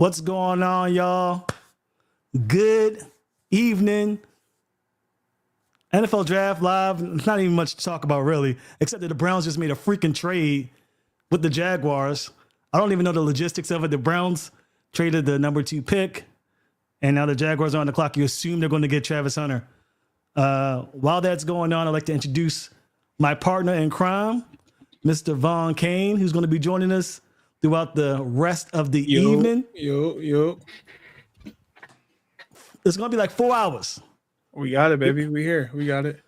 What's going on, y'all? Good evening. NFL Draft Live. It's not even much to talk about, really, except that the Browns just made a freaking trade with the Jaguars. I don't even know the logistics of it. The Browns traded the number 2 pick, and now the Jaguars are on the clock. You assume they're going to get Travis Hunter. While that's going on, I'd like to introduce my partner in crime, Mr. Von Kane, who's going to be joining us throughout the rest of the evening. It's going to be like 4 hours. We got it, baby. We here. We got it.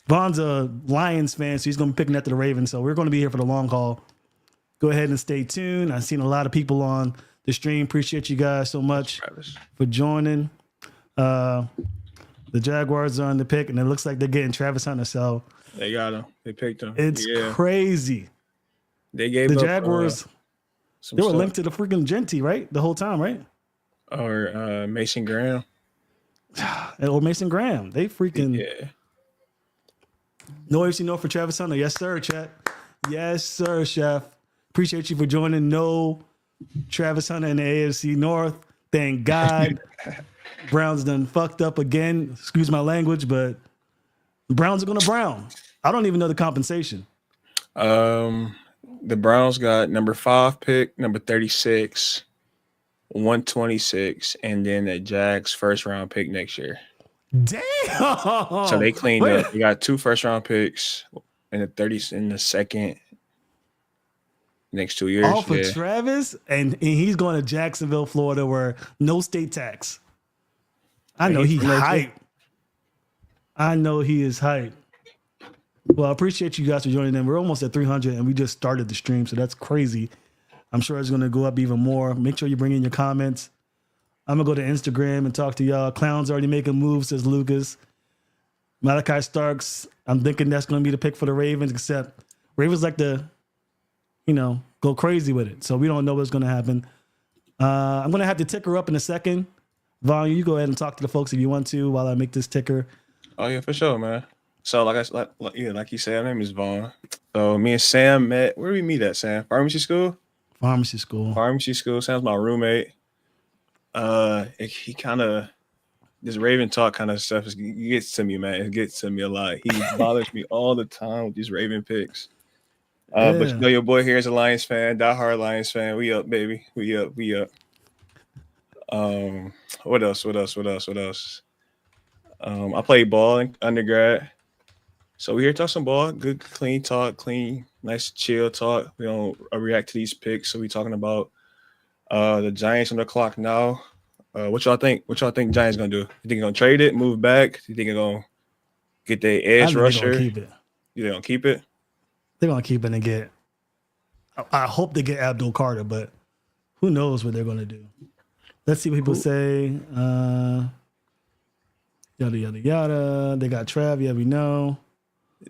Von's a Lions fan, so he's going to be picking after the Ravens. So we're going to be here for the long haul. Go ahead and stay tuned. I've seen a lot of people on the stream. Appreciate you guys so much for joining. The Jaguars are on the pick, and it looks like they're getting Travis Hunter. So they got him. They picked him. It's crazy. They gave the up, Jaguars. They were linked to the freaking Genty, right? The whole time, right? Or Mason Graham. Or Mason Graham. They freaking. Yeah. No AFC North for Travis Hunter. Yes, sir, chat. Yes, sir, chef. Appreciate you for joining. No Travis Hunter in the AFC North. Thank God. Browns done fucked up again. Excuse my language, but the Browns are going to Brown. I don't even know the compensation. The Browns got number 5 pick, number 36, 126, and then the Jags first round pick next year. Damn. So they cleaned up. They got 2 first round picks in the 30s in the second next 2 years. All for Travis, and he's going to Jacksonville, Florida, where no state tax. I know he's hype. I know he is hype. Well, I appreciate you guys for joining in. We're almost at 300, and we just started the stream, so that's crazy. I'm sure it's going to go up even more. Make sure you bring in your comments. I'm going to go to Instagram and talk to y'all. Clown's already making moves, says Lucas. Malachi Starks, I'm thinking that's going to be the pick for the Ravens, except Ravens like to, go crazy with it. So we don't know what's going to happen. I'm going to have the ticker up in a second. Vaughn, you go ahead and talk to the folks if you want to while I make this ticker. Oh, yeah, for sure, man. So, like you said, my name is Vaughn. So, me and Sam met. Where did we meet at, Sam? Pharmacy school? Pharmacy school. Sam's my roommate. He kind of, this Raven talk kind of stuff gets to me, man. It gets to me a lot. He bothers me all the time with these Raven picks. But your boy here is a Lions fan, diehard Lions fan. We up, baby. We up. What else? I played ball in undergrad. So we here to talk some ball. Good, clean talk, nice, chill talk. We don't react to these picks. So we talking about the Giants on the clock now. What y'all think? What y'all think Giants gonna do? You think they're gonna trade it, move back? You think they're gonna get their edge rusher? They're gonna keep it. You gonna keep it? They're gonna keep it and get. I hope they get Abdul Carter, but who knows what they're gonna do? Let's see what people say. Yada yada yada. They got Trav. Yeah, we know.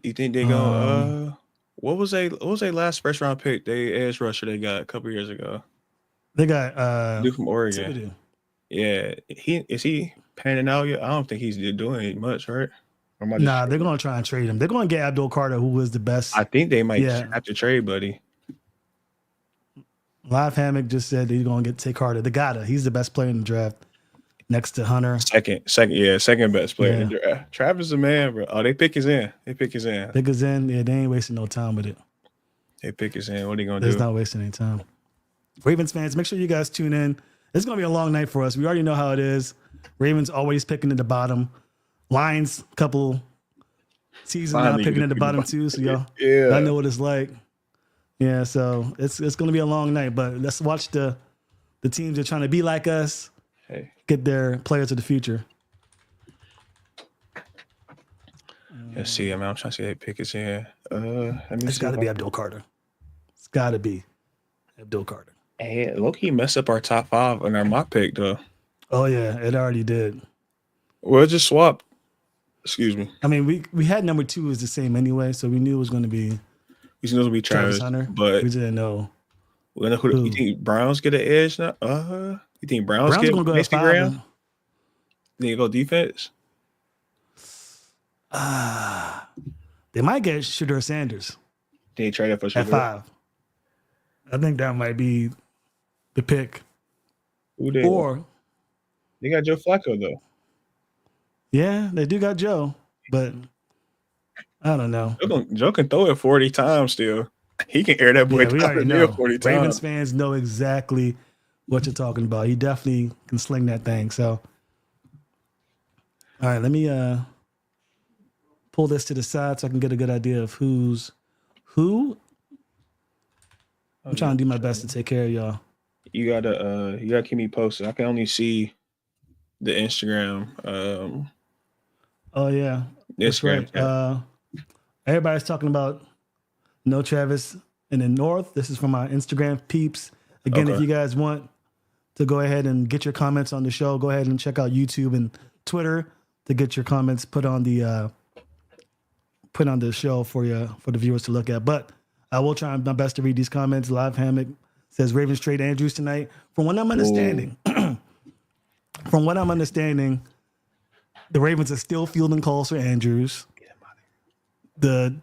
You think they gonna? What was their last first round pick? They edge rusher they got a couple years ago. They got dude from Oregon. Thibodeau. Yeah, is he panning out yet? I don't think he's doing much, right? Nah, they're gonna try and trade him. They're gonna get Abdul Carter, who was the best. I think they might have to trade, buddy. Live Hammock just said he's gonna take Carter. They gotta. He's the best player in the draft, next to Hunter. Second best player in the draft. Travis is a man, bro. Oh, they pick his in. Pick his in. Yeah, they ain't wasting no time with it. They pick his in. What are you gonna do? There's not wasting any time. Ravens fans, make sure you guys tune in. It's going to be a long night for us. We already know how it is. Ravens always picking at the bottom. Lions, couple seasons now picking at the bottom too. So y'all, I know what it's like. Yeah, so it's going to be a long night. But let's watch the teams that are trying to be like us. Hey, get their players of the future. Let's see. I'm trying to see they pick his in. It's got to be Abdul Carter. It's got to be Abdul Carter. Hey, low-key messed up our top 5 on our mock pick, though. Oh, yeah, it already did. Well, just swap. Excuse me. I mean, we had number 2 is the same anyway, so we knew it was going to be. We knew it was going to be Travis Hunter, but we didn't know. You think Browns get an edge now? You think Browns get going to go Mason Graham? Then you go defense? They might get Shedeur Sanders. Then you trade up for Shedeur? At 5. I think that might be the pick. Who they? Or They got Joe Flacco though. yeah, they do got Joe, but I don't know. Joe can throw it 40 times still. He can air that boy Yeah, we down already the field know. 40 Ravens times. fans know exactly what you're talking about. He definitely can sling that thing. So, all right, let me pull this to the side so I can get a good idea of who's who. I'm trying to do my best to take care of y'all. You gotta keep me posted. I can only see the Instagram. Oh yeah, that's Instagram right. Everybody's talking about no Travis in the North. This is from my Instagram peeps. Again, if Okay. you guys want to go ahead and get your comments on the show, go ahead and check out YouTube and Twitter to get your comments put on the show for the viewers to look at. But I will try my best to read these comments. Live Hammock says Ravens trade Andrews tonight. From what I'm understanding, the Ravens are still fielding calls for Andrews. The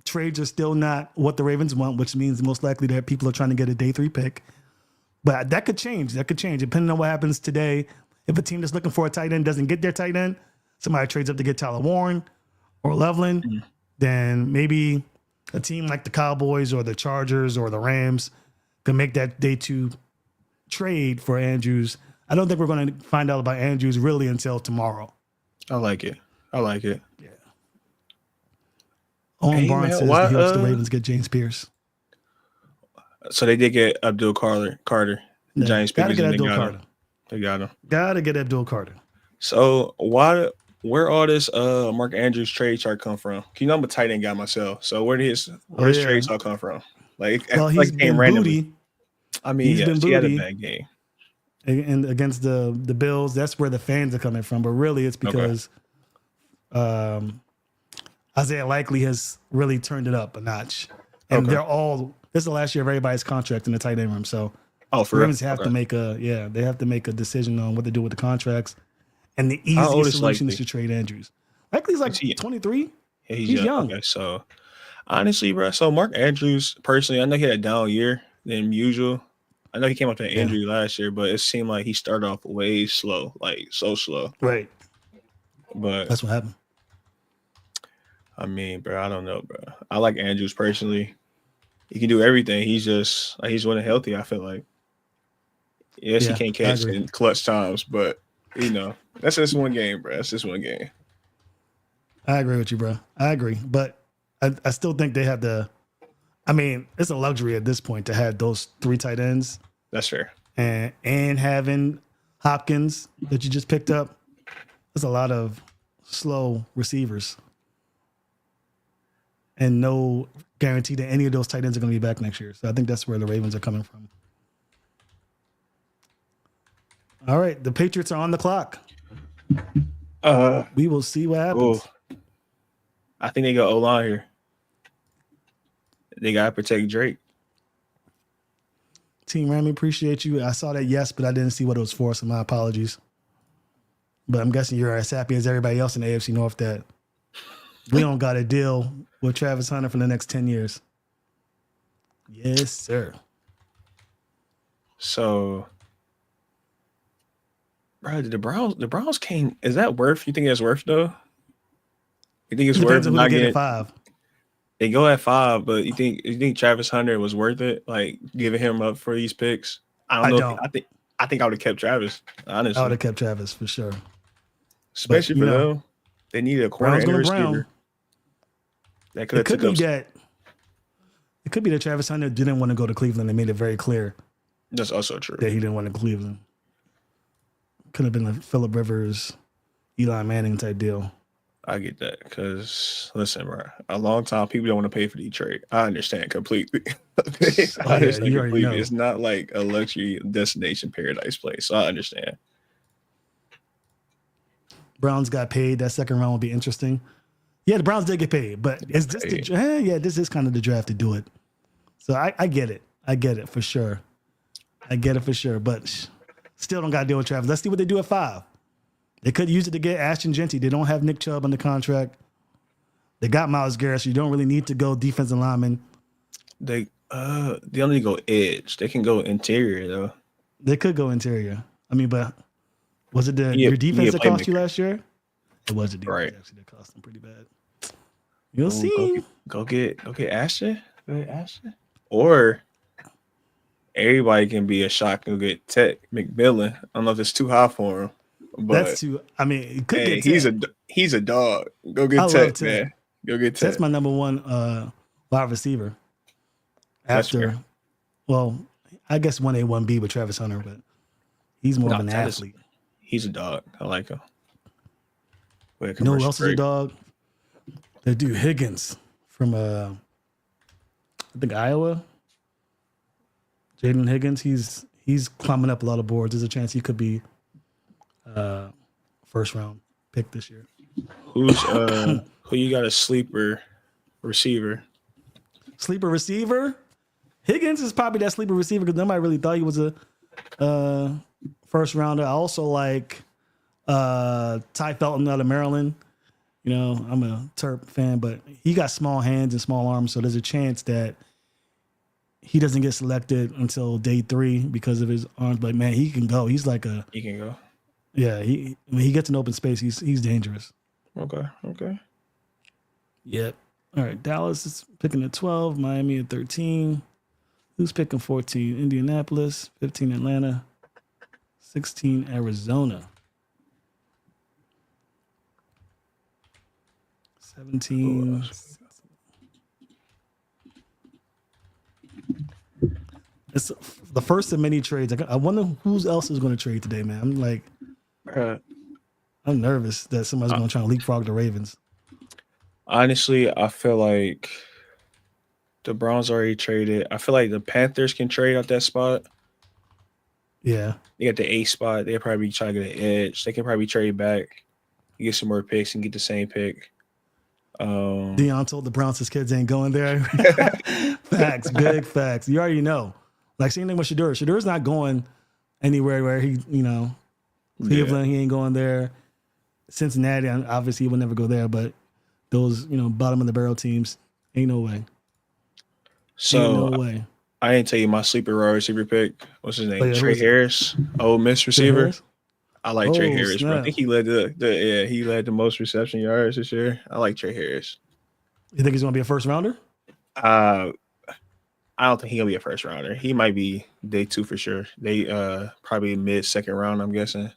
trades are still not what the Ravens want, which means most likely that people are trying to get a day 3 pick. But that could change. That could change depending on what happens today. If a team that's looking for a tight end doesn't get their tight end, somebody trades up to get Tyler Warren or Loveland, then maybe a team like the Cowboys or the Chargers or the Rams can make that day 2 trade for Andrews. I don't think we're going to find out about Andrews really until tomorrow. I like it. Yeah. Owen Hey, Barnes man, says why, he hopes the Ravens get James Pierce. So they did get Abdul Carter. Yeah, Giants gotta pickers, get and Abdul Carter. They got him. Gotta get Abdul Carter. So where all this Mark Andrews trade chart come from? You know I'm a tight end guy myself. So where his trade chart come from? Like, Well, like he's it been came randomly. booty. I mean, He's yeah, been he had a booty. bad game. And against the Bills, that's where the fans are coming from. But really, it's because Isaiah Likely has really turned it up a notch. And Okay. this is the last year of everybody's contract in the tight end room. So Oh, the for real? Ravens have to make a decision on what to do with the contracts. And the How old easiest is solution Likely? is to trade Andrews. Likely's like Is he- 23. Yeah, He's young. Okay, so honestly, bro, so Mark Andrews, personally, I know he had a down year than usual. I know he came up to an injury last year, but it seemed like he started off way slow, like so slow. Right. But That's what happened. I mean, bro, I don't know, bro. I like Andrews personally. He can do everything. He's just like he's winning healthy. I feel like. Yes, Yeah, he can't I catch agree. in clutch times, but that's just one game, bro. That's just one game. I agree with you, bro. I agree. But I still think they have it's a luxury at this point to have those 3 tight ends That's fair. and having Hopkins that you just picked up. There's a lot of slow receivers. And no guarantee that any of those tight ends are going to be back next year. So I think that's where the Ravens are coming from. All right. The Patriots are on the clock. We will see what happens. I think they got O-line here. They gotta protect Drake. Team Ramy, appreciate you. I saw that yes, but I didn't see what it was for, so my apologies. But I'm guessing you're as happy as everybody else in the AFC North that we don't got a deal with Travis Hunter for the next 10 years. Yes, sir. So, bro, the Browns came. Is that worth? You think it's worth though? You think it's worth Depends on who not they get getting? at 5. They go at 5, but you think Travis Hunter was worth it? Like giving him up for these picks? I don't know. I think I would have kept Travis. Honestly, I would have kept Travis for sure. especially but, for them. They needed a corner Brown's and a gonna receiver. Brown. That could It could have be that. It could be that Travis Hunter didn't want to go to Cleveland. They made it very clear That's also true. that he didn't want to Cleveland. Could have been a Phillip Rivers, Eli Manning type deal. I get that because listen, bro, a long time people don't want to pay for Detroit. I understand completely. I understand you already completely. know. It's not like a luxury destination paradise place, so I understand. Browns got paid. That second round will be interesting. Yeah, the Browns did get paid, but is this this is kind of the draft to do it. So I get it. I get it for sure. But still don't got to deal with Travis. Let's see what they do at 5. They could use it to get Ashton Genty. They don't have Nick Chubb under contract. They got Myles Garrett, so you don't really need to go defensive lineman. They They only go edge. They can go interior though. They could go interior. I mean, but was it Yeah, your defense that cost you playmaker. last year? It was the defense Right. actually that cost them pretty bad. You'll Ooh, see. go get Ashton. Go get Ashton. Or everybody can be a shot. Go get Tech McMillan. I don't know if it's too high for him, but That's too. I mean, it could hey, get Tech. he's a dog. Go I get love Tech, Tech. man. Go get Tech's Tech. my number one wide receiver. That's After, fair. well, I guess 1A, 1B with Travis Hunter, but he's more of No, an Tech is athlete. he's a dog. I like him. Wait, You know who commercial else is a break. dog? That dude Higgins from I think Iowa. Jaden Higgins. He's climbing up a lot of boards. There's a chance he could be first round pick this year. Who's who you got a sleeper receiver? Sleeper receiver. Higgins is probably that sleeper receiver because nobody really thought he was a first rounder. I also like Ty Felton out of Maryland. You know, I'm a Terp fan, but he got small hands and small arms, so there's a chance that he doesn't get selected until day 3 because of his arms. But man, he can go. He's like a He can go. yeah. When he gets in open space, he's dangerous. Okay. Yep. All right. Dallas is picking at 12. Miami at 13. Who's picking 14? Indianapolis. 15. Atlanta. 16. Arizona. 17. It's the first of many trades. I wonder who else is going to trade today, man. I'm nervous that somebody's going to try to leapfrog the Ravens. Honestly, I feel like the Browns already traded. I feel like the Panthers can trade at that spot. Yeah. They got the 8 spot. They'll probably try to get an edge. They can probably trade back, get some more picks, and get the same pick. Deion told the Browns his kids ain't going there. Facts, big facts. You already know. Like same thing with Shador. Shador's not going anywhere where he, Cleveland, he ain't going there. Cincinnati, obviously he would never go there, but those, bottom of the barrel teams, ain't no way. So ain't no way. I didn't tell you my sleeper wide receiver pick. What's his name? Oh, yeah, Trey Harris, Ole Miss receiver. Harris? I like Trey Oh, Harris, bro. I snap. think he led he led the most reception yards this year. I like Trey Harris. You think he's going to be a first rounder? I don't think he'll be a first rounder. He might be day 2 for sure. They probably mid-second round, I'm guessing.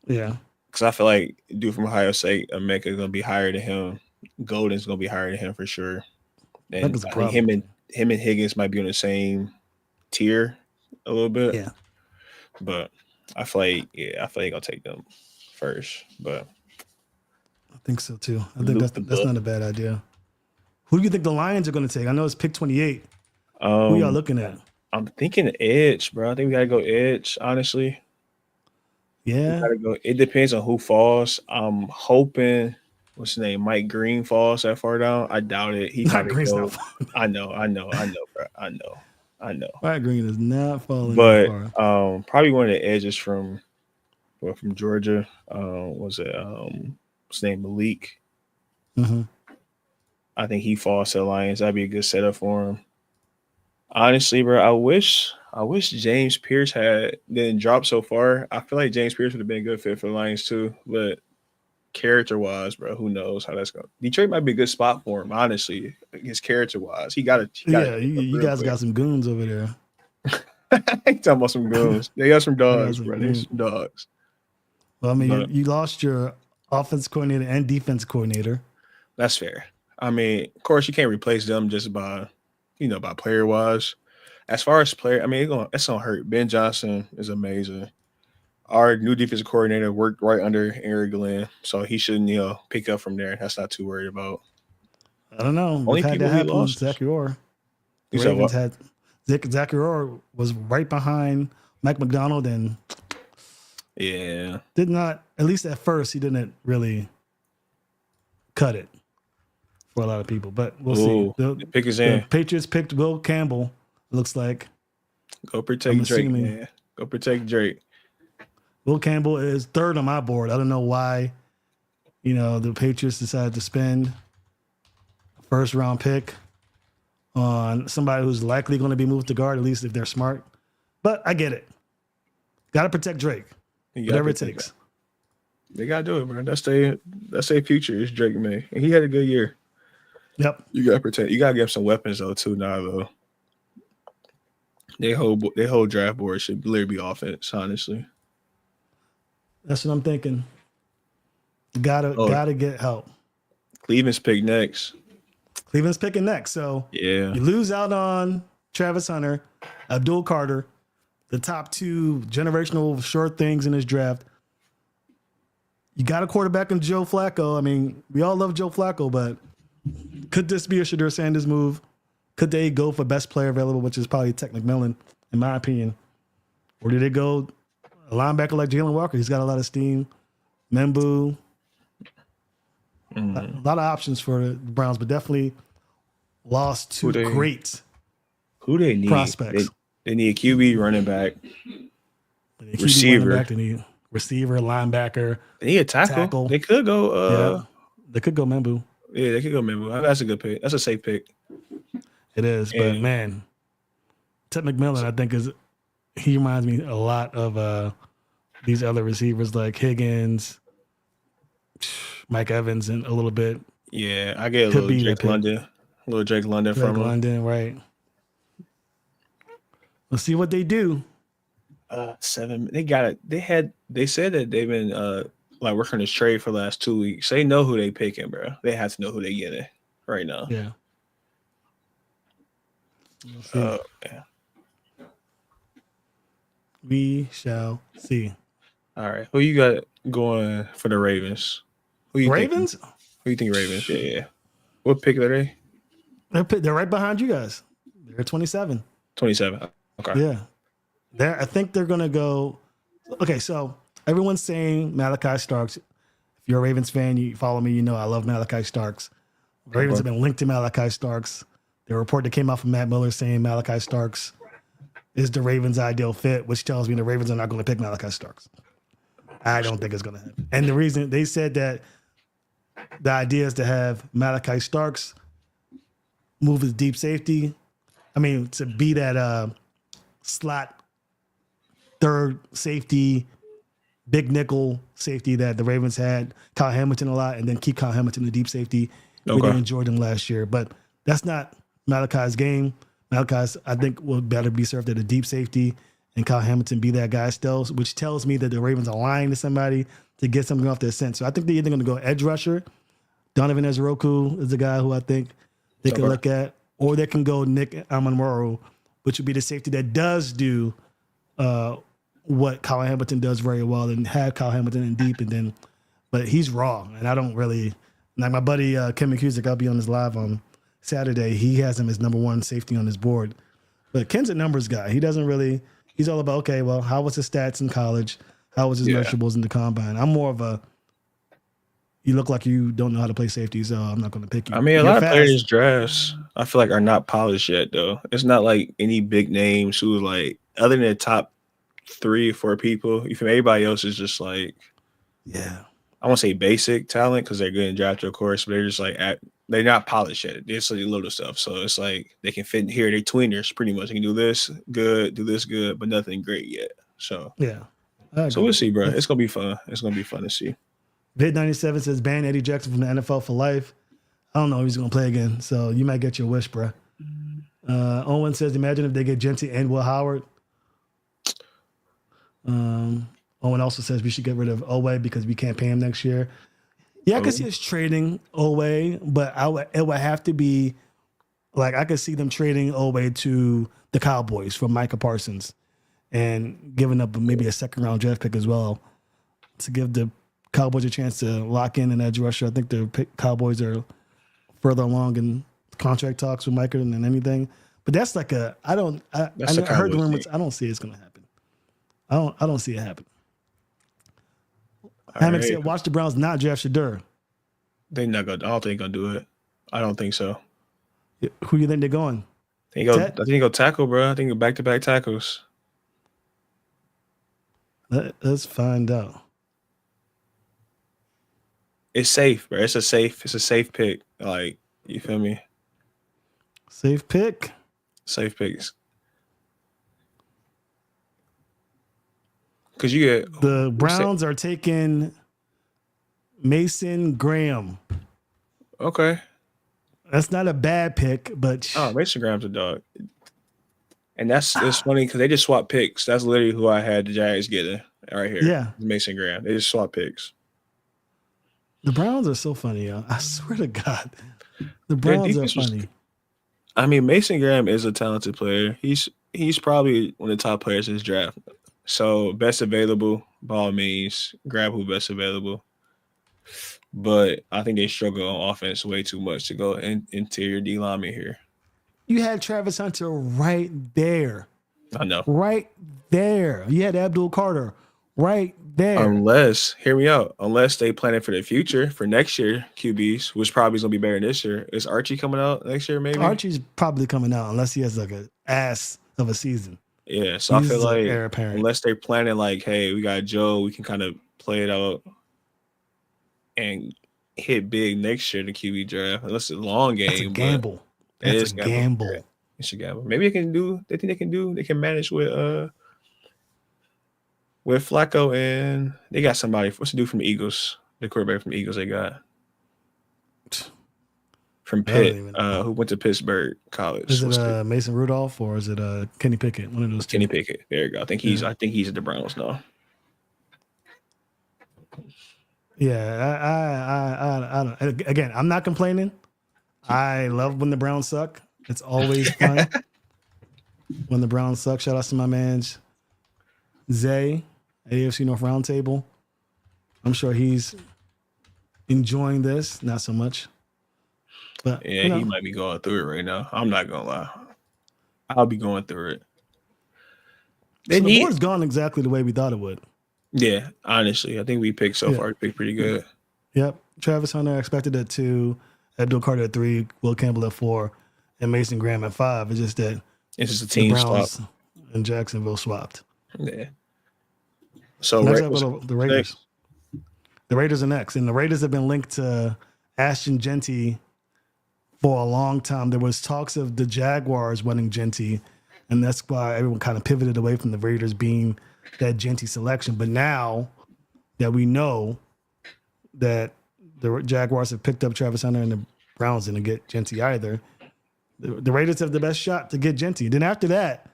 Yeah. Because I feel like dude from Ohio State, Emeka is gonna be higher than him. Golden's gonna be higher than him for sure. And Emeka's a I think problem. him and Higgins might be on the same tier a little bit. Yeah. But I feel like gonna take them first. But I think so too. I think that's not a bad idea. Who do you think the Lions are going to take? I know it's pick 28. Who y'all looking at? I'm thinking edge, bro. I think we gotta go edge, honestly. Yeah. Gotta go. It depends on who falls. I'm hoping what's his name, Mike Green falls that far down. I doubt it. He Mike kind of Green's go. not falling. I know, bro. I know. Mike Green is not falling But that far. probably one of the edges from Georgia. Was it what's his name, Malik? Mm-hmm. I think he falls to the Lions. That'd be a good setup for him. Honestly, bro, I wish James Pierce didn't drop so far. I feel like James Pierce would have been a good fit for the Lions too, but character-wise, bro, who knows how that's going? Detroit might be a good spot for him, honestly. His character-wise, he got it. Yeah, you guys got some goons over there. He talking about some goons. They got some dogs, some bro. They some dogs. Well, I mean, But- you lost your offense coordinator and defense coordinator. That's fair. I mean, of course, you can't replace them just by player-wise. As far as player, I mean, it's gonna hurt. Ben Johnson is amazing. Our new defensive coordinator worked right under Eric Glenn, so he shouldn't, pick up from there. That's not too worried about. I don't know. Only We've had people that he happen with lost. Zach Orr. You The said Ravens what? had Zach Orr was right behind Mike McDonald and Yeah, did not, at least at first, he didn't really cut it for a lot of people. But we'll Ooh, see. the pick is The in. Patriots picked Will Campbell, looks like. Go protect I'm Drake, assuming- man. Go protect Drake. Will Campbell is third on my board. I don't know why, the Patriots decided to spend a first round pick on somebody who's likely going to be moved to guard, at least if they're smart. But I get it. Got to protect Drake, whatever it takes. They gotta do it, bro. That's their future. Is Drake May, and he had a good year. Yep. You gotta protect. You gotta give him some weapons though too. Now though, they whole draft board should literally be offense. Honestly, that's what I'm thinking. Gotta get help. Cleveland's pick next. Cleveland's picking next. So yeah, you lose out on Travis Hunter, Abdul Carter, the top 2 generational short things in this draft. You got a quarterback in Joe Flacco. I mean, we all love Joe Flacco, but could this be a Shedeur Sanders move? Could they go for best player available, which is probably Tech McMillan, in my opinion? Or did they go a linebacker like Jalen Walker? He's got a lot of steam. Membu. A lot of options for the Browns, but definitely lost 2 great who they need prospects. They need a QB, running back, receiver. They need receiver, linebacker. They need a tackle. They could go. They could go Membu. Yeah, they could go Membu. That's a good pick. That's a safe pick. It is, but man, Ted McMillan, I think he reminds me a lot of these other receivers like Higgins, Mike Evans, and a little bit. Yeah, I get a little Drake London. A little Drake London from London, right? Let's see what they do. 7. They got it. They said that they've been like working this trade for the last 2 weeks. They know who they picking, bro. They have to know who they getting right now. Yeah. Yeah. We shall see. All right. Who you got going for the Ravens? Ravens? Who you think Ravens? Yeah. What pick are they? They're right behind you guys. They're 27. 27. Okay. Yeah. I think they're going to go. Okay, so everyone's saying Malachi Starks. If you're a Ravens fan, you follow me, you know I love Malachi Starks. The Ravens have been linked to Malachi Starks. The report that came out from Matt Miller saying Malachi Starks is the Ravens' ideal fit, which tells me the Ravens are not going to pick Malachi Starks. I don't think it's going to happen. And the reason they said that the idea is to have Malachi Starks move his deep safety. I mean, to be that slot third safety, big nickel safety that the Ravens had Kyle Hamilton a lot, and then keep Kyle Hamilton the deep safety. We didn't enjoy him last year, but that's not Malachi's game. Malachi's, I think, will better be served at a deep safety, and Kyle Hamilton be that guy still, which tells me that the Ravens are lying to somebody to get something off their scent. So I think they're either going to go edge rusher. Donovan Ezroku is the guy who I think they could look at, or they can go Nick Amonwaro, which would be the safety that does do what Kyle Hamilton does very well, and had Kyle Hamilton in deep, and then, but he's raw, and I don't really like my buddy Kim McCusick. I'll be on his live on Saturday. He has him as number 1 safety on his board, but Ken's a numbers guy. He doesn't really. He's all about how was his stats in college? How was his measurables in the combine? I'm more of a. You look like you don't know how to play safety, so I'm not going to pick you. I mean, a lot of players drafts, I feel like, are not polished yet, though. It's not like any big names who, like, other than the top 3 or 4 people, you feel me? Everybody else is just like, I won't say basic talent because they're good in draft, of course, but they're just like, they're not polished yet. It's like little stuff. So it's like they can fit in here. They're tweeners pretty much. They can do this good, but nothing great yet. So, so we'll see, bro. It's going to be fun. It's going to be fun to see. Vid97 says ban Eddie Jackson from the NFL for life. I don't know if he's going to play again, so you might get your wish, bro. Owen says, imagine if they get Genty and Will Howard. Owen also says we should get rid of Oweh because we can't pay him next year. Yeah, I could see us trading Oweh, but it would have to be like I could see them trading Oweh to the Cowboys for Micah Parsons and giving up maybe a second-round draft pick as well to give the Cowboys a chance to lock in an edge rusher. I think the Cowboys are further along in contract talks with Micah than anything. But that's like I heard the rumors. I don't see it's going to happen. I don't see it happen. Hammond said, watch the Browns not draft Shedeur. They not gonna. I don't think they're gonna do it. I don't think so. Who do you think they're going? I think they go tackle, bro. I think go back-to-back tackles. Let's find out. It's safe, bro. It's a safe pick. Like, you feel me? Safe pick. Safe picks. Because you get The Browns are taking Mason Graham. Okay. That's not a bad pick, but Oh, Mason Graham's a dog. And it's funny because they just swapped picks. That's literally who I had the Giants getting right here. Yeah. Mason Graham. They just swapped picks. The Browns are so funny, yo. I swear to God. The Browns are funny. Mason Graham is a talented player. He's probably one of the top players in his draft. So best available, by all means, grab who best available. But I think they struggle on offense way too much to go interior D lineman here. You had Travis Hunter right there. I know. Right there. You had Abdul Carter right there. Hear me out. Unless they plan it for the future, for next year, QBs, which probably is going to be better than this year. Is Archie coming out next year, maybe? Archie's probably coming out unless he has like an ass of a season. Yeah, so He's I feel like heir apparent. unless they're planning like, hey, we got Joe, we can kind of play it out and hit big next year in the QB draft. Unless it's a long game. That's a gamble. That's a gamble. It's a gamble. Maybe they can manage with Flacco, and they got somebody. What's the dude from the Eagles? The quarterback from the Eagles they got. From Pitt, who went to Pittsburgh College. Is it Mason Rudolph or is it Kenny Pickett? One of those two. Kenny Pickett. There you go. I think he's at the Browns now. Yeah, I don't. Again, I'm not complaining. I love when the Browns suck. It's always fun when the Browns suck. Shout out to my man Zay at AFC North Roundtable. I'm sure he's enjoying this. Not so much. But, he might be going through it right now. I'm not gonna lie. I'll be going through it. So the board's gone exactly the way we thought it would. Yeah, honestly, I think we picked pretty good. Yep. Travis Hunter expected at 2, Abdul Carter at 3, Will Campbell at 4, and Mason Graham at 5. It's just that it's just a team swap and Jacksonville swapped. Yeah. So the Raiders. The Raiders are next, and the Raiders have been linked to Ashton Genty for a long time. There was talks of the Jaguars wanting Genty, and that's why everyone kind of pivoted away from the Raiders being that Genty selection. But now that we know that the Jaguars have picked up Travis Hunter and the Browns didn't get Genty either, the Raiders have the best shot to get Genty. Then after that,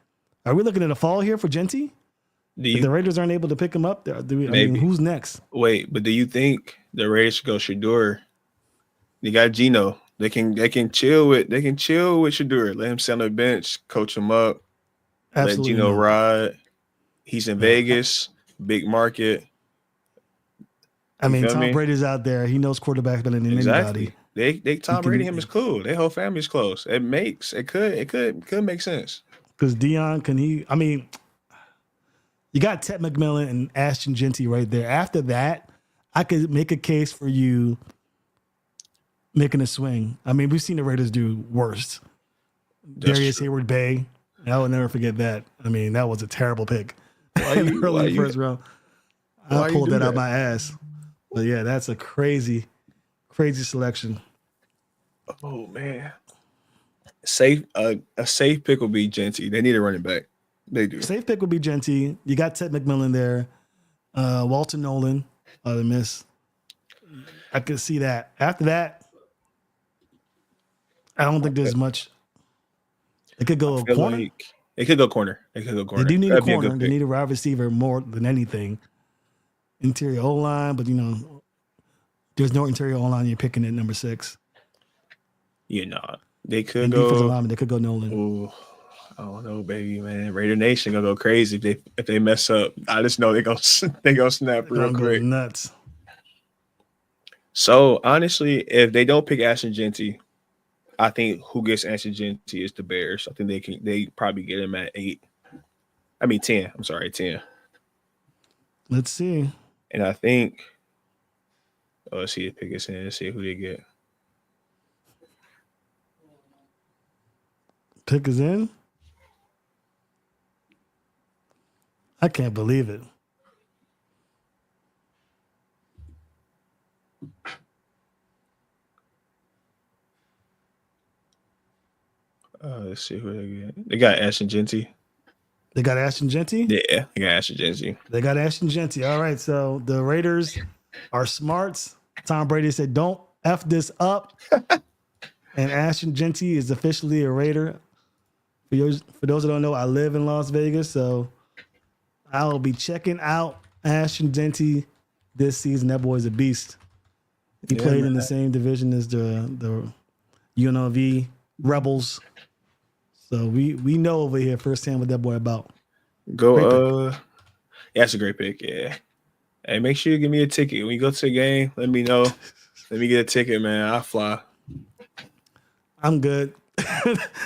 are we looking at a fall here for Genty? If the Raiders aren't able to pick him up, who's next? Wait, but do you think the Raiders should go Shedeur? You got Geno. They can chill with Shedeur. Let him sit on the bench, coach him up. Absolutely. Let Geno ride. He's in Vegas, big market. Tom Brady's out there. He knows quarterbacks better than anybody. Tom Brady him is cool. Their whole family's close. It could make sense. Because Dion, you got Ted McMillan and Ashton Genty right there. After that, I could make a case for you making a swing. We've seen the Raiders do worse. Darius Hayward-Bay. I will never forget that. That was a terrible pick. Early first round. I pulled that out my ass. But yeah, that's a crazy, crazy selection. Oh man. A safe pick will be Genty. They need a running back. They do. Safe pick would be Genty. You got Ted McMillan there. Walter Nolan, the miss. I could see that. After that, I don't think there's much. It could go corner. It could go corner. They do need a corner. They need a wide receiver more than anything. Interior O-line, but there's no interior O-line. You're picking at number 6. They could and go. Defensive lineman, they could go Nolan. Ooh, I don't know, baby, man. Raider Nation gonna go crazy if they mess up. I just know they gonna snap real quick. Go nuts. So honestly, if they don't pick Ashton Genty, I think who gets Ashton Genty is the Bears. I think they probably get him at 10. I'm sorry, 10. Let's see. And I think let's see if pick us in. Let's see who they get. Pick is in? I can't believe it. let's see who they got. They got Ashton Genty. They got Ashton Genty? Yeah, they got Ashton Genty. They got Ashton Genty. All right, so the Raiders are smarts. Tom Brady said, don't F this up. And Ashton Genty is officially a Raider. For those who don't know, I live in Las Vegas, so I'll be checking out Ashton Genty this season. That boy's a beast. He played in the same division as the UNLV Rebels. So we know over here firsthand what that boy about. Yeah, that's a great pick. Yeah. Hey, make sure you give me a ticket. When you go to the game, let me know. Let me get a ticket, man. I'll fly. I'm good.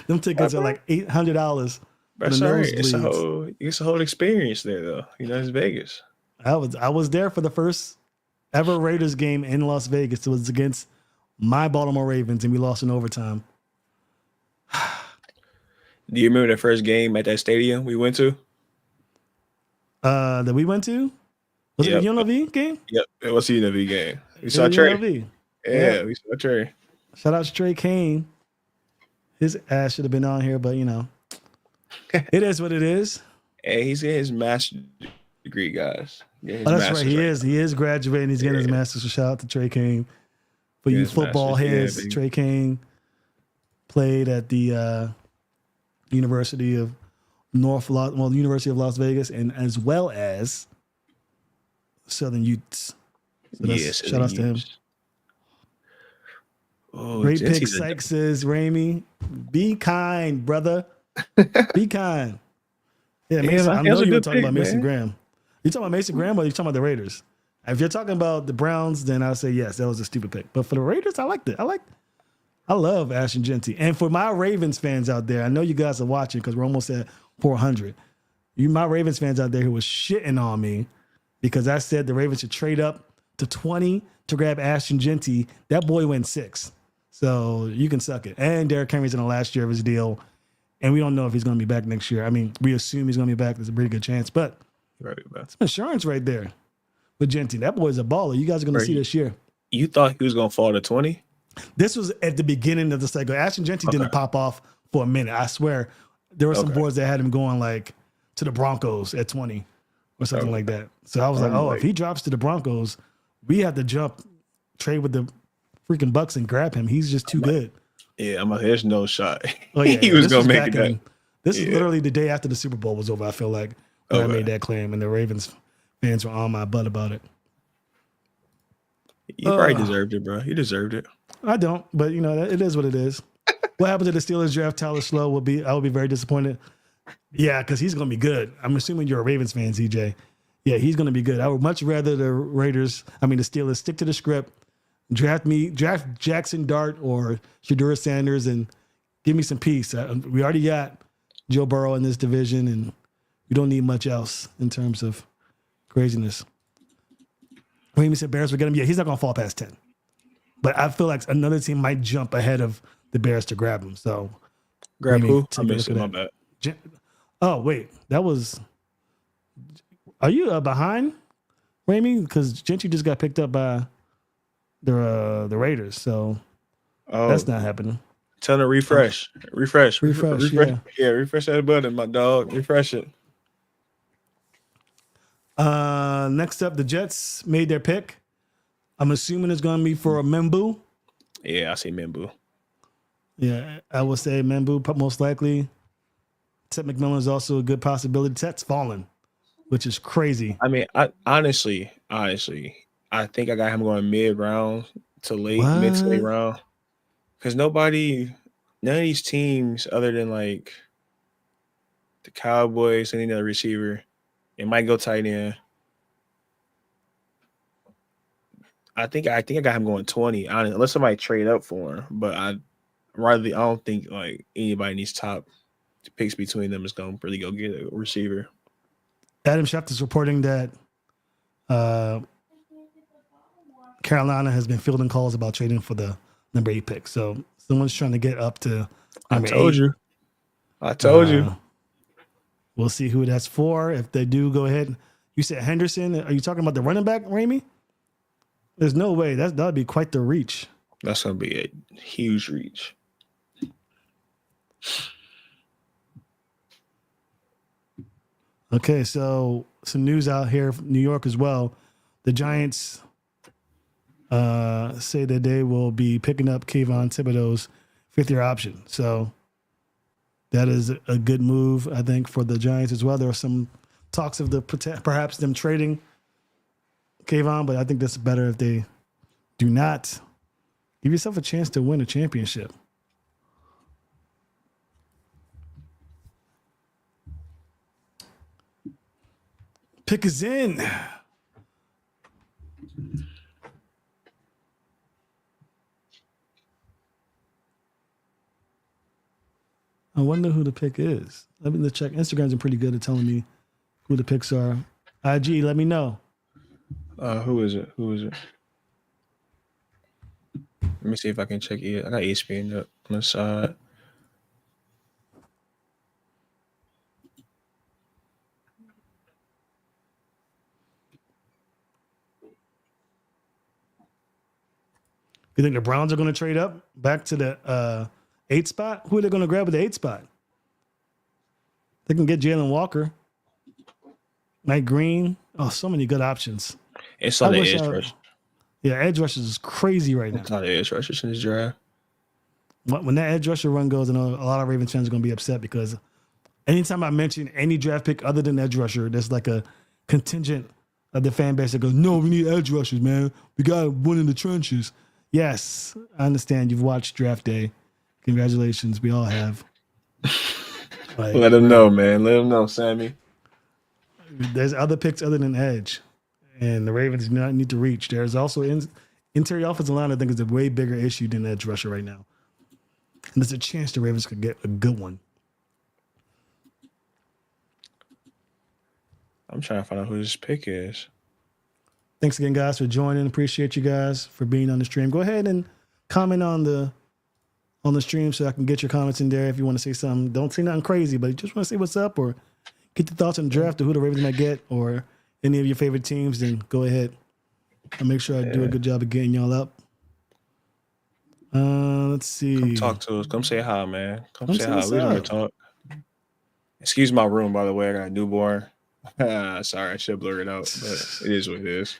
Them tickets are like $800. That's all right. It's a whole experience there, though. You know, it's Vegas. I was there for the first ever Raiders game in Las Vegas. It was against my Baltimore Ravens, and we lost in overtime. Do you remember the first game at that stadium we went to? That we went to? Was it a UNLV game? Yep, it was a UNLV game. We saw Trey. Yeah, we saw Trey. Shout out to Trey Kane. His ass should have been on here, but you know, it is what it is. Hey, he's getting his master's degree, guys. That's right. He is graduating. He's getting his master's. So shout out to Trey Kane. For you football heads, Trey Kane played at the University of the University of Las Vegas, and as well as Southern Utes. So shout out to him. Oh, great pick, Sykes says, Ramey. Be kind, brother. Be kind. Yeah, Mason, I know you were talking about Mason Graham. You talking about Mason Graham, or you talking about the Raiders? If you're talking about the Browns, then I'll say yes, that was a stupid pick. But for the Raiders, I liked it. I love Ashton Genty. And for my Ravens fans out there, I know you guys are watching because we're almost at 400. My Ravens fans out there who was shitting on me because I said the Ravens should trade up to 20 to grab Ashton Genty. That boy went 6. So you can suck it. And Derrick Henry's in the last year of his deal. And we don't know if he's going to be back next year. I mean, we assume he's going to be back. There's a pretty good chance. But some insurance right there with Genty. That boy's a baller. You guys are going to see this year. You thought he was going to fall to 20? This was at the beginning of the cycle. Ashton Genty didn't pop off for a minute. I swear. There were some boards that had him going like to the Broncos at 20 or something like that. So I was like, if he drops to the Broncos, we have to trade with the freaking Bucks and grab him. He's just too good. Yeah, there's no shot. Oh, yeah, he was going to make it. This is literally the day after the Super Bowl was over, I feel like, when I made that claim, and the Ravens fans were on my butt about it. You probably deserved it, bro. You deserved it. I don't, but you know, it is what it is. What happened to the Steelers draft? Tyler Slow I would be very disappointed. Yeah, because he's going to be good. I'm assuming you're a Ravens fan, CJ. Yeah, he's going to be good. I would much rather the Steelers stick to the script, draft Jackson Dart or Shedeur Sanders and give me some peace. We already got Joe Burrow in this division, and we don't need much else in terms of craziness. Ramey said Bears will get him. Yeah, he's not going to fall past 10. But I feel like another team might jump ahead of the Bears to grab him. So grab who? I missed it, my bad. Oh, wait. That was... Are you behind, Ramey? Because Gentry just got picked up by the Raiders. So that's not happening. Tell them to refresh. Refresh. Yeah, refresh that button, my dog. Refresh it. Next up, the Jets made their pick. I'm assuming it's going to be for a Membu. Yeah, I see Membu. Yeah, I would say Membu most likely. Ted McMillan is also a good possibility. Ted's fallen, which is crazy. I mean, I honestly, I think I got him going mid-round to late, mid to late round. Because none of these teams other than like the Cowboys and any other receiver, it might go tight end. I think I got him going 20, honestly, unless somebody trade up for him. But I don't think like anybody in these top picks between them is going to really go get a receiver. Adam Schefter is reporting that Carolina has been fielding calls about trading for the number 8 pick. So someone's trying to get up to number 8. I told you. We'll see who that's for. If they do, go ahead. You said Henderson. Are you talking about the running back, Ramey? There's no way. That would be quite the reach. That's going to be a huge reach. Okay, so some news out here from New York as well. The Giants say that they will be picking up Kayvon Thibodeau's fifth-year option. So that is a good move, I think, for the Giants as well. There are some talks of perhaps them trading Kayvon, but I think that's better if they do not. Give yourself a chance to win a championship. Pick is in. I wonder who the pick is. Let me check. Instagram's been pretty good at telling me who the picks are. IG, let me know. Who is it? Let me see if I can check it. I got ESPN up on the side. You think the Browns are going to trade up back to the 8th spot? Who are they going to grab at the 8th spot? They can get Jalen Walker, Mike Green. Oh, so many good options. It's on the edge rush. Yeah, edge rushers is crazy right now. It's not the edge rushers in this draft. When that edge rusher run goes, I know a lot of Ravens fans are going to be upset because anytime I mention any draft pick other than edge rusher, there's like a contingent of the fan base that goes, "No, we need edge rushers, man. We got one in the trenches." Yes, I understand. You've watched Draft Day. Congratulations. We all have. Let them know, man. Let them know, Sammy. There's other picks other than edge, and the Ravens do not need to reach. There's also interior offensive line. I think is a way bigger issue than edge rusher right now. And there's a chance the Ravens could get a good one. I'm trying to find out who this pick is. Thanks again, guys, for joining. Appreciate you guys for being on the stream. Go ahead and comment on the stream so I can get your comments in there if you want to say something. Don't say nothing crazy, but you just want to say what's up or get your thoughts on the draft or who the Ravens might get or any of your favorite teams, then go ahead. I'll make sure I do a good job of getting y'all up. Let's see. Come talk to us. Come say hi, man. Come say hi. We don't want to talk. Excuse my room, by the way. I got a newborn. Sorry, I should blur it out, but it is what it is.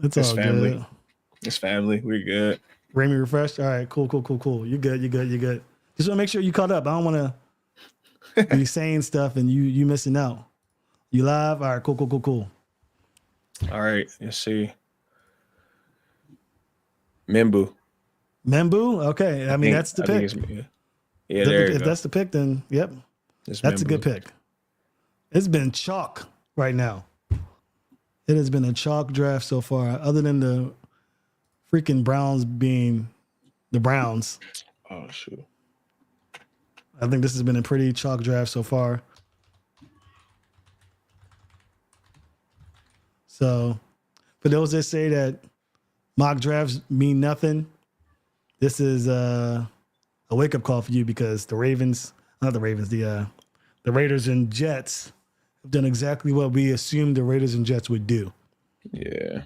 It's all family. Good. It's family. We're good. Ramy refreshed. All right, cool. You good. Just want to make sure you caught up. I don't want to be saying stuff and you missing out. You live? All right, cool. All right, let's see. Membu. Okay. I mean, that's the pick. Yeah, there you If go. that's the pick, then yep. That's a good pick. It's been chalk right now. It has been a chalk draft so far, other than the freaking Browns being the Browns. Oh, shoot. I think this has been a pretty chalk draft so far. So, for those that say that mock drafts mean nothing, this is a wake-up call for you because the Raiders and Jets have done exactly what we assumed the Raiders and Jets would do. Yeah.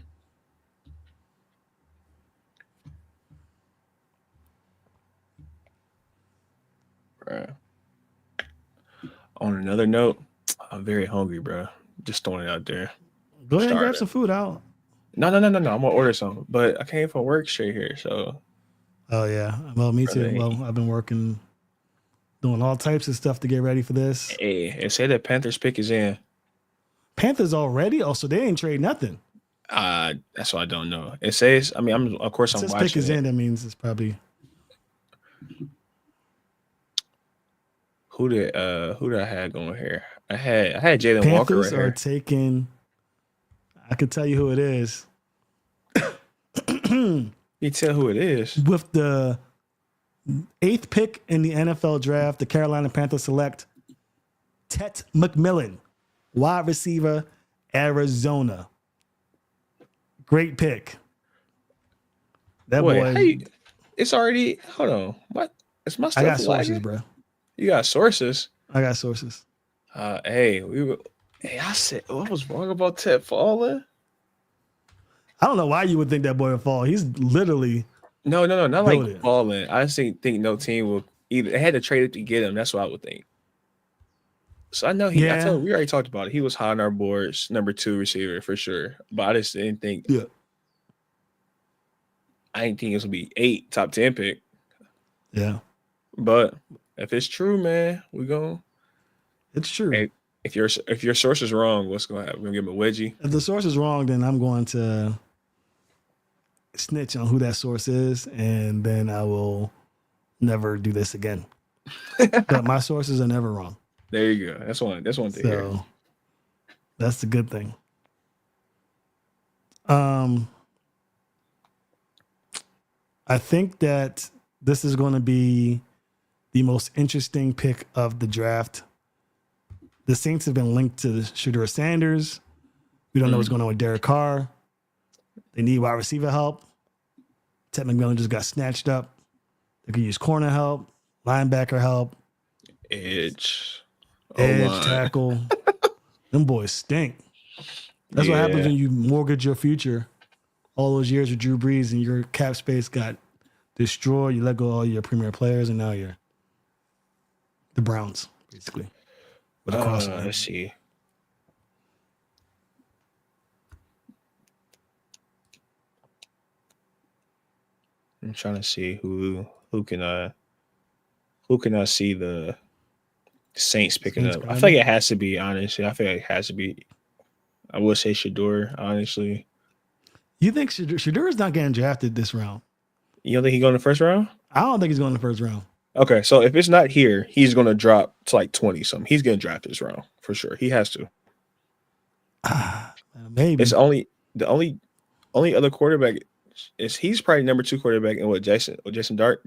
Right. On another note, I'm very hungry, bro. Just throwing it out there. Go ahead and grab some food out. No. I'm gonna order some, but I came from work straight here, so. Oh yeah, well, me too. Well, I've been working, doing all types of stuff to get ready for this. Hey, it said that Panthers pick is in. Panthers already? Oh, so they ain't trade nothing. That's what I don't know. It says. I mean, I'm watching. Pick is in. That means it's probably. Who did I have going here? I had Jalen Walker right here. Panthers are taking. I can tell you who it is. You tell who it is. With the 8th pick in the NFL draft, the Carolina Panthers select Tet McMillan, wide receiver, Arizona. Great pick. That boy. It's already. Hold on. What? It's my stuff. I got sources, bro. You got sources? I got sources. I said, what was wrong about Ted falling? I don't know why you would think that boy would fall. He's literally not like falling. I just think no team will either. They had to trade it to get him. That's what I would think. So I know Yeah. we already talked about it. He was high on our boards, number 2 receiver for sure. But I just didn't think Yeah. I didn't think it was gonna be 8 top 10 pick. Yeah. But if it's true, man, we going It's true. hey, if your source is wrong, what's gonna happen? We're gonna give him a wedgie. If the source is wrong, then I'm going to snitch on who that source is, and then I will never do this again. But my sources are never wrong. There you go. That's one thing here. So that's the good thing. I think that this is going to be the most interesting pick of the draft. The Saints have been linked to Shedeur Sanders. We don't know what's going on with Derek Carr. They need wide receiver help. Ted McMillan just got snatched up. They could use corner help, linebacker help, Edge tackle. Them boys stink. That's what happens when you mortgage your future. All those years with Drew Brees and your cap space got destroyed. You let go of all your premier players, and now you're the Browns, basically. With a crossover. Let's see. I'm trying to see who can I see the Saints picking Saints up. I grabbing? feel like it has to be, honestly. I feel like it has to be. I would say Shedeur, honestly. You think Shedeur is not getting drafted this round? You don't think he going in the first round? I don't think he's going in the first round. Okay, so if it's not here, he's going to drop to like 20 something. He's going to draft this round for sure. He has to. Maybe. It's the only other quarterback is he's probably number 2 quarterback in what Jackson Dart,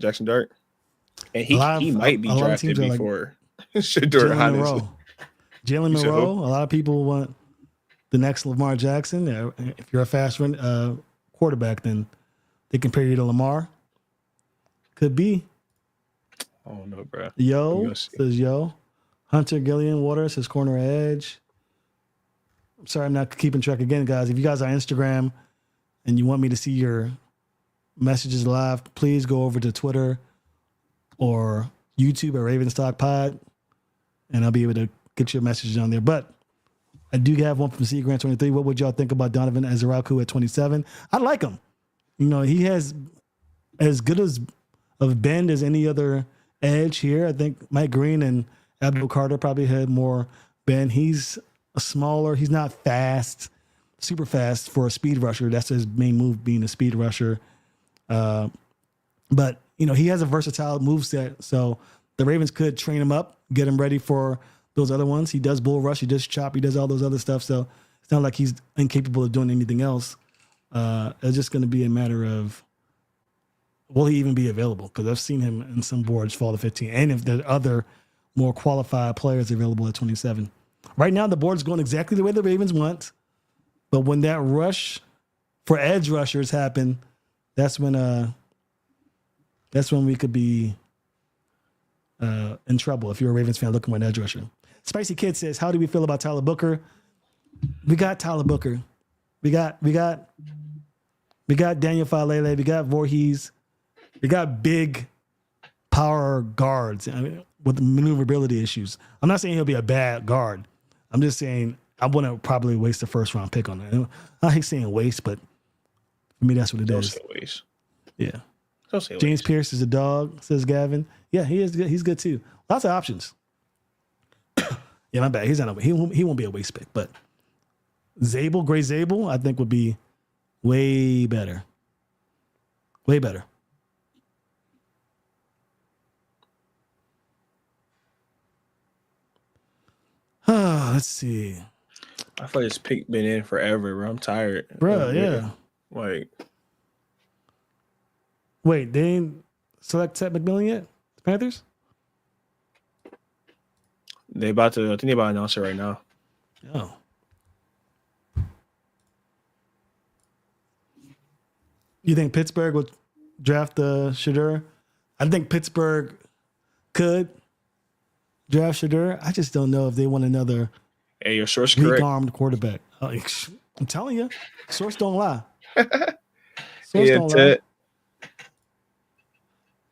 and he might be drafted before Shedeur. Honestly, Jalen Monroe. A lot of people want the next Lamar Jackson. If you're a fast run quarterback, then they compare you to Lamar. Could be. I don't know, bro. Yo says yo. Hunter Gillian Waters says corner edge. I'm sorry, I'm not keeping track again, guys. If you guys are on Instagram and you want me to see your messages live, please go over to Twitter or YouTube at Ravenstock Pod, and I'll be able to get your messages on there. But I do have one from C Grant 23. What would y'all think about Donovan Ezeraku at 27? I like him. You know, he has as good of bend as any other edge here. I think Mike Green and Abdul Carter probably had more bend. He's smaller. He's not fast, super fast for a speed rusher. That's his main move, being a speed rusher. But, you know, he has a versatile moveset. So the Ravens could train him up, get him ready for those other ones. He does bull rush. He does chop. He does all those other stuff. So it's not like he's incapable of doing anything else. It's just going to be a matter of, will he even be available? Because I've seen him in some boards fall to 15. And if there are other more qualified players available at 27. Right now, the board's going exactly the way the Ravens want. But when that rush for edge rushers happen, that's when we could be in trouble if you're a Ravens fan looking for an edge rusher. Spicy Kid says, how do we feel about Tyler Booker? We got Tyler Booker. We got Daniel Falele. We got Voorhees. We got big power guards with maneuverability issues. I'm not saying he'll be a bad guard. I'm just saying I wouldn't probably waste a first round pick on that. I hate saying waste, but for me, that's what it Don't is. say waste. Yeah. Don't say James waste. Pierce is a dog, says Gavin. Yeah, he is good. He's good too. Lots of options. Yeah, my bad. He's not. He won't be a waste pick, but Gray Zabel, I think would be way better. Way better. Let's see. I feel like this pick been in forever, bro. I'm tired. Bro, yeah. Like, wait, they didn't select Ted McMillan yet? The Panthers? I think they about to announce it right now. Oh. You think Pittsburgh will draft Shedeur? I think Pittsburgh could draft Shedeur. I just don't know if they want another Hey, your source correct. weak-armed quarterback. I'm telling you, source don't lie. Source don't lie.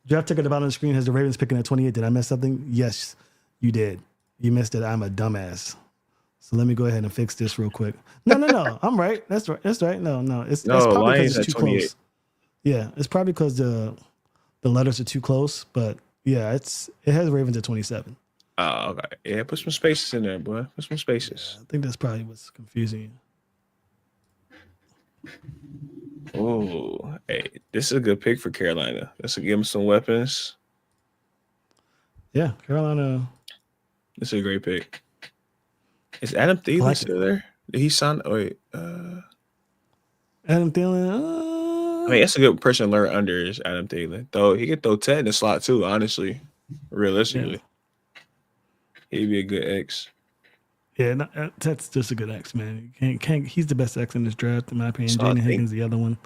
Draft ticker at the bottom of the screen has the Ravens picking at 28. Did I miss something? Yes, you did. You missed it. I'm a dumbass. So let me go ahead and fix this real quick. No. I'm right. That's right. That's right. No. It's No, probably because Lions it's at too 28. close. Yeah, it's probably because the letters are too close. But yeah, it has Ravens at 27. Oh, okay. Yeah, put some spaces in there, boy. Put some spaces. I think that's probably what's confusing you. Oh, hey, this is a good pick for Carolina. This will give them some weapons. Yeah, Carolina. This is a great pick. Is Adam Thielen still there? Did he sign? Oh, wait. Adam Thielen. I mean, that's a good person to learn under is Adam Thielen. Though he could throw Ted in the slot too, honestly. Realistically. He'd be a good X. Yeah, no, that's just a good X, man. Can't he's the best X in this draft, in my opinion. Jaden Higgins, the other one.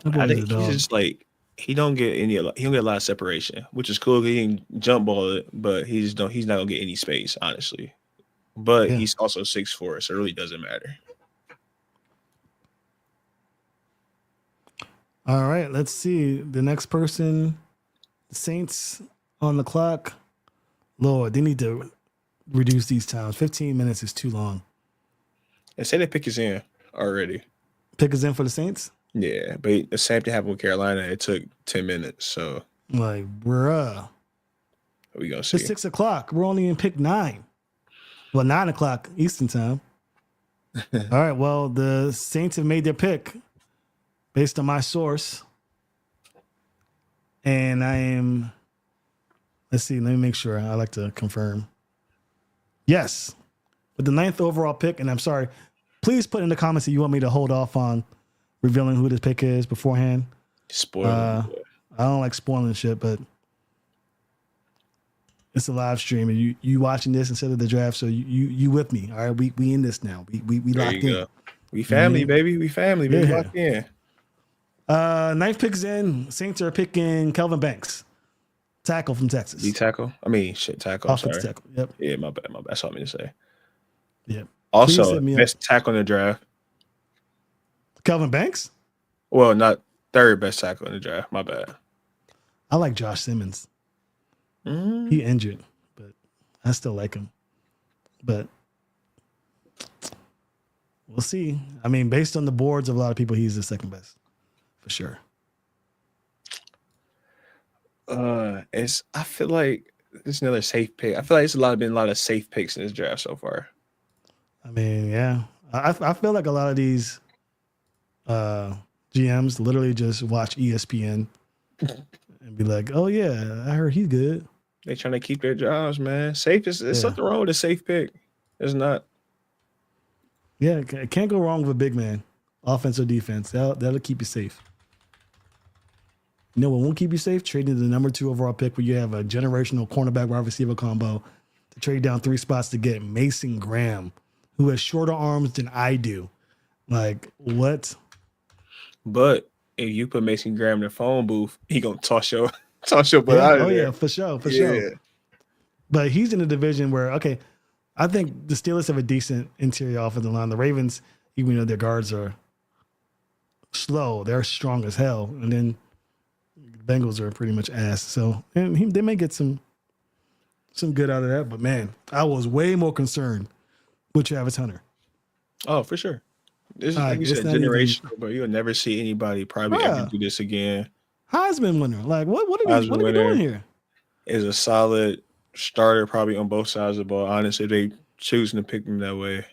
I think he's just like he don't get a lot of separation, which is cool. He can jump ball it, but he's not gonna get any space, honestly. But he's also 6'4", so it really doesn't matter. All right, let's see. The next person, the Saints on the clock. Lord, they need to reduce these times. 15 minutes is too long. They say the pick is in already. Pick is in for the Saints? Yeah, but the same thing happened with Carolina. It took 10 minutes, so. Like, bruh. We gonna see. It's 6 o'clock. We're only in pick 9. Well, 9 o'clock Eastern time. All right, well, the Saints have made their pick based on my source. And I am, let's see, let me make sure. I like to confirm. Yes, with the 9th overall pick, and I'm sorry, please put in the comments that you want me to hold off on revealing who this pick is beforehand. Spoiler. I don't like spoiling shit, but it's a live stream, and you watching this instead of the draft, so you with me. All right, we in this now. We locked in. We family, baby. We family, baby. Yeah. Locked in. 9th pick's in. Saints are picking Kelvin Banks, tackle from Texas. D tackle. I mean, tackle. Offensive tackle. Yep. Yeah, my bad. That's what I meant to say. Yep. Also, best tackle in the draft. Kelvin Banks? Well, not third best tackle in the draft. My bad. I like Josh Simmons. He injured, but I still like him. But we'll see. I mean, based on the boards of a lot of people, he's the second best for sure. I feel like it's another safe pick. I feel like it's been a lot of safe picks in this draft so far. I mean, yeah. I feel like a lot of these GMs literally just watch ESPN and be like, "Oh yeah, I heard he's good." They trying to keep their jobs, man. Safe there's something wrong with a safe pick. It's not. Yeah, it can't go wrong with a big man, offense or defense. That'll keep you safe. You know what won't keep you safe? Trading the number 2 overall pick where you have a generational cornerback wide receiver combo to trade down 3 spots to get Mason Graham, who has shorter arms than I do. Like, what? But if you put Mason Graham in the phone booth, he gonna toss your butt out of there. Oh yeah, for sure. But he's in a division where, okay, I think the Steelers have a decent interior offensive line. The Ravens, even though their guards are slow, they're strong as hell. And then the Bengals are pretty much ass. So and they may get some good out of that. But man, I was way more concerned with Travis Hunter. Oh, for sure. This is like you said, generational, but you'll never see anybody probably ever do this again. Heisman winner. Like, what are we doing here? Is a solid starter probably on both sides of the ball. Honestly, they choosing to pick him that way.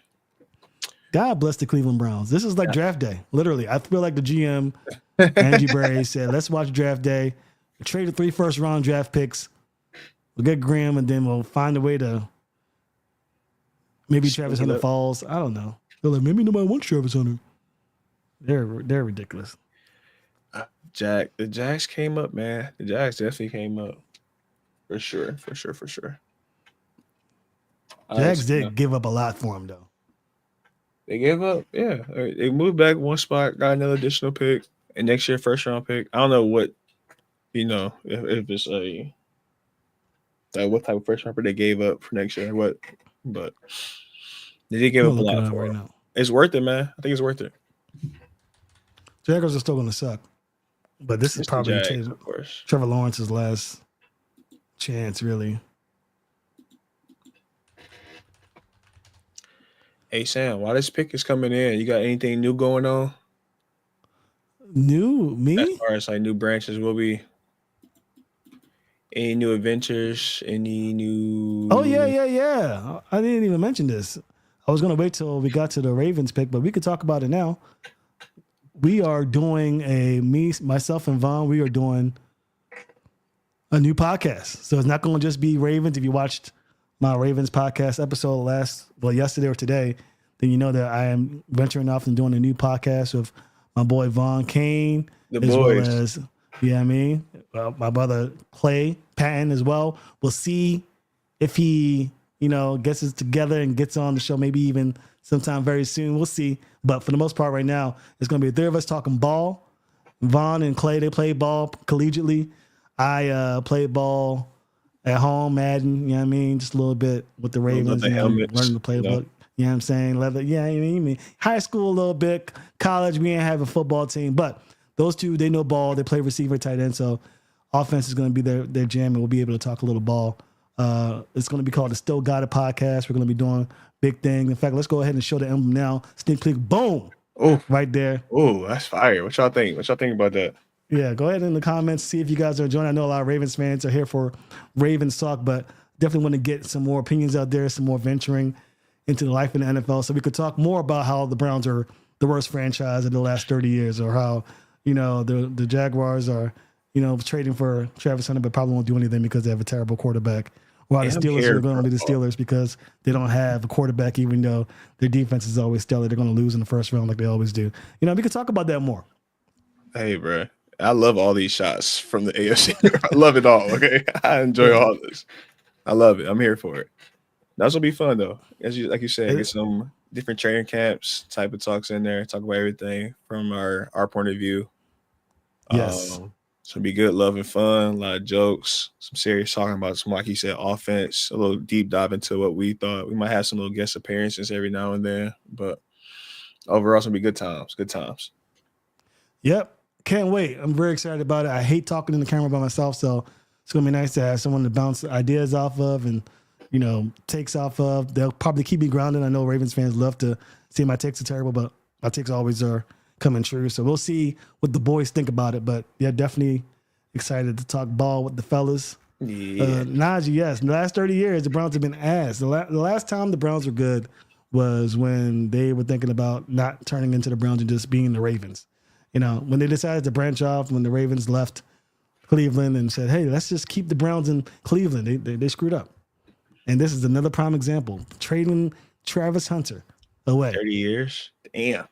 God bless the Cleveland Browns. This is like draft day. Literally. I feel like the GM, Angie Berry, said, let's watch draft day. We'll trade the 3 first-round draft picks. We'll get Graham, and then we'll find a way to maybe Travis Hunter falls. I don't know. They're like, maybe nobody wants Travis Hunter. They're ridiculous. The Jags came up, man. The Jags definitely came up. For sure. Jags did give up a lot for him, though. They gave up, yeah. They moved back 1 spot, got another additional pick, and next year, 1st-round pick. I don't know what, if it's what type of 1st-rounder they gave up for next year, but they did give up a lot for it. It's worth it, man. I think it's worth it. Jaguars are still going to suck. But this is probably Trevor Lawrence's last chance, really. Hey Sam, while this pick is coming in, you got anything new going on New as me? far as like new branches? Will be any new adventures? Any Oh yeah, new? yeah, yeah. I didn't even mention this. I was gonna wait till we got to the Ravens pick, but we could talk about it now. We are doing myself and Vaughn, we are doing a new podcast. So it's not going to just be Ravens. If you watched my Ravens podcast episode yesterday or today, then you know that I am venturing off and doing a new podcast with my boy Vaughn Kane, The as well boys. as, my brother Clay Patton as well. We'll see if he, gets it together and gets on the show, maybe even sometime very soon. We'll see. But for the most part, right now, it's going to be the three of us talking ball. Vaughn and Clay, they play ball collegiately. I played ball at home, Madden, you know what I mean? Just a little bit with the Ravens, the helmets, learning the playbook. You know what I'm saying? Leather, yeah, you mean high school a little bit, college, we ain't have a football team, but those two, they know ball, they play receiver, tight end, so offense is going to be their jam, and we'll be able to talk a little ball. It's going to be called the Still Got It Podcast. We're going to be doing big things. In fact, let's go ahead and show the emblem now. Sneak peek, boom, right there. Oh, that's fire. What y'all think? What y'all think about that? Yeah, go ahead in the comments, see if you guys are enjoying. I know a lot of Ravens fans are here for Ravens talk, but definitely want to get some more opinions out there, some more venturing into the life in the NFL, so we could talk more about how the Browns are the worst franchise of the last 30 years, or how, the Jaguars are, trading for Travis Hunter, but probably won't do anything because they have a terrible quarterback. While the Steelers are going to be the Steelers because they don't have a quarterback, even though their defense is always stellar. They're going to lose in the first round like they always do. We could talk about that more. Hey, bro. I love all these shots from the AFC. I love it all. Okay, I enjoy all this. I love it. I'm here for it. That's gonna be fun though. Like you said, get some different training camps type of talks in there. Talk about everything from our point of view. Yes. So be good, love and fun. A lot of jokes, some serious talking about some, like you said, offense. A little deep dive into what we thought. We might have some little guest appearances every now and then, but overall, it's gonna be good times. Good times. Yep. Can't wait. I'm very excited about it. I hate talking in the camera by myself, so it's going to be nice to have someone to bounce ideas off of and, takes off of. They'll probably keep me grounded. I know Ravens fans love to say my takes are terrible, but my takes always are coming true. So we'll see what the boys think about it. But yeah, definitely excited to talk ball with the fellas. Yeah. Najee, yes. In the last 30 years, the Browns have been ass. The last time the Browns were good was when they were thinking about not turning into the Browns and just being the Ravens. When they decided to branch off, when the Ravens left Cleveland and said, hey, let's just keep the Browns in Cleveland, they screwed up. And this is another prime example. Trading Travis Hunter away. 30 years? Damn.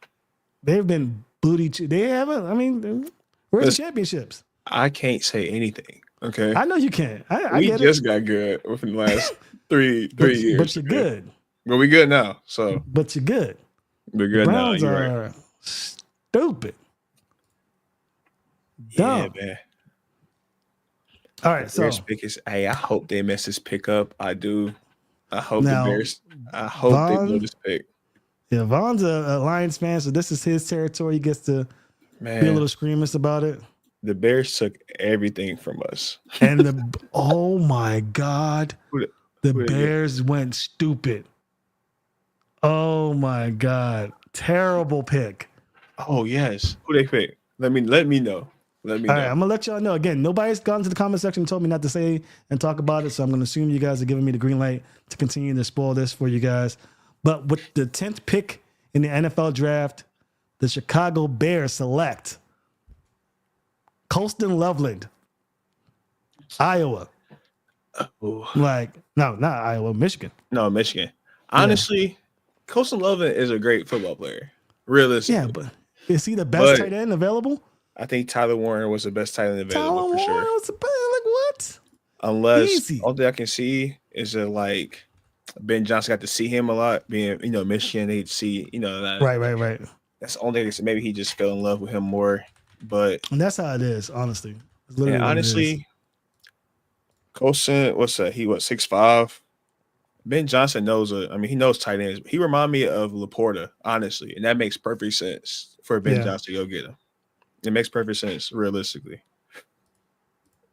They've been booty. They haven't. I mean, where's the championships? I can't say anything. Okay. I know you can't. We just got good within the last three years. But you're good. But we good now. So. But you're good. We're good now. Browns are stupid. Yeah, dumb. man. All right, so pick is, hey, I hope they mess this pick up. I do. I hope now, the Bears. I hope they blow this pick. Yeah, Vaughn's a Lions fan, so this is his territory. He gets to be a little screamless about it. The Bears took everything from us. And oh my God, the Bears went stupid. Oh my God, terrible pick. Oh yes, who they pick? Let me know. All right, I'm gonna let y'all know. Again, nobody's gone to the comment section and told me not to say and talk about it, so I'm gonna assume you guys are giving me the green light to continue to spoil this for you guys. But with the 10th pick in the NFL draft, the Chicago Bears select Colston Loveland, Iowa. Oh. No, not Iowa, Michigan. No, Michigan. Honestly, Colston Loveland is a great football player. Realistically. Yeah, but is he the best tight end available? I think Tyler Warner was the best tight end available for sure. Was the best, like what? Unless all that I can see is that like Ben Johnson got to see him a lot, being Michigan. They'd see that. Right. That's the only thing. Maybe he just fell in love with him more. And that's how it is, honestly. Honestly, Colson, what's that? He 6'5". Ben Johnson knows he knows tight ends. He remind me of Laporta, honestly, and that makes perfect sense for Ben Johnson to go get him. It makes perfect sense, realistically.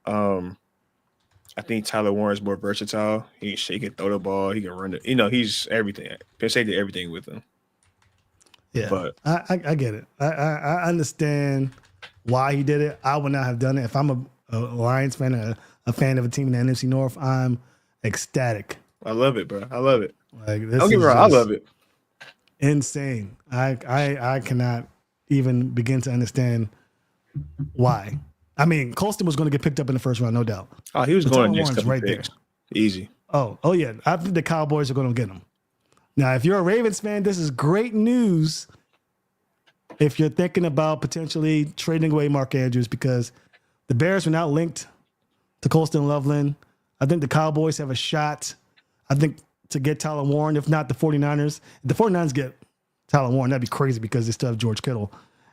I I think Tyler Warren's more versatile. He can throw the ball. He can run it. He's everything. Penn State did everything with him. Yeah, But I get it. I understand why he did it. I would not have done it. If I'm a Lions fan, a fan of a team in the NFC North, I'm ecstatic. I love it, bro. I love it. Like, this Don't get me wrong. I love it. Insane. I cannot even begin to understand why. I mean, Colston was going to get picked up in the first round, no doubt. Oh, he was But going Tyler next Warren's couple right picks. there. Easy. Oh yeah. I think the Cowboys are going to get him. Now, if you're a Ravens fan, this is great news. If you're thinking about potentially trading away Mark Andrews, because the Bears are now linked to Colston Loveland. I think the Cowboys have a shot, I think, to get Tyler Warren. If not the 49ers. If the 49ers get Tyler Warren, that'd be crazy because they still have George Kittle.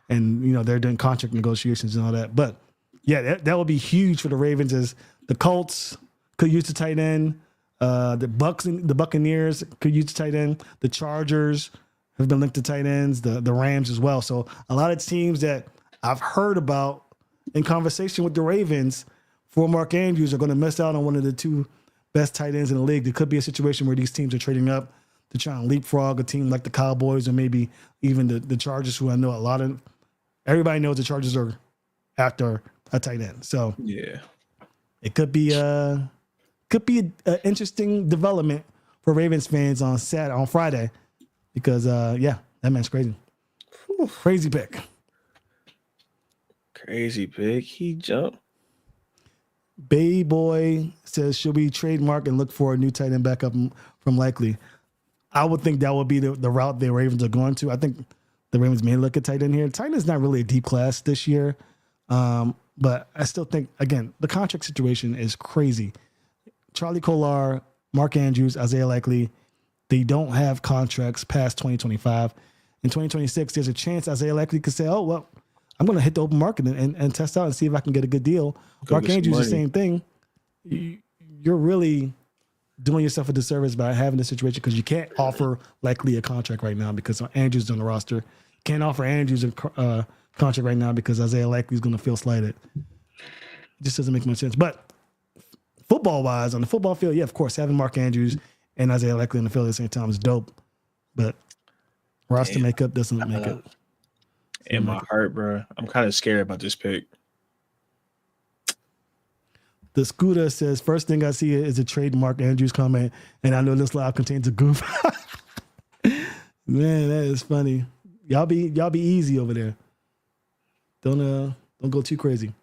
And, they're doing contract negotiations and all that. But, yeah, that would be huge for the Ravens, as the Colts could use the tight end. The Buccaneers could use the tight end. The Chargers have been linked to tight ends. The Rams as well. So a lot of teams that I've heard about in conversation with the Ravens for Mark Andrews are going to miss out on one of the two best tight ends in the league. There could be a situation where these teams are trading up to try and leapfrog a team like the Cowboys or maybe even the Chargers, who I know everybody knows the Chargers are after a tight end. So yeah, it could be an interesting development for Ravens fans on Friday, because that man's crazy. Whew. Crazy pick. Crazy pick. He jumped. Bay Boy says, should we trademark and look for a new tight end backup from Likely? I would think that would be the route the Ravens are going to. I think the Ravens may look at tight end here. Tight end is not really a deep class this year. But I still think, again, the contract situation is crazy. Charlie Kolar, Mark Andrews, Isaiah Likely, they don't have contracts past 2025. In 2026, there's a chance Isaiah Likely could say, oh, well, I'm going to hit the open market and test out and see if I can get a good deal. Mark Andrews, the same thing. You're really doing yourself a disservice by having this situation, because you can't offer Likely a contract right now because Andrews is on the roster. You can't offer Andrews a contract right now because Isaiah Likely is going to feel slighted. It just doesn't make much sense. But football-wise, on the football field, yeah, of course, having Mark Andrews and Isaiah Likely in the field at the same time is dope. But roster makeup doesn't make it. In my heart, bro, I'm kind of scared about this pick. The Scooter says, first thing I see is a trademark Andrews comment, and I know this live contains a goof. Man, that is funny. Y'all be easy over there. Don't go too crazy.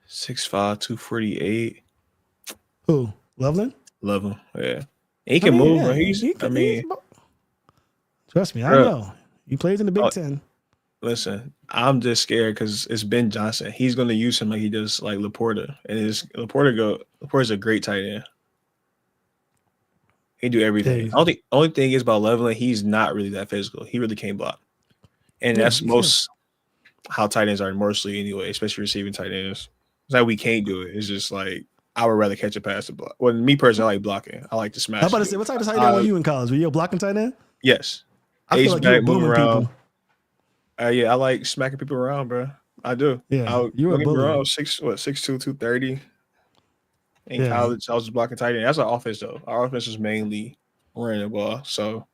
6'5", 248. Who? Loveland? Love him. Yeah. He can move, bro. Trust me, I know. He plays in the Big Ten. Listen, I'm just scared because it's Ben Johnson. He's going to use him like he does like Laporta. And Laporta's a great tight end. He do everything. Only thing is about Loveland, he's not really that physical. He really can't block. And that's how tight ends are mostly anyway, especially receiving tight ends. It's like we can't do it. It's just like I would rather catch a pass than block. Well, me personally, I like blocking. I like to smash. How about to say, what type of tight end were you in college? Were you a blocking tight end? Yes. I feel like you were booming people. Yeah, I like smacking people around, bro. I do. Yeah, you were around 6'2", 230. In college, I was just blocking tight end. That's our offense, though. Our offense was mainly running the ball. So,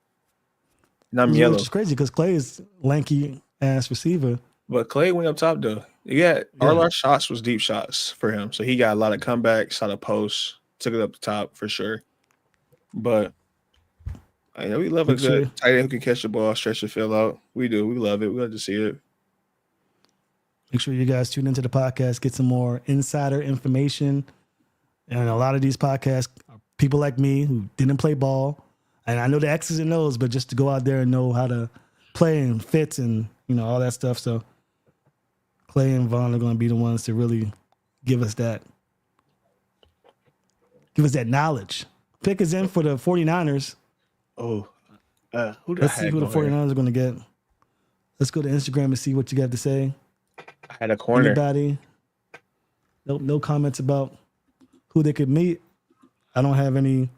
I'm yellow. Which is crazy because Clay is lanky ass receiver. But Clay went up top, though. All our shots was deep shots for him. So he got a lot of comebacks, a lot of posts, took it up the top for sure. But I know we love a good tight end who can catch the ball, stretch the field out. We do. We love it. We love to see it. Make sure you guys tune into the podcast, get some more insider information. And a lot of these podcasts are people like me who didn't play ball. And I know the X's and O's, but just to go out there and know how to play and fits and, all that stuff. So Clay and Vaughn are going to be the ones to really give us that knowledge. Pick is in for the 49ers. Oh, let's see who the 49ers are going to get. Let's go to Instagram and see what you got to say. I had a corner. Anybody? No comments about who they could meet. I don't have any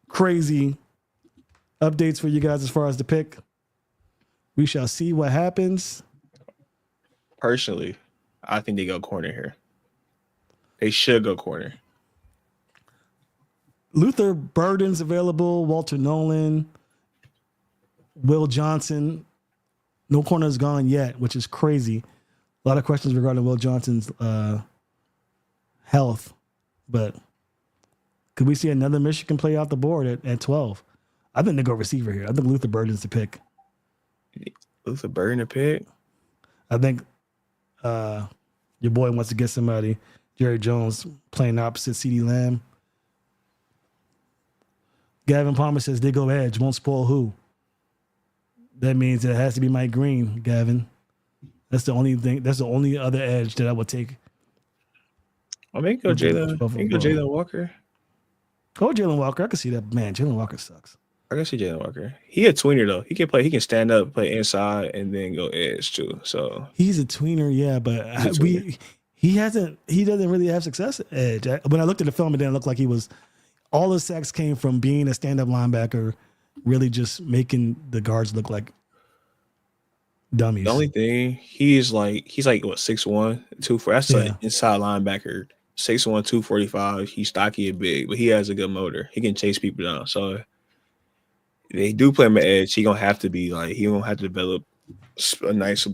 crazy updates for you guys as far as the pick. We shall see what happens. Personally, I think they go corner here. They should go corner. Luther Burden's available. Walter Nolan, Will Johnson. No corner's gone yet, which is crazy. A lot of questions regarding Will Johnson's health, but could we see another Michigan play off the board at 12? I think they go receiver here. I think Luther Burden's the pick. Luther Burden to pick. I think your boy wants to get somebody. Jerry Jones playing opposite CeeDee Lamb. Gavin Palmer says they go edge, won't spoil who. That means it has to be Mike Green, Gavin. That's the only thing. That's the only other edge that I would take. I mean, go Jalen Walker. Go Jalen Walker. I can see that. Man, Jalen Walker sucks. I can see Jalen Walker. He a tweener though. He can play. He can stand up, play inside, and then go edge too. So he's a tweener, yeah, but he doesn't really have success at edge. When I looked at the film, it didn't look like he was. All the sacks came from being a stand-up linebacker, really just making the guards look like dummies. The only thing he's like what 6'1", 240. That's an inside linebacker. 6'1", 245. He's stocky and big, but he has a good motor. He can chase people down. So if they do play him at edge, he gonna have to be like he gonna have to develop a nice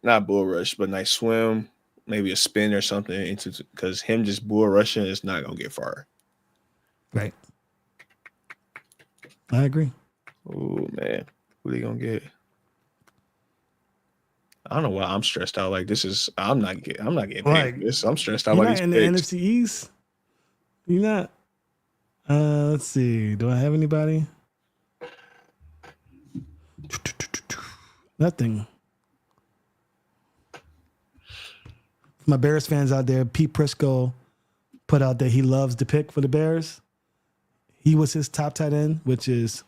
not bull rush, but nice swim, maybe a spin or something into because him just bull rushing is not gonna get far. Right. I agree. Oh man, who they gonna get? I don't know why I'm stressed out. Like this is I'm not getting paid this. I'm stressed out by these in picks. The NFC East. You're not. Let's see. Do I have anybody? Nothing. My Bears fans out there, Pete Prisco put out that he loves the pick for the Bears. He was his top tight end, which is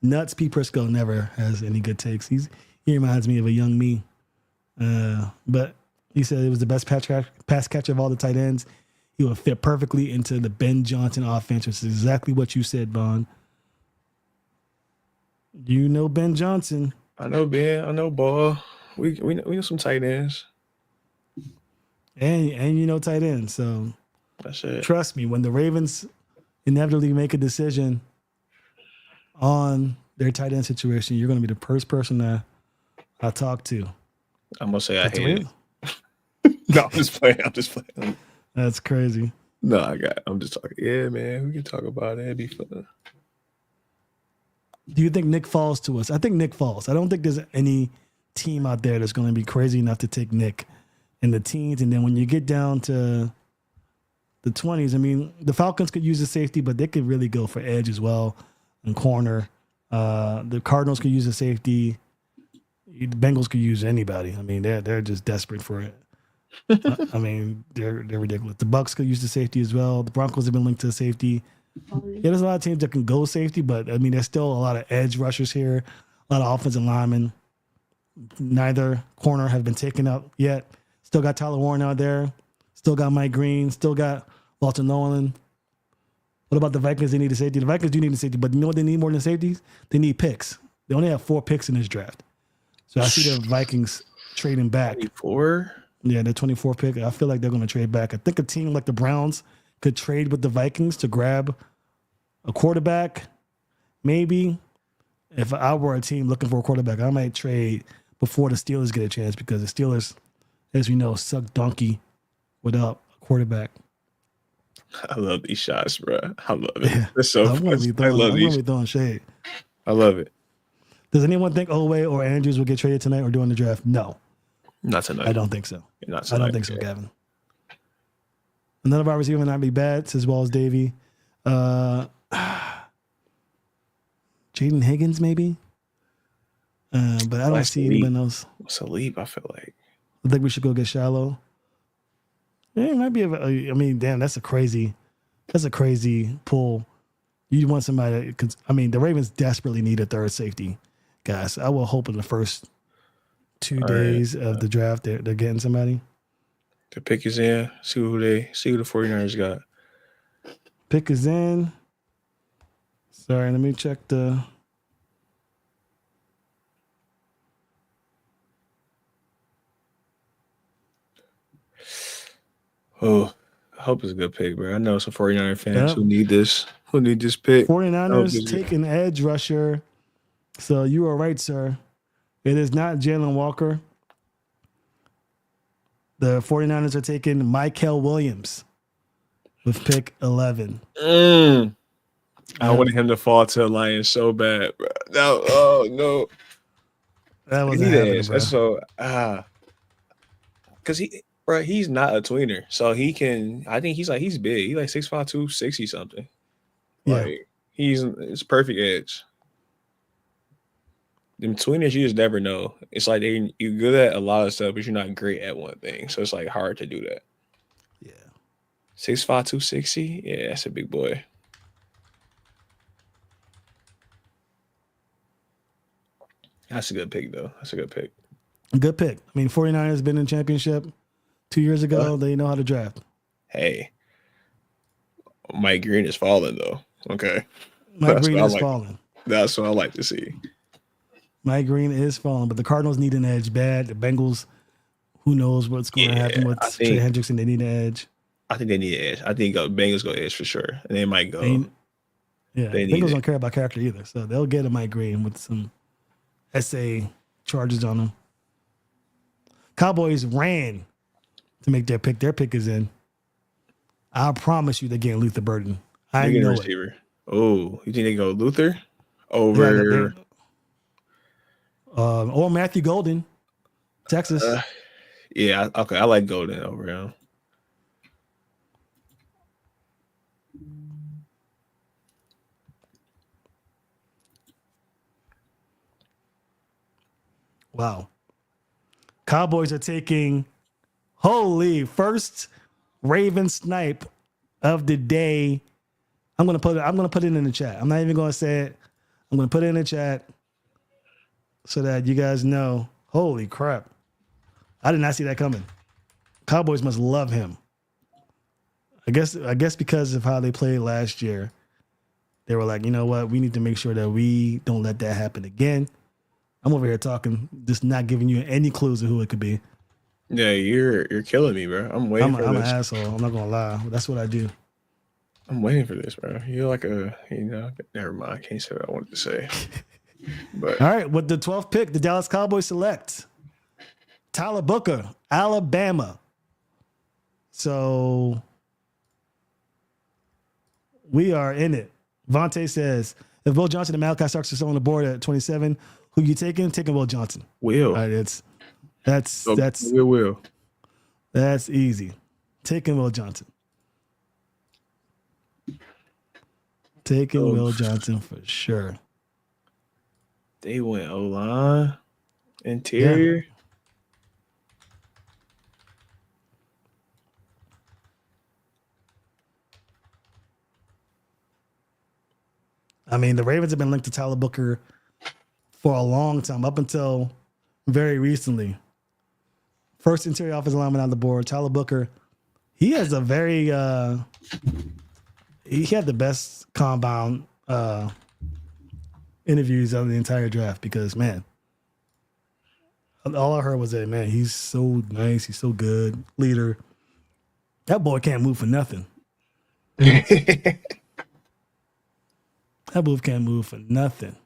nuts. Pete Prisco never has any good takes. He reminds me of a young me. But he said it was the best pass catcher of all the tight ends. He would fit perfectly into the Ben Johnson offense, which is exactly what you said, Bond. You know Ben Johnson. I know Ben. I know Ball. We know some tight ends. And you know tight ends. So that's it. Trust me, when the Ravens inevitably make a decision on their tight end situation, you're going to be the first person I talk to. I'm gonna say I hate it. No, I'm just playing. That's crazy. No, I'm just talking. Yeah, man, we can talk about it. It'd be fun. Do you think Nick falls to us? I think Nick falls. I don't think there's any team out there that's going to be crazy enough to take Nick in the teens. And then when you get down to the 20s, I mean, the Falcons could use a safety, but they could really go for edge as well and corner. The Cardinals could use a safety. The Bengals could use anybody. I mean, they're just desperate for it. I mean, they're ridiculous. The Bucks could use the safety as well. The Broncos have been linked to the safety. Yeah, there's a lot of teams that can go safety, but I mean, there's still a lot of edge rushers here, a lot of offensive linemen. Neither corner have been taken up yet. Still got Tyler Warren out there. Still got Mike Green. Still got Walter Nolan. What about the Vikings? They need a safety. The Vikings do need a safety, but you know what they need more than safeties? They need picks. They only have 4 picks in this draft. So I see the Vikings trading back. 24? Yeah, the 24 pick. I feel like they're going to trade back. I think a team like the Browns could trade with the Vikings to grab a quarterback. Maybe. If I were a team looking for a quarterback, I might trade before the Steelers get a chance because the Steelers, as we know, suck donkey without a quarterback. I love these shots, bro. I love it. Yeah. It's so fun. I love these. I'm throwing shade. I love it. Does anyone think Oweh or Andrews will get traded tonight or during the draft? No. Not tonight. I don't think so. Not tonight. I don't think so, Gavin. None of our receivers might not be bad, as well as Davey. Jaden Higgins, maybe? But I don't see anyone else. It's a leap, I feel like. I think we should go get Shallow. Yeah, it might be. I mean, damn, that's a crazy pull. You want somebody that, I mean, the Ravens desperately need a third safety, guys. I will hope in the first 2 days of the draft they're getting somebody. The pick is in. See who the 49ers got. Pick is in. Sorry, let me check the. Oh, hope it's a good pick, bro. I know some 49er fans Yep. who need this pick. I hope 49ers it's good. take an edge rusher. So you are right, sir. It is not Jalen Walker. The 49ers are taking Michael Williams with pick 11. I wanted him to fall to the Lions so bad, bro. No, oh no. That He wasn't need an happening, edge. bro. That's so because he's not a tweener, so he can. I think he's big. He's like 6'5", 260 something. Yeah. Like it's perfect edge. Them tweeners, you just never know. It's like you're good at a lot of stuff, but you're not great at one thing. So it's like hard to do that. Yeah. 6'5", 260. Yeah, that's a big boy. That's a good pick, though. That's a good pick. Good pick. I mean, 49ers been in championship 2 years ago. They know how to draft. Hey, Mike Green is falling, though. Okay. Mike Green is falling. That's what I like to see. Mike Green is falling, but the Cardinals need an edge bad. The Bengals, who knows what's going to happen with Trey Hendrickson. They need an edge. I think they need an edge. I think Bengals go edge for sure. And they might go. Bengals don't care about character either. So they'll get a Mike Green with some SA charges on them. Cowboys ran to make their pick. Their pick is in. I promise you they're getting Luther Burden. I know receiver. It. Oh, you think they go Luther over? Or Matthew Golden, Texas. Yeah, okay. I like Golden over him. Wow. Cowboys are taking first Raven snipe of the day. I'm gonna put it in the chat. I'm not even gonna say it. I'm gonna put it in the chat so that you guys know. Holy crap. I did not see that coming. Cowboys must love him. I guess because of how they played last year, they were like, you know what? We need to make sure that we don't let that happen again. I'm over here talking, just not giving you any clues of who it could be. Yeah, you're killing me, bro. I'm waiting for this. I'm an asshole. I'm not gonna lie. That's what I do. I'm waiting for this, bro. You're like never mind. I can't say what I wanted to say. But all right, with the 12th pick, the Dallas Cowboys select Tyler Booker, Alabama. So we are in it. Vontae says, if Will Johnson and Malachi Starks are still on the board at 27, who you taking? Taking Will Johnson. Will. All right, that's Will. That's easy. Taking Will Johnson. Taking Will Johnson for sure. They went O-line, interior. Yeah. I mean, the Ravens have been linked to Tyler Booker for a long time, up until very recently. First interior offensive lineman on the board, Tyler Booker. He has a very he had the best combine interviews of the entire draft because, man, all I heard was that, man, he's so nice, he's so good, leader. That boy can't move for nothing. That boy can't move for nothing.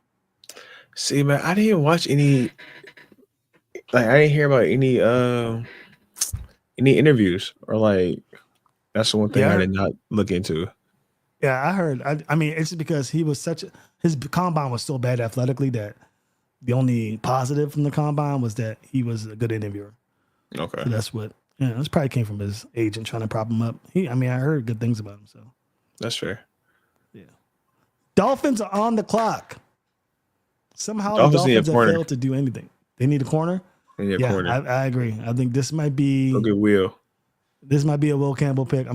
See, man, I didn't watch any. Like, I didn't hear about any interviews or like. That's the one thing I did not look into. Yeah, I heard. I mean, it's just because he was his combine was so bad athletically that the only positive from the combine was that he was a good interviewer. Okay, so that's what. Yeah, this probably came from his agent trying to prop him up. I heard good things about him. So that's fair. Yeah. Dolphins are on the clock. Somehow the Dolphins have failed to do anything. They need a corner. Corner. I agree. I think this might be a good Will. This might be a Will Campbell pick.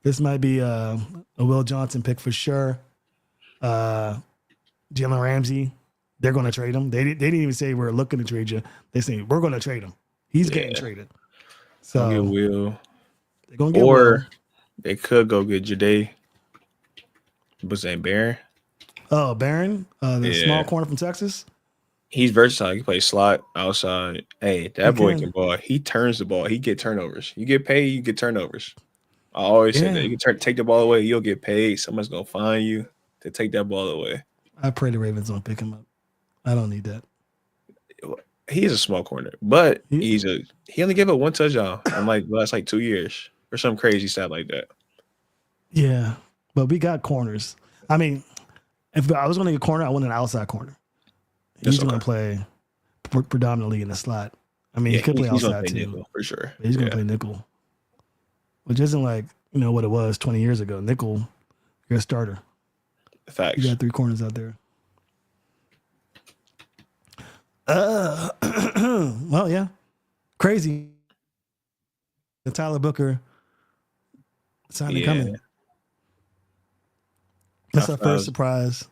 This might be a Will Johnson pick for sure. Jalen Ramsey, they're going to trade him. They didn't even say we're looking to trade you. They say we're going to trade him. He's getting traded. So get Will. They're going to get Will. They could go get Jade. What's his name? Barron? Oh, Barron, the small corner from Texas. He's versatile. He plays slot, outside. Hey, that boy can ball. He turns the ball. He get turnovers. You get paid, you get turnovers. I always say that Yeah. you can take the ball away, you'll get paid. Someone's gonna find you to take that ball away. I pray the Ravens don't pick him up. I don't need that. He is a small corner, but He- he only gave up one touchdown in like last 2 years or some crazy stat like that. Yeah, but we got corners. I mean, if I was going to get a corner, I want an outside corner. He's going to play predominantly in the slot. I mean, he could play outside too, nickel, for sure. But he's going to play nickel, which isn't like what it was 20 years ago. Nickel, you're a starter. Facts. You got 3 corners out there. Well, yeah, crazy. The Tyler Booker signing coming. That's our first surprise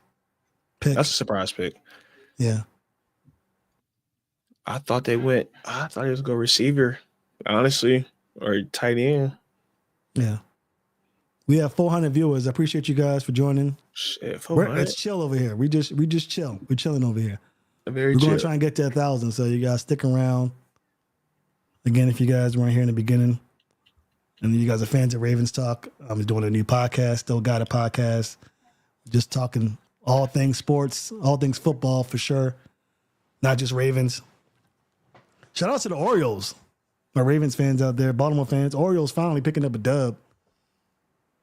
pick. That's a surprise pick. Yeah. I thought he was going to go receiver, honestly, or tight end. Yeah. We have 400 viewers. I appreciate you guys for joining. Shit, It's chill over here. We just chill. We're chilling over here. We're going to try and get to 1,000, so you guys stick around. Again, if you guys weren't here in the beginning, and you guys are fans of Ravens Talk, I'm doing a new podcast, Still Got a Podcast, just talking all things sports, all things football for sure, not just Ravens. Shout out to the Orioles, my Ravens fans out there, Baltimore fans. Orioles finally picking up a dub.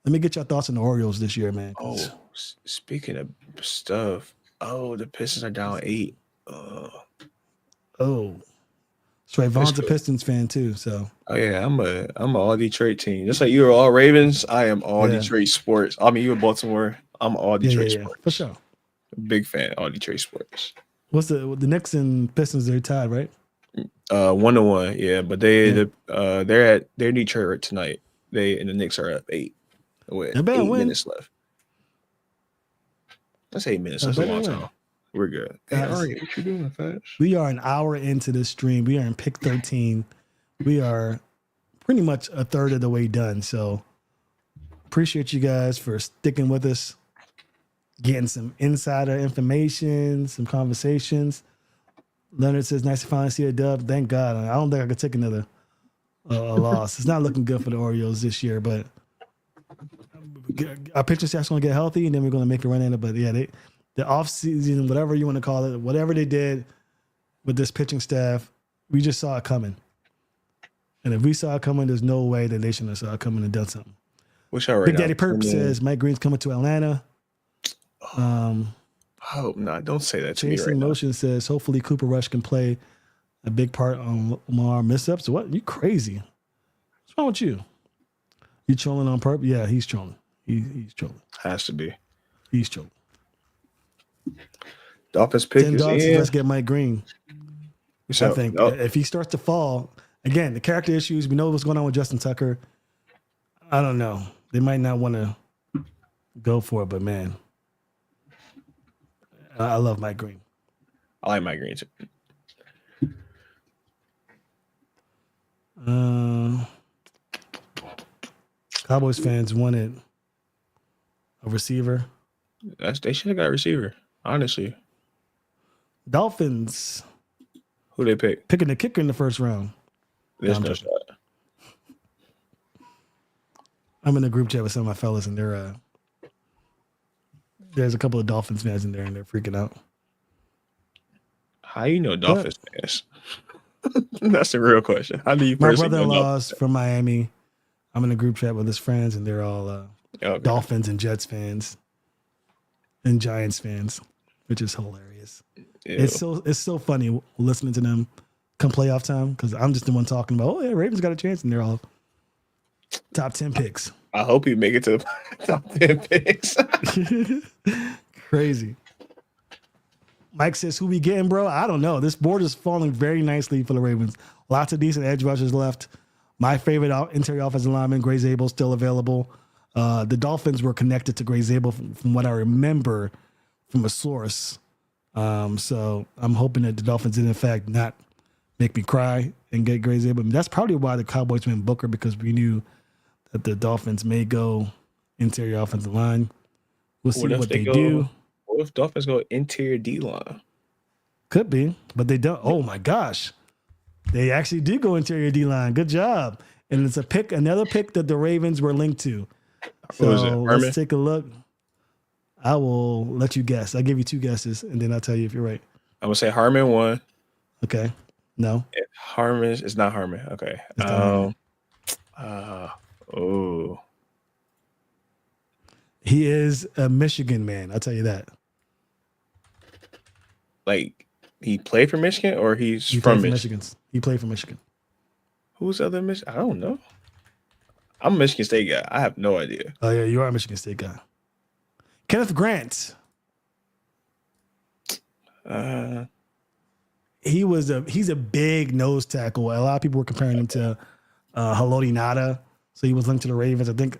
Let me get your thoughts on the Orioles this year, man. Oh, speaking of stuff, the Pistons are down 8. So Vaughn's a Pistons fan too. So yeah, I'm a all Detroit team. Just like you are all Ravens, I am all Detroit sports. I mean, you were Baltimore. I'm all Detroit sports for sure. Big fan of all Detroit sports. What's the Knicks and Pistons? They're tied, right? 1-1, yeah. But they're in Detroit tonight. And the Knicks are up 8 with 8 minutes left. That's 8 minutes. That's a long time. We're good. Hey, Ari, what you doing, fast? We are an hour into this stream. We are in pick 13. We are pretty much a third of the way done. So appreciate you guys for sticking with us, getting some insider information, some conversations. Leonard says, nice to finally see a dub. Thank God. I don't think I could take another loss. It's not looking good for the Orioles this year, but our pitching staff's going to get healthy, and then we're going to make a run in it. But yeah, the offseason, whatever you want to call it, whatever they did with this pitching staff, we just saw it coming. And if we saw it coming, there's no way that they shouldn't have saw it coming and done something. Big Daddy Perp says Mike Green's coming to Atlanta. Oh, no, don't say that to me right now. Chasing Motion says, hopefully Cooper Rush can play a big part on Lamar missteps. What? You crazy. What's wrong with you? You trolling on Perp? Yeah, he's trolling. He's trolling. Has to be. He's trolling. Dolphins pick is in. Let's get Mike Green. I think if he starts to fall, again, the character issues, we know what's going on with Justin Tucker. I don't know. They might not want to go for it, but man, I love Mike Green. I like Mike Green too. Cowboys fans wanted a receiver. They should have got a receiver, honestly. Dolphins. Who they pick? Picking the kicker in the first round. There's no shot. I'm in a group chat with some of my fellas, and there's a couple of Dolphins fans in there, and they're freaking out. How you know Dolphins fans? That's the real question. How do you? My brother-in-law's from Miami. I'm in a group chat with his friends, and they're all Dolphins and Jets fans and Giants fans, which is hilarious. Ew. It's so funny listening to them come playoff time because I'm just the one talking about, oh yeah, Ravens got a chance, and they're all top 10 picks. I hope you make it to the top 10 picks. Crazy. Mike says, who we getting, bro? I don't know. This board is falling very nicely for the Ravens. Lots of decent edge rushers left. My favorite interior offensive lineman, Gray Zabel, still available. The Dolphins were connected to Gray Zabel from what I remember from a source. So I'm hoping that the Dolphins did, in fact, not make me cry and get Gray Zabel. I mean, that's probably why the Cowboys went Booker, because we knew that the Dolphins may go interior offensive line. We'll see what they do. What if Dolphins go interior D-line? Could be, but they don't. Oh, my gosh. They actually do go interior D-line. Good job. and it's another pick that the Ravens were linked to. Who was it? So Herman? let's take a look. I will let you guess. I'll give you 2 guesses, and then I'll tell you if you're right. I'm gonna say Harmon 1. Okay. No. Harmon is not Harmon. Okay. It's not Oh. He is a Michigan man. I'll tell you that. Like he played for Michigan or he's He from played for Michigan? Michigan. He played for Michigan. Who's the other Michigan? I don't know. I'm a Michigan State guy. I have no idea. Oh yeah, you are a Michigan State guy. Kenneth Grant. He's a big nose tackle. A lot of people were comparing him to Haloti Ngata. So he was linked to the Ravens. I think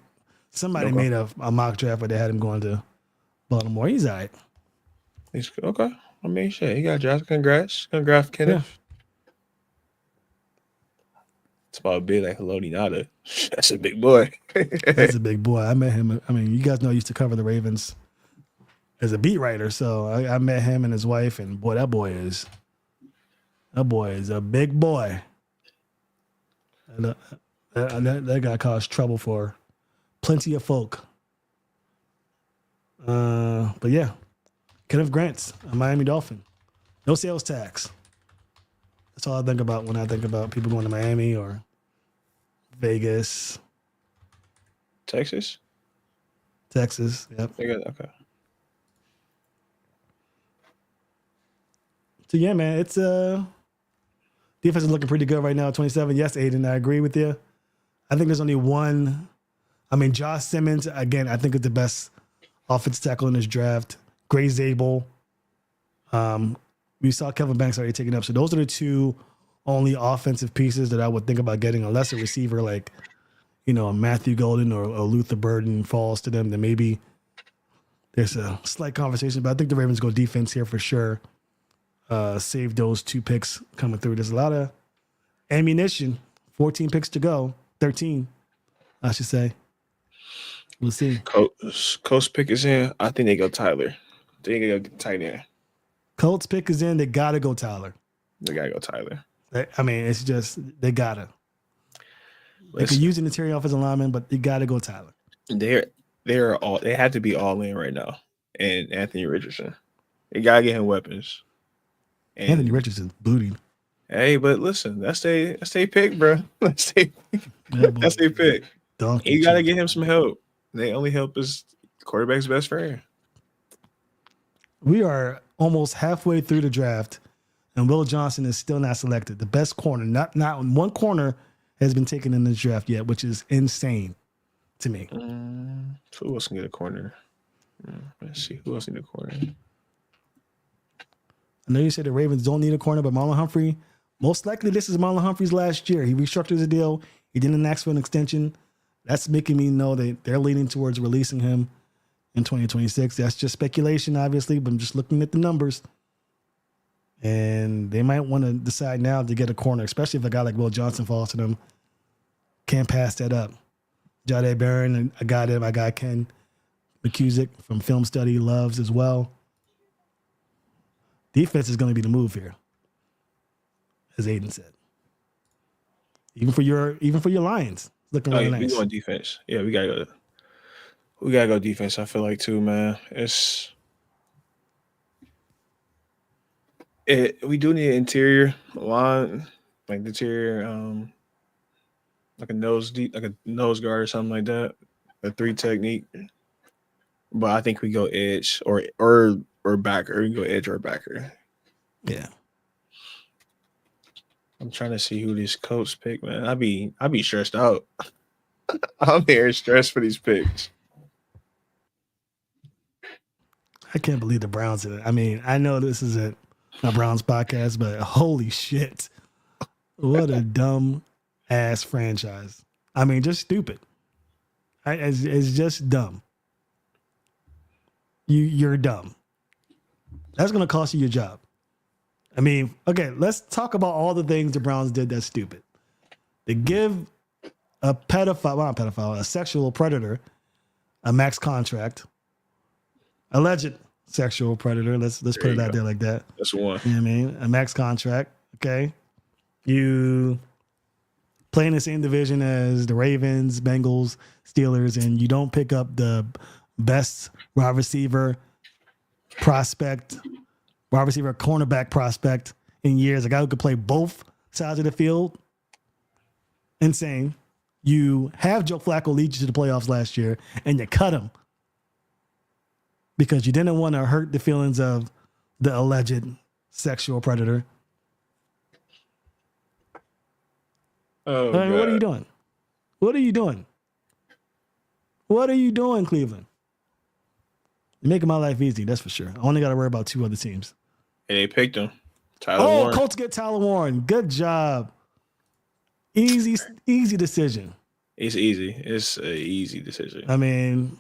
somebody made a mock draft where they had him going to Baltimore. He's all right. He's okay. I mean, shit, he got drafted. Congrats, Kenneth. Yeah. It's about big like Haloti Ngata. That's a big boy. That's a big boy. I met him. I mean, you guys know I used to cover the Ravens as a beat writer. So I met him and his wife, and boy, that boy is a big boy. And that guy caused trouble for plenty of folk. But yeah, Kenneth Grant's a Miami Dolphin. No sales tax. That's all I think about when I think about people going to Miami or Vegas, Texas. Yep. Okay. So yeah, man, it's defense is looking pretty good right now. 27. Yes, Aiden, I agree with you. I think there's only one. I mean, Josh Simmons again. I think is the best offensive tackle in this draft. Gray Zabel. We saw Kevin Banks already taken up. So those are the 2 only offensive pieces that I would think about getting, unless a receiver like, Matthew Golden or Luther Burden falls to them. Then maybe there's a slight conversation. But I think the Ravens go defense here for sure. Save those 2 picks coming through. There's a lot of ammunition. 14 picks to go. 13, I should say. We'll see. Coach pick is in. I think they go Tyler. They go tight end. Colts pick is in. They got to go Tyler. They got to go Tyler. I mean, it's just, they got to. They could use an interior offensive lineman, but they got to go Tyler. They have to be all in right now. And Anthony Richardson. They got to get him weapons. And Anthony Richardson booty. Hey, but listen, that's their pick, bro. That's their pick. Donkey You got to get him some help. They only help is quarterback's best friend. We are almost halfway through the draft, and Will Johnson is still not selected. The best corner, not one corner has been taken in this draft yet, which is insane to me. Who else can get a corner? Let's see. Who else need a corner? I know you said the Ravens don't need a corner, but Marlon Humphrey, most likely this is Marlon Humphrey's last year. He restructured the deal. He didn't ask for an extension. That's making me know that they're leaning towards releasing him in 2026. That's just speculation, obviously, but I'm just looking at the numbers. And they might want to decide now to get a corner, especially if a guy like Will Johnson falls to them. Can't pass that up. Jahdae Barron, a guy Ken McCusick from Film Study loves as well. Defense is going to be the move here, as Aiden said. Even for your Lions, looking really nice. We going defense. Yeah, we gotta go defense. I feel like too, man. We do need an interior line, like the interior, like a nose guard or something like that. A 3 technique. But I think we go edge or backer. We go edge or backer. Yeah. I'm trying to see who these Colts pick, man. I be stressed out. I'm here stressed for these picks. I can't believe the Browns did it. I mean, I know this isn't a Browns podcast, but holy shit. What a dumb ass franchise. I mean, just stupid. It's just dumb. You're dumb. That's going to cost you your job. I mean, okay, let's talk about all the things the Browns did that's stupid. They give a sexual predator a max contract. Alleged sexual predator. Let's put it out there like that. That's one. You know what I mean? A max contract. Okay. You play in the same division as the Ravens, Bengals, Steelers, and you don't pick up the best wide receiver prospect, wide receiver cornerback prospect in years, a guy who could play both sides of the field. Insane. You have Joe Flacco lead you to the playoffs last year, and you cut him because you didn't want to hurt the feelings of the alleged sexual predator. Oh, I mean, what are you God. doing? What are you doing? What are you doing, Cleveland? You're making my life easy, that's for sure. I only got to worry about 2 other teams. And they picked him. Tyler Oh, Warren. Colts get Tyler Warren. Good job. Easy decision. It's easy. It's an easy decision. I mean,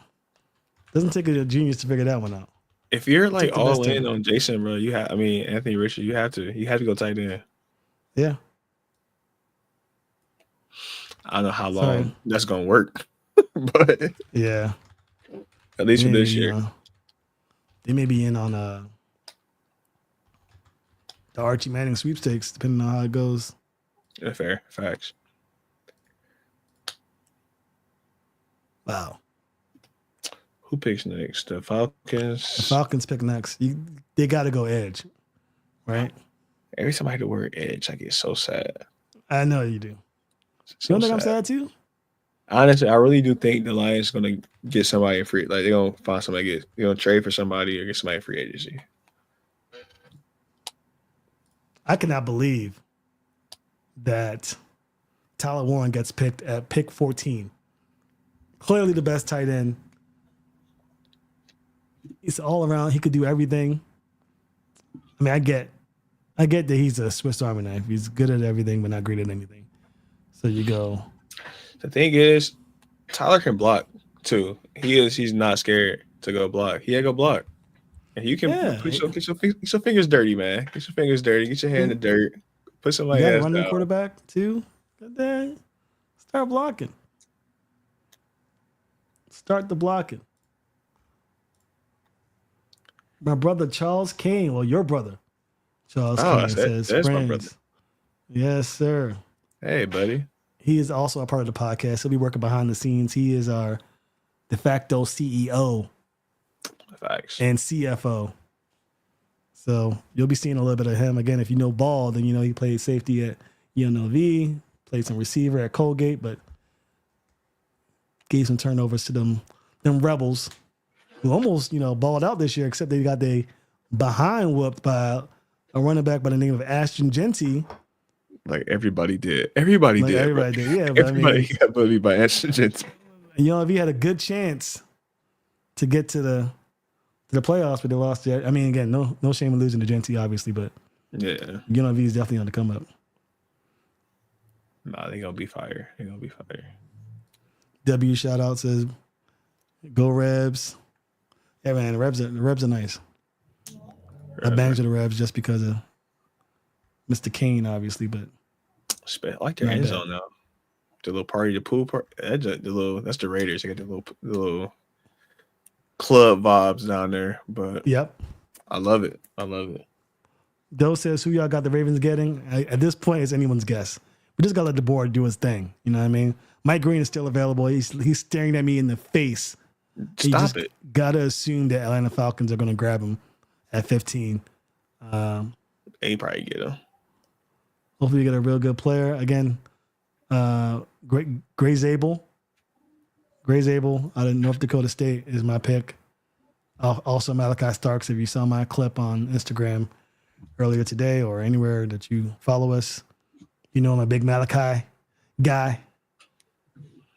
doesn't take a genius to figure that one out. If you're like Take the best all in team. on Jason, bro, Anthony Richard, you have to go tight end. Yeah. I don't know how long Sorry. that's gonna work, but Yeah. at least for this Maybe, year. They may be in on the Archie Manning sweepstakes, depending on how it goes. Yeah, fair facts. Wow. Who picks next? The Falcons. The Falcons pick next. They got to go edge, right? Every time I hear the word edge, I get so sad. I know you do. So You don't think I'm sad too? Honestly, I really do think the Lions gonna get somebody in free. Like they're gonna find somebody, trade for somebody or get somebody in free agency. I cannot believe that Tyler Warren gets picked at pick 14. Clearly the best tight end. He's all around. He could do everything. I mean, I get that he's a Swiss Army knife. He's good at everything, but not great at anything. So you go. The thing is, Tyler can block too. He's not scared to go block. He ain't go block. And you can get your fingers dirty, man. Get your fingers dirty. Get your hand in the dirt. Put somebody You got a else running down. quarterback too. Good day. Start blocking. Start the blocking. My brother Charles Kane, well, your brother Charles Kane says that's my friends. brother. Yes, sir. Hey, buddy. He is also a part of the podcast. He'll be working behind the scenes. He is our de facto CEO Facts. and CFO. So you'll be seeing a little bit of him. Again, if you know ball, then you know he played safety at UNLV, played some receiver at Colgate, but gave some turnovers to them Rebels who almost, balled out this year, except they got their behind whooped by a running back by the name of Ashton Genty. Like everybody did. Everybody did. Everybody did. Yeah, but Everybody got bullied by Ashton Genty. UNLV had a good chance to get to the playoffs, but they lost there. I mean, again, no shame in losing to Genty, obviously, but Yeah. UNLV is definitely on the come up. Nah, they gonna be fire. They gonna be fire. W shout out says, "Go Rebs." Yeah, man, the Rebs are nice. I banged to the Rebs just because of Mr. Kane, obviously, but I like their end zone now. The little party, the pool part. That's the Raiders. They got the little club vibes down there. But yep. I love it. I love it. Doe says, who y'all got the Ravens getting? At this point, it's anyone's guess. We just got to let the board do its thing. You know what I mean? Mike Green is still available. He's staring at me in the face. Stop it. Got to assume that Atlanta Falcons are going to grab him at 15. They probably get him. Hopefully, you get a real good player. Again, Gray Zabel. Gray Zabel out of North Dakota State is my pick. Also, Malachi Starks, if you saw my clip on Instagram earlier today or anywhere that you follow us, you know I'm a big Malachi guy.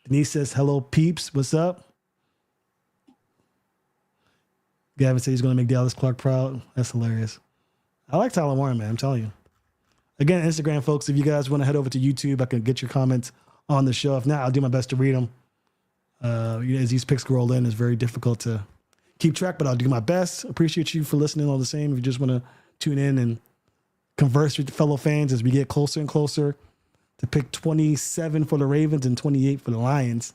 Denise says, hello, peeps. What's up? Gavin says he's going to make Dallas Clark proud. That's hilarious. I like Tyler Warren, man. I'm telling you. Again, Instagram, folks, if you guys want to head over to YouTube, I can get your comments on the show. If not, I'll do my best to read them. As these picks roll in, it's very difficult to keep track, but I'll do my best. Appreciate you for listening all the same. If you just want to tune in and converse with fellow fans as we get closer and closer to pick 27 for the Ravens and 28 for the Lions.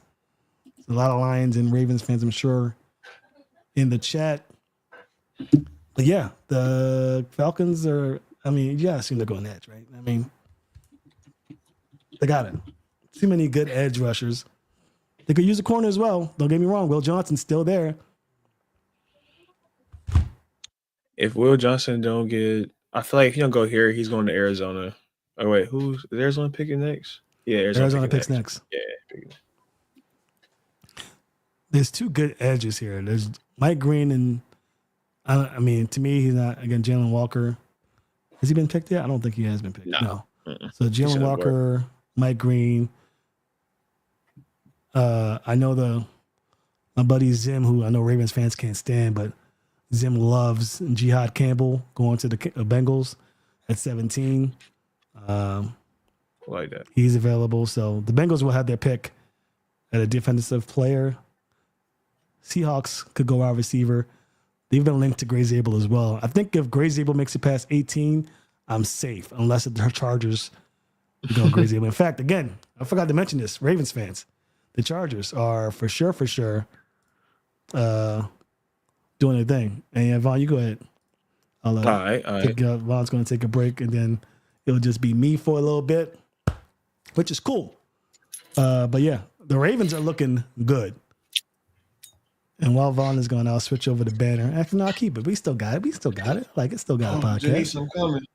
There's a lot of Lions and Ravens fans, I'm sure, in the chat. But yeah, the Falcons are, I mean, you gotta assume they're going edge, right? I mean, they got it. Too many good edge rushers. They could use a corner as well. Don't get me wrong. Will Johnson's still there. If Will Johnson don't get, I feel like if he don't go here, he's going to Arizona. Oh wait, who's Arizona picking next? Yeah, Arizona picks next. Yeah, picking. There's two good edges here. There's Mike Green and I mean, to me, he's not. Again, Jalen Walker. Has he been picked yet? I don't think he has been picked. No. So Jalen Walker, Mike Green. I know my buddy Zim, who I know Ravens fans can't stand, but Zim loves Jihad Campbell going to the Bengals at 17. Like that. He's available. So the Bengals will have their pick at a defensive player. Seahawks could go wide receiver. They've been linked to Gray Zabel as well. I think if Gray Zabel makes it past 18, I'm safe, unless the Chargers go Gray Zabel. In fact, again, I forgot to mention this, Ravens fans. The Chargers are for sure doing their thing. And yeah, Vaughn, you go ahead. All right. Vaughn's going to take a break, and then it'll just be me for a little bit, which is cool. But yeah, the Ravens are looking good. And while Vaughn is gone, I'll switch over to Banner. Actually, no, I'll keep it. We still got it. Like, it still got a podcast.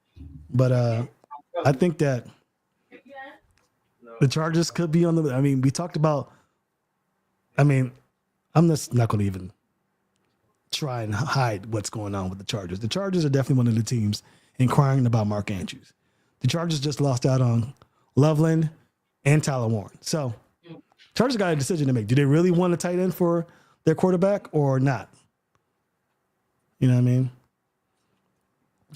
But I think that the Chargers could be on the. I mean, we talked about. I mean, I'm just not going to even try and hide what's going on with the Chargers. The Chargers are definitely one of the teams inquiring about Mark Andrews. The Chargers just lost out on Loveland and Tyler Warren. So, Chargers got a decision to make. Do they really want a tight end for their quarterback or not? You know what I mean?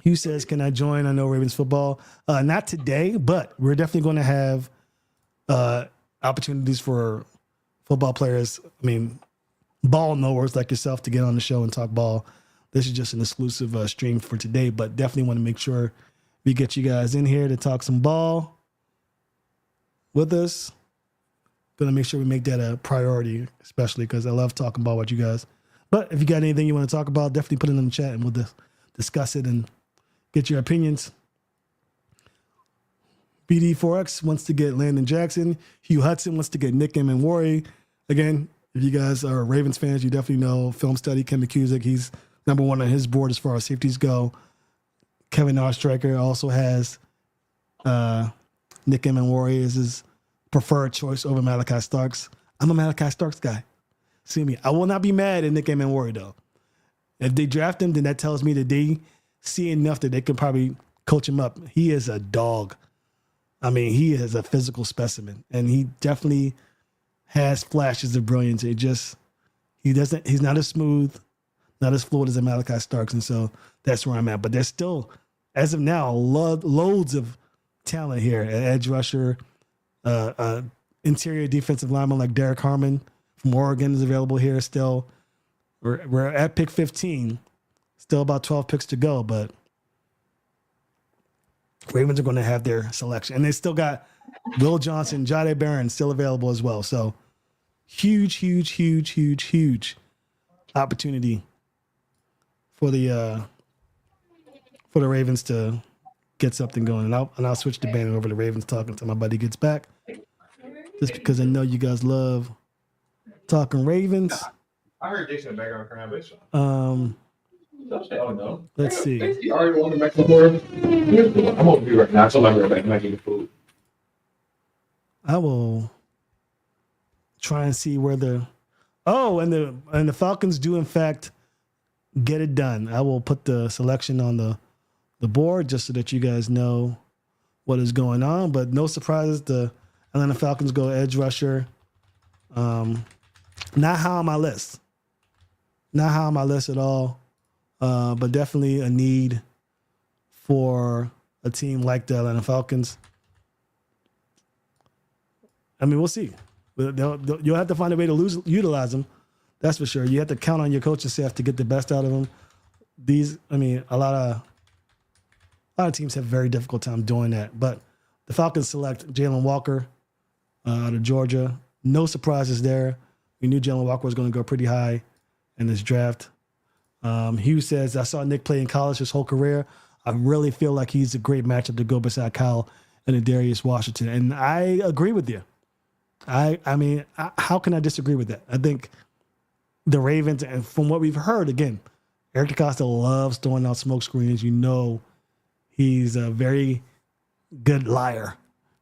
Hugh says, can I join? I know Ravens football. Not today, but we're definitely going to have opportunities for football players. I mean, ball knowers like yourself to get on the show and talk ball. This is just an exclusive stream for today, but definitely want to make sure we get you guys in here to talk some ball with us. Going to make sure we make that a priority, especially because I love talking ball with you guys. But if you got anything you want to talk about, definitely put it in the chat and we'll discuss it and get your opinions. BD4X wants to get Landon Jackson. Hugh Hudson wants to get Nick Emmanwori. Again, if you guys are Ravens fans, you definitely know film study, Ken McCusick. He's number one on his board as far as safeties go. Kevin Ostreicher also has Nick Emmanwori as his preferred choice over Malachi Starks. I'm a Malachi Starks guy. See me. I will not be mad at Nick Emmanwori, though. If they draft him, then that tells me that they see enough that they can probably coach him up. He is a dog. I mean, he is a physical specimen, and he definitely has flashes of brilliance. He's not as smooth, not as fluid as a Malachi Starks, and so that's where I'm at. But there's still, as of now, loads of talent here at edge rusher. Interior defensive lineman like Derek Harmon from Oregon is available here still. We're at pick 15. Still about 12 picks to go, but Ravens are going to have their selection. And they still got Will Johnson, Jahdae Barron still available as well. So huge opportunity for the Ravens to get something going. And I'll switch the banner over to Ravens talking until my buddy gets back. Just because I know you guys love talking Ravens. I heard Jason background crying, but it's fine. Let's see. You already want to make the board? I'm over here right now. So I'm right back making the food. I will try and see where and the Falcons do in fact get it done. I will put the selection on the board just so that you guys know what is going on. But no surprises, the Atlanta Falcons go edge rusher. Not high on my list. Not high on my list at all. But definitely a need for a team like the Atlanta Falcons. I mean, we'll see. You'll have to find a way to utilize them. That's for sure. You have to count on your coaching staff to get the best out of them. A lot of teams have a very difficult time doing that. But the Falcons select Jalen Walker out of Georgia. No surprises there. We knew Jalen Walker was going to go pretty high in this draft. Hugh says, I saw Nick play in college his whole career. I really feel like he's a great matchup to go beside Kyle and Darius Washington. And I agree with you. I mean, how can I disagree with that? I think the Ravens, and from what we've heard, again, Eric DeCosta loves throwing out smoke screens. You know, he's a very good liar.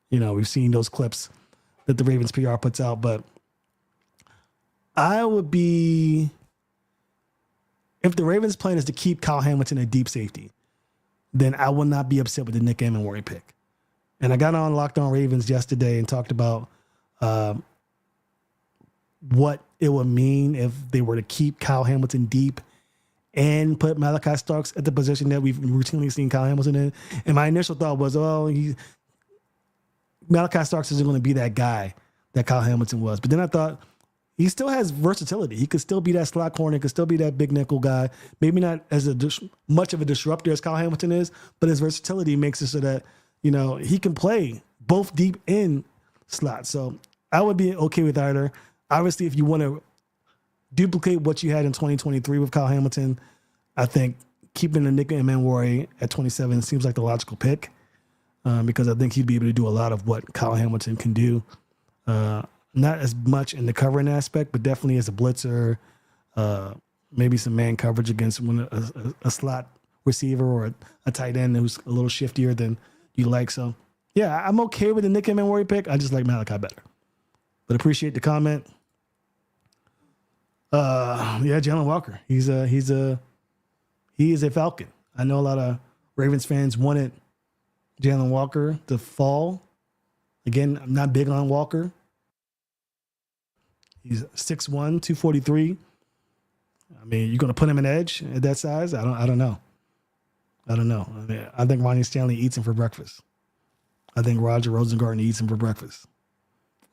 You know, we've seen those clips that the Ravens PR puts out, but I would be, if the Ravens' plan is to keep Kyle Hamilton a deep safety, then I will not be upset with the Nick Amenwari pick. And I got on Locked On Ravens yesterday and talked about what it would mean if they were to keep Kyle Hamilton deep and put Malachi Starks at the position that we've routinely seen Kyle Hamilton in. And my initial thought was, Malachi Starks isn't going to be that guy that Kyle Hamilton was. But then I thought, he still has versatility. He could still be that slot corner. He could still be that big nickel guy. Maybe not as much of a disruptor as Kyle Hamilton is, but his versatility makes it so that, you know, he can play both deep and slot. So I would be okay with either. Obviously, if you want to duplicate what you had in 2023 with Kyle Hamilton, I think keeping the Nick Amenwari at 27 seems like the logical pick because I think he'd be able to do a lot of what Kyle Hamilton can do. Not as much in the covering aspect, but definitely as a blitzer, maybe some man coverage against a slot receiver or a tight end who's a little shiftier than you like. So, yeah, I'm okay with the Nick Amenwari pick. I just like Malachi better. But appreciate the comment. Yeah, Jalen Walker. He is a Falcon. I know a lot of Ravens fans wanted Jalen Walker to fall. Again, I'm not big on Walker. He's 6'1", 243. I mean, you're going to put him in edge at that size? I don't know. I mean, I think Ronnie Stanley eats him for breakfast. I think Roger Rosengarten eats him for breakfast.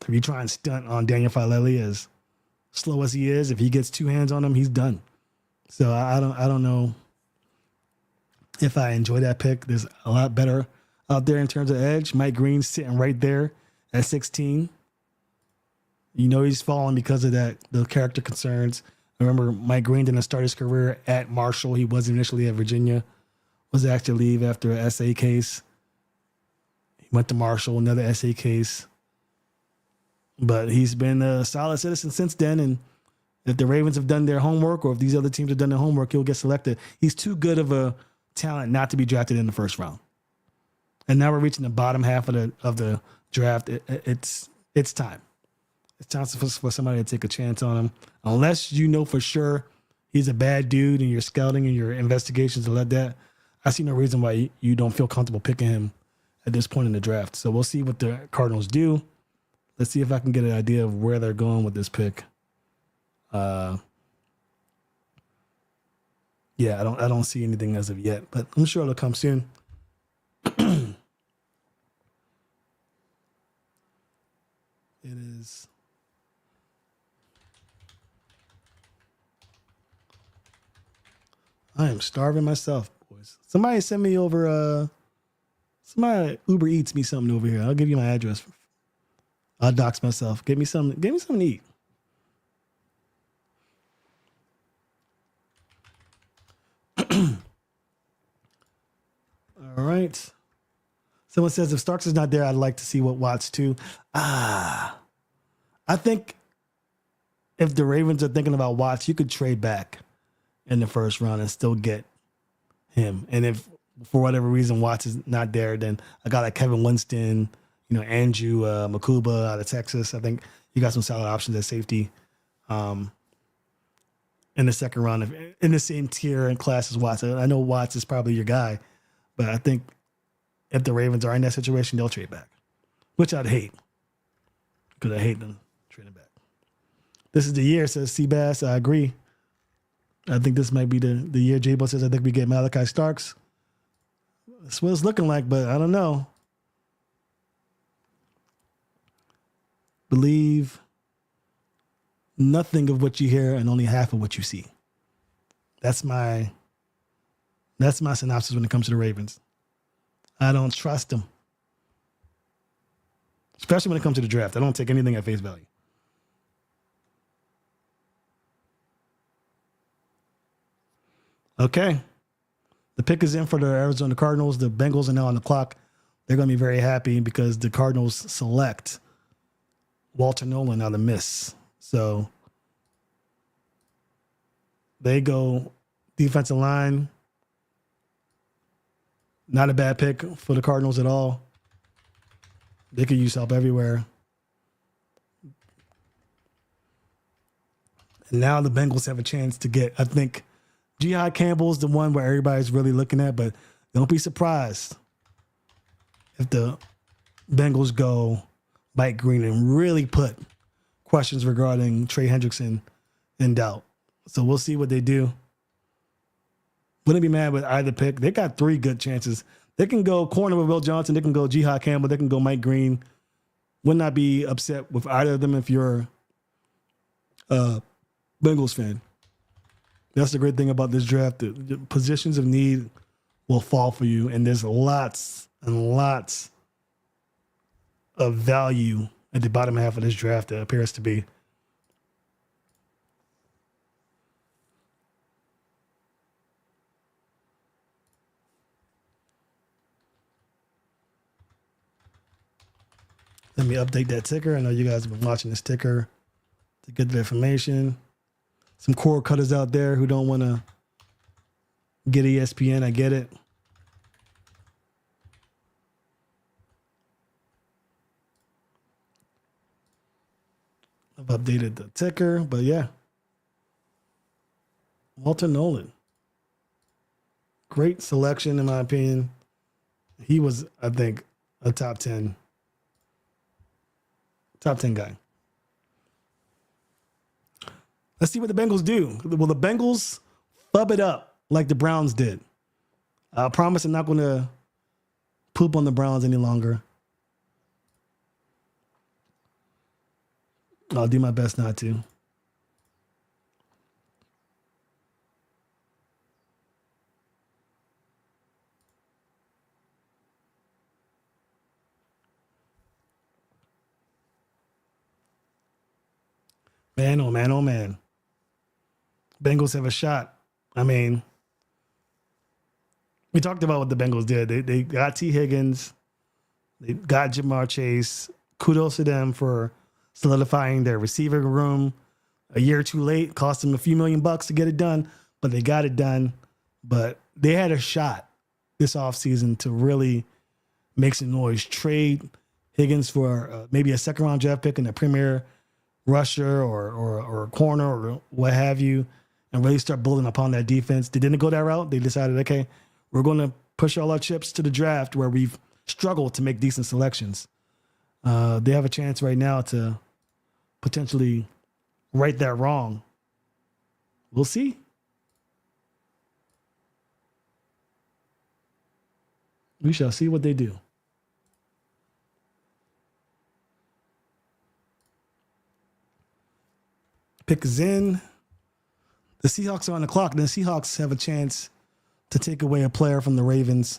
If you try and stunt on Daniel Filelli, as slow as he is, if he gets two hands on him, he's done. So I don't know if I enjoy that pick. There's a lot better out there in terms of edge. Mike Green's sitting right there at 16. You know he's falling because of that, the character concerns. I remember Mike Green didn't start his career at Marshall. He was initially at Virginia, was asked to leave after an SA case. He went to Marshall, another SA case. But he's been a solid citizen since then. And if the Ravens have done their homework or if these other teams have done their homework, he'll get selected. He's too good of a talent not to be drafted in the first round. And now we're reaching the bottom half of the draft. It's time. It's time for somebody to take a chance on him. Unless you know for sure he's a bad dude and your scouting and your investigations will let that. I see no reason why you don't feel comfortable picking him at this point in the draft. So we'll see what the Cardinals do. Let's see if I can get an idea of where they're going with this pick. Yeah, I don't see anything as of yet, but I'm sure it'll come soon. It is. I am starving myself, boys. Somebody send me over. Somebody Uber Eats me something over here. I'll give you my address. I'll dox myself. Give me something to eat. All right. Someone says if Starks is not there, I'd like to see what Watts too. I think if the Ravens are thinking about Watts, you could trade back in the first round and still get him. And if for whatever reason Watts is not there, then a guy like Kevin Winston, Andrew Makuba out of Texas, I think you got some solid options at safety in the second round, in the same tier and class as Watts. I know Watts is probably your guy, but I think if the Ravens are in that situation, they'll trade back, which I'd hate because I hate them trading back. This is the year, says Seabass. I agree. I think this might be the year. J-Bo says, I think we get Malachi Starks. That's what it's looking like, but I don't know. Believe nothing of what you hear and only half of what you see. That's my synopsis when it comes to the Ravens. I don't trust them. Especially when it comes to the draft. I don't take anything at face value. Okay. The pick is in for the Arizona Cardinals. The Bengals are now on the clock. They're going to be very happy because the Cardinals select Walter Nolan out of miss. So they go defensive line. Not a bad pick for the Cardinals at all. They could use help everywhere. And now the Bengals have a chance to get, I think, Jihad Campbell's the one where everybody's really looking at, but don't be surprised if the Bengals go Mike Green and really put questions regarding Trey Hendrickson in doubt. So we'll see what they do. Wouldn't be mad with either pick. They got 3 good chances. They can go corner with Will Johnson. They can go Jihad Campbell. They can go Mike Green. Would not be upset with either of them if you're a Bengals fan. That's the great thing about this draft. The positions of need will fall for you, and there's lots and lots of value at the bottom half of this draft that appears to be. Let me update that ticker. I know you guys have been watching this ticker to get the information. Some cord cutters out there who don't want to get ESPN. I get it. I've updated the ticker, but yeah. Walter Nolan. Great selection, in my opinion. He was, I think, a top 10 guy. Let's see what the Bengals do. Will the Bengals fub it up like the Browns did? I promise I'm not going to poop on the Browns any longer. I'll do my best not to. Man, oh man, oh man. Bengals have a shot. I mean, we talked about what the Bengals did. They got T. Higgins. They got Jamar Chase. Kudos to them for solidifying their receiver room. A year too late. Cost them a few $1,000,000 to get it done, but they got it done. But they had a shot this offseason to really make some noise. Trade Higgins for maybe a second-round draft pick and a premier rusher or a corner or what have you, and really start building upon that defense. They didn't go that route. They decided, okay, we're going to push all our chips to the draft where we've struggled to make decent selections. They have a chance right now to potentially right that wrong. We'll see. We shall see what they do. Pick is in. The Seahawks are on the clock. The Seahawks have a chance to take away a player from the Ravens.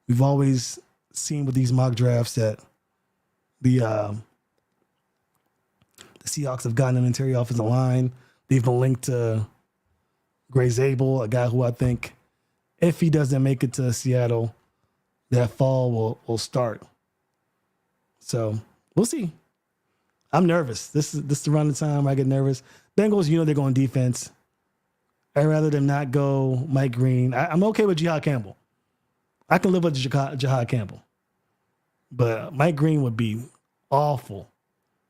We've always seen with these mock drafts that the Seahawks have gotten an interior offensive line. They've been linked to Gray Zabel, a guy who I think, if he doesn't make it to Seattle, that fall will start. So we'll see. I'm nervous. This is around the time I get nervous. Bengals, they're going defense. I'd rather them not go Mike Green. I'm okay with Jihad Campbell. I can live with Jihad Campbell. But Mike Green would be awful,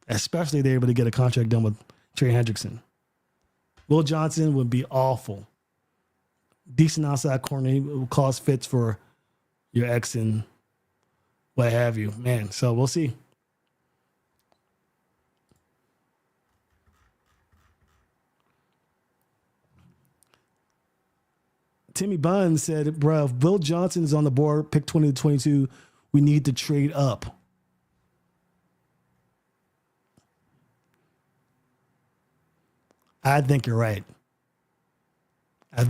especially if they're able to get a contract done with Trey Hendrickson. Will Johnson would be awful. Decent outside corner. He will cause fits for your ex and what have you. Man, so we'll see. Timmy Bunn said, bro, if Will Johnson is on the board, pick 20 to 22, we need to trade up. I think you're right. I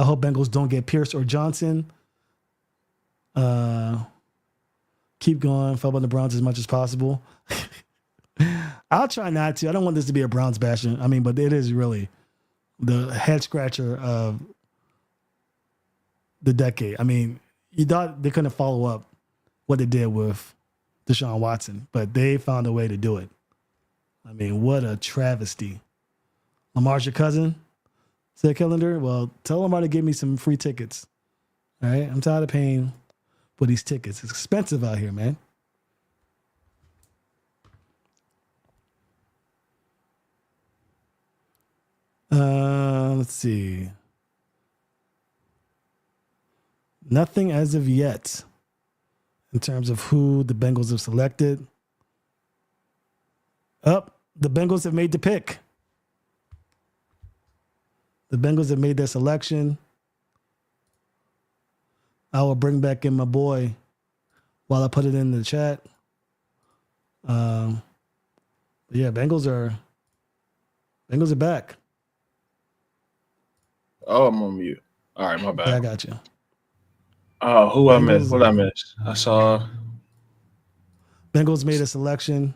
hope Bengals don't get Pierce or Johnson. Keep going, fub on the Browns as much as possible. I'll try not to. I don't want this to be a Browns bashing. But it is really the head scratcher of the decade. You thought they couldn't follow up what they did with Deshaun Watson, but they found a way to do it. I mean, what a travesty. Lamar's your cousin, said Killender. Well, tell Lamar to give me some free tickets. All right? I'm tired of paying for these tickets. It's expensive out here, man. Let's see. Nothing as of yet in terms of who the Bengals have selected. The Bengals have made the pick. The Bengals have made their selection. I will bring back in my boy while I put it in the chat. Yeah, Bengals are back. Oh, I'm on mute. All right, my bad. Yeah, I got you. Oh, who I missed? What I missed? I saw. Bengals made a selection.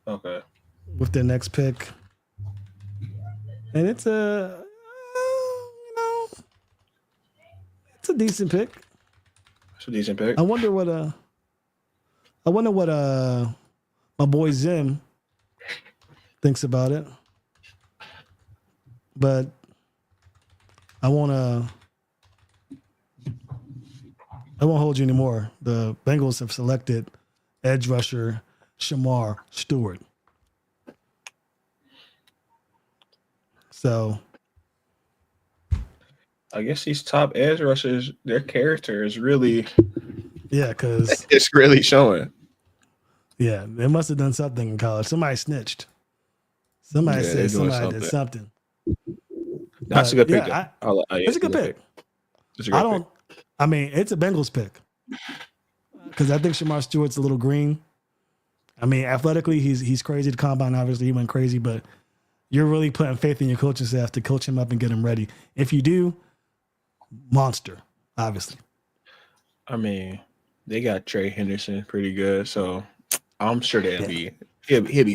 Okay. With their next pick, and it's it's a decent pick. It's a decent pick. I wonder what my boy Zim thinks about it, but I won't hold you anymore. The Bengals have selected edge rusher Shamar Stewart. So I guess these top edge rushers, their character is really, because it's really showing. Yeah, they must have done something in college. Somebody snitched. Somebody said somebody did something. That's a good pick. It's a good pick. It's a Bengals pick because I think Shamar Stewart's a little green. I mean, athletically, he's crazy. The combine, obviously, he went crazy, but you're really putting faith in your coaching staff to coach him up and get him ready. If you do, monster, obviously. I mean, they got Trey Henderson pretty good, so I'm sure he'll be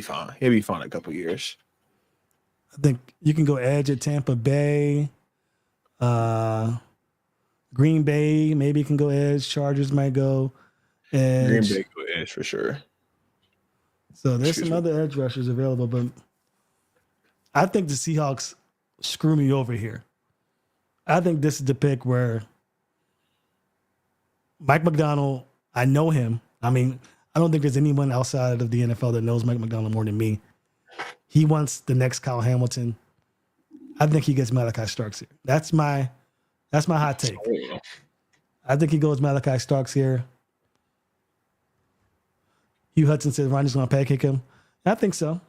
fine. He'll be fine in a couple years. I think you can go edge at Tampa Bay. Green Bay, maybe you can go edge. Chargers might go edge. Green Bay go edge for sure. So there's some other edge rushers available, but I think the Seahawks screw me over here. I think this is the pick where Mike Macdonald, I know him. I mean, I don't think there's anyone outside of the NFL that knows Mike Macdonald more than me. He wants the next Kyle Hamilton. I think he gets Malachi Starks here. That's my hot take. I think he goes Malachi Starks here. Hugh Hudson said Ronnie's going to pancake him. I think so.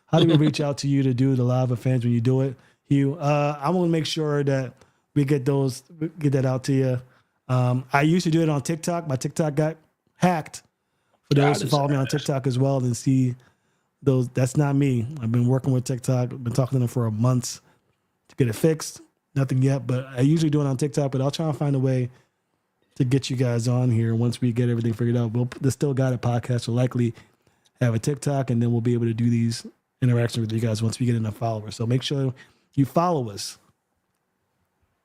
How do we reach out to you to do the live with fans when you do it, Hugh? I want to make sure that we get that out to you. I used to do it on TikTok. My TikTok got hacked. For those who follow me on TikTok as well and see those, that's not me. I've been working with TikTok. I've been talking to them for a month to get it fixed. Nothing yet, but I usually do it on TikTok. But I'll try and find a way to get you guys on here once we get everything figured out. The Still Got It podcast will likely have a TikTok, and then we'll be able to do these interactions with you guys once we get enough followers. So make sure you follow us.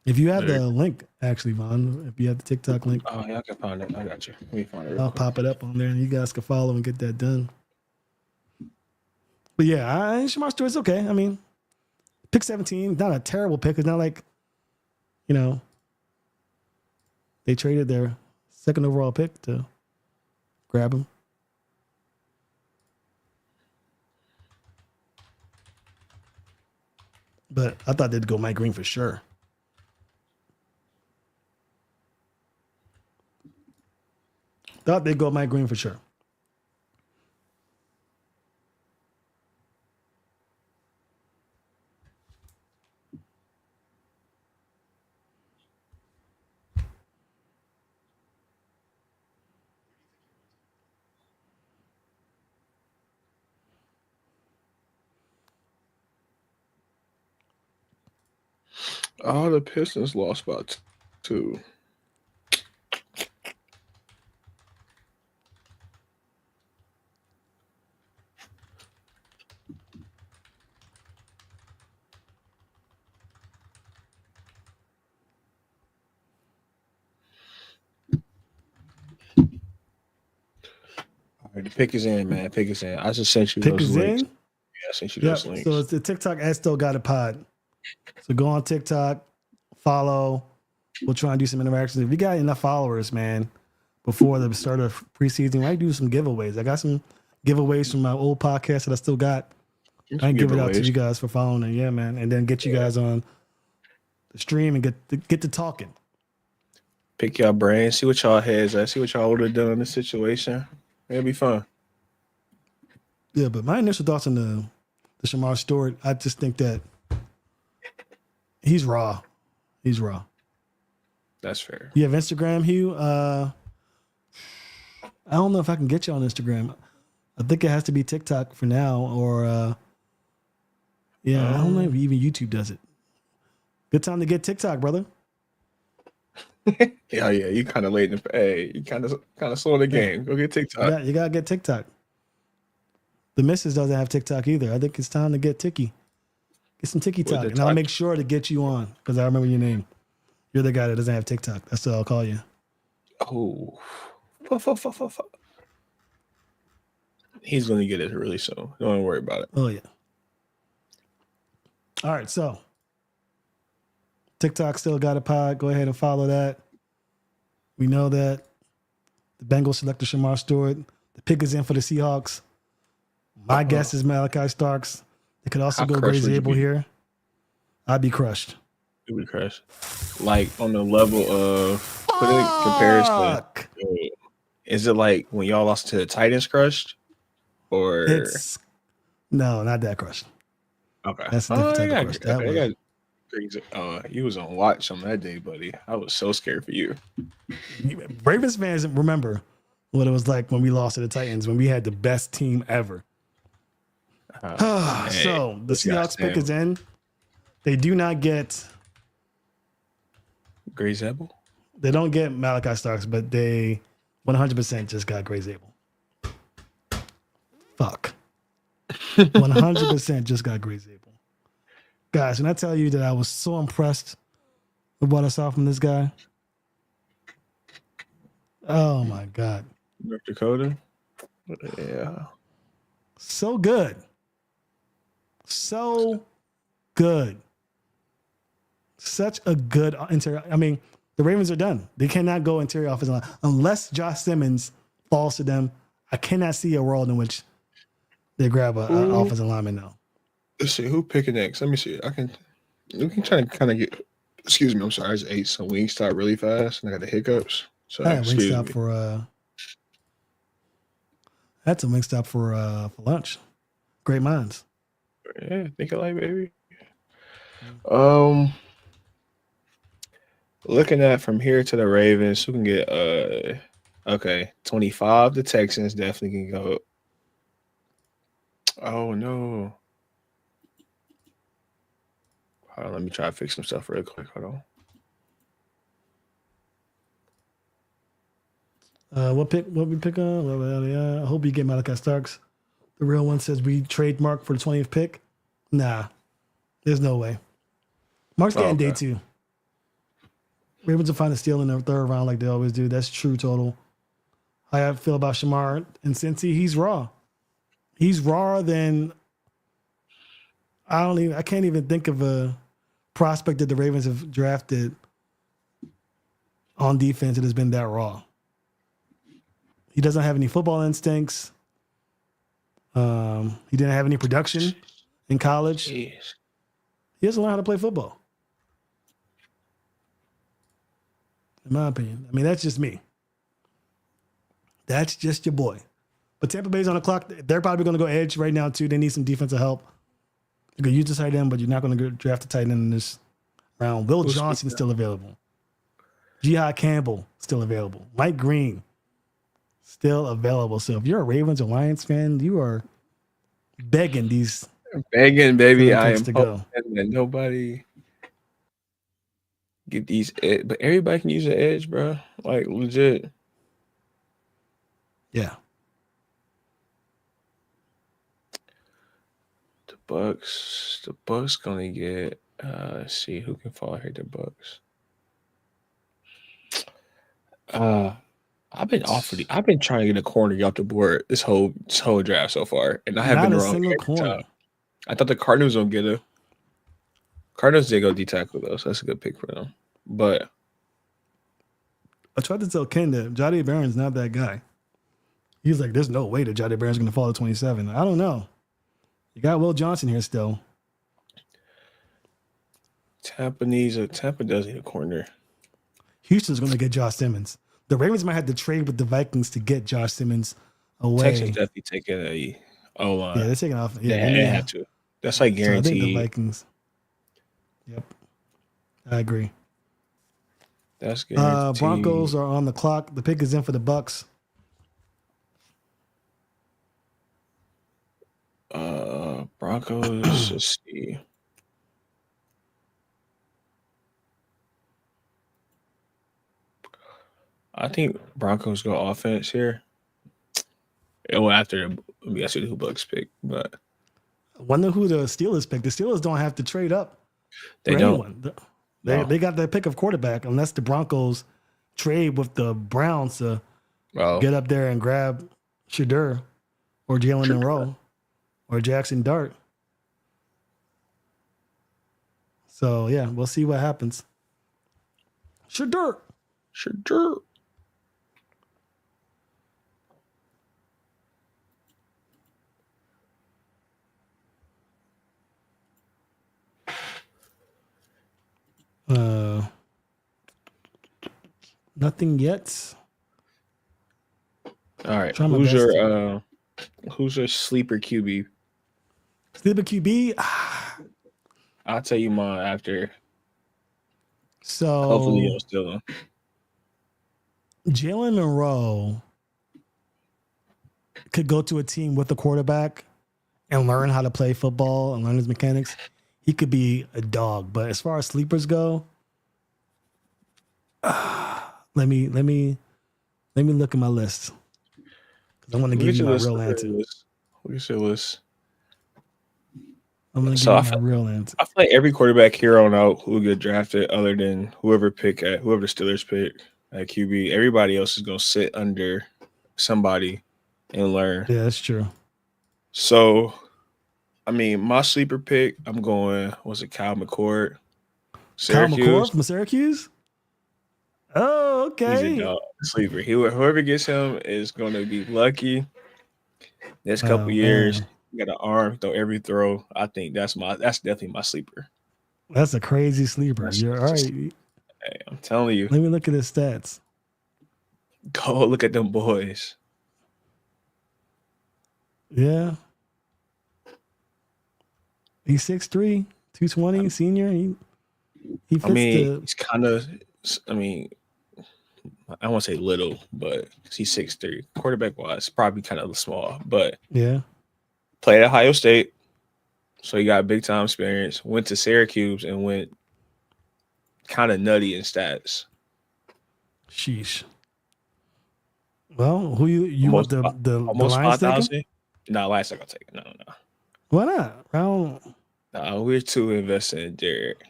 If you have the link, actually, Vaughn, if you have the TikTok link. Oh, yeah, I can find it. I got you. Let me find it. I'll pop it up on there, and you guys can follow and get that done. But yeah, Shamar Stewart's okay. I mean, pick 17, not a terrible pick. It's not like, they traded their second overall pick to grab him. But I thought they'd go Mike Green for sure. Thought they'd go Mike Green for sure. Oh, the Pistons lost by 2. The pick is in, man. Pick is in. I just sent you Pick those is links. in. Yeah, I sent you Yep. those links. So it's the TikTok at Still Got It Pod. So go on TikTok, follow. We'll try and do some interactions. If you got enough followers, man, before the start of preseason, I do some giveaways. I got some giveaways from my old podcast that I still got. I can give it out to you guys for following it. Yeah, man. And then get you guys on the stream and get to talking. Pick y'all brain, see what y'all heads at, see what y'all would have done in this situation. It'll be fun. Yeah, but my initial thoughts on the Shamar Stewart, I just think that he's raw. He's raw. That's fair. You have Instagram, Hugh? I don't know if I can get you on Instagram. I think it has to be TikTok for now, or I don't know if even YouTube does it. Good time to get TikTok, brother. Yeah, you kind of late in the hey, you kind of slow in the game. Go get TikTok. You gotta get TikTok. The missus doesn't have TikTok either. I think it's time to get Tiki. Get some Tiki Talk, and I'll make sure to get you on because I remember your name. You're the guy that doesn't have TikTok. That's what I'll call you. Oh, he's gonna get it really soon. Don't worry about it. Oh yeah. All right, so TikTok Still Got a Pod. Go ahead and follow that. We know that the Bengals selected Shamar Stewart. The pick is in for the Seahawks. My guess is Malachi Starks. They could also go Gray Zabel here. I'd be crushed. You'd be crushed. Like on the level of put it in comparison. Is it like when y'all lost to the Titans crushed? Or no, not that crushed. Okay. That's a different type of crush. That was you was on watch on that day, buddy. I was so scared for you. Ravens fans remember what it was like when we lost to the Titans, when we had the best team ever. So the Seahawks pick is in. They do not get Gray Zabel. They don't get Malachi Starks, but they 100% just got Gray Zabel. Fuck. 100% just got Gray Zabel. Guys, when I tell you that I was so impressed with what I saw from this guy. Oh my God. North Dakota. Yeah. So good. So good. Such a good interior. I mean, the Ravens are done. They cannot go interior offensive line unless Josh Simmons falls to them. I cannot see a world in which they grab an offensive lineman now. Let's see who picking next. Let me see. We can try to kind of get. Excuse me. I'm sorry. I just ate some Wingstop really fast and I got the hiccups. So I had Wingstop for. That's a Wingstop for lunch. Great minds. Yeah, think alike, baby. Looking at from here to the Ravens, who can get 25. The Texans definitely can go. Oh no. Hold on, let me try to fix some stuff real quick. Hold on. What we pick on? Well, I hope you get Malachi Starks. The real one says we trademark for the 20th pick. Nah, there's no way. Mark's getting day 2. Ravens will find a steal in the third round like they always do. That's true total. How I feel about Shamar and Cincy, he's raw. He's rawer than I can't even think of a prospect that the Ravens have drafted on defense that has been that raw. He doesn't have any football instincts. He didn't have any production in college. Jeez. He doesn't learn how to play football. In my opinion. I mean, that's just me. That's just your boy. But Tampa Bay's on the clock. They're probably going to go edge right now, too. They need some defensive help. You can use the tight end, but you're not going to draft a tight end in this round. Will Johnson still available. Jihad Campbell still available. Mike Green still available. So if you're a Ravens or Lions fan, you are begging these. Begging, baby. I am to go. And nobody get these, but everybody can use an edge, bro. Like legit. Yeah. The Bucks gonna get. Let's see who can fall here. The Bucks. I've been trying to get a corner off the board this whole draft so far, and I have Not been a wrong single every corner. time. I thought the Cardinals don't get a. Cardinals did go D tackle though, so that's a good pick for them. But I tried to tell Ken that Jahdae Barron's not that guy. He's like, there's no way that Jahdae Barron's going to fall to 27. I don't know. You got Will Johnson here still. Tampa does need a corner. Houston's going to get Josh Simmons. The Ravens might have to trade with the Vikings to get Josh Simmons away. Texans definitely taking a O-line. Yeah, they're taking off. Yeah, they have to. That's like guaranteed. So I think the Vikings. Yep. I agree. That's guaranteed. Broncos are on the clock. The pick is in for the Bucks. Broncos, let's see. I think Broncos go offense here. Well, after let me ask you who Bucks pick, but I wonder who the Steelers pick. The Steelers don't have to trade up. they for don't. anyone. They got their pick of quarterback unless the Broncos trade with the Browns to Well, get up there and grab Shadur or Jalen Monroe or Jackson Dart. So, yeah, we'll see what happens. Shadur. sure. Nothing yet. All right. Try my Who's your sleeper QB? Sleeper QB. I'll tell you mine after. So Hopefully you'll steal them. Jalen Monroe could go to a team with a quarterback and learn how to play football and learn his mechanics. He could be a dog. But as far as sleepers go, let me look at my list. I want to give you my real answer. Look at your list. I'm going to So give you my real answer. I feel like every quarterback here on out who will get drafted, other than whoever the Steelers pick at QB, everybody else is gonna sit under somebody and learn. Yeah, that's true. So, I mean, my sleeper pick, I'm going. Was it Kyle McCord? Kyle McCord from Syracuse. Oh, okay. He's a dog, sleeper. Whoever gets him is going to be lucky. Next couple years, he got an arm, throw every throw. I think that's definitely my sleeper. That's a crazy sleeper. You're all right. Hey, I'm telling you. Let me look at his stats. Go look at them boys. Yeah. He's 6'3", 220, senior. He fits he's kind of, I won't say little, but he's 6'3". Quarterback-wise, probably kind of small, but yeah. Played at Ohio State, so he got big-time experience. Went to Syracuse and went kind of nutty in stats. Sheesh. Well, who you want the almost Lions 5,000? No, Lions not gonna take it. No. Why not? No, we're too invested in Derek.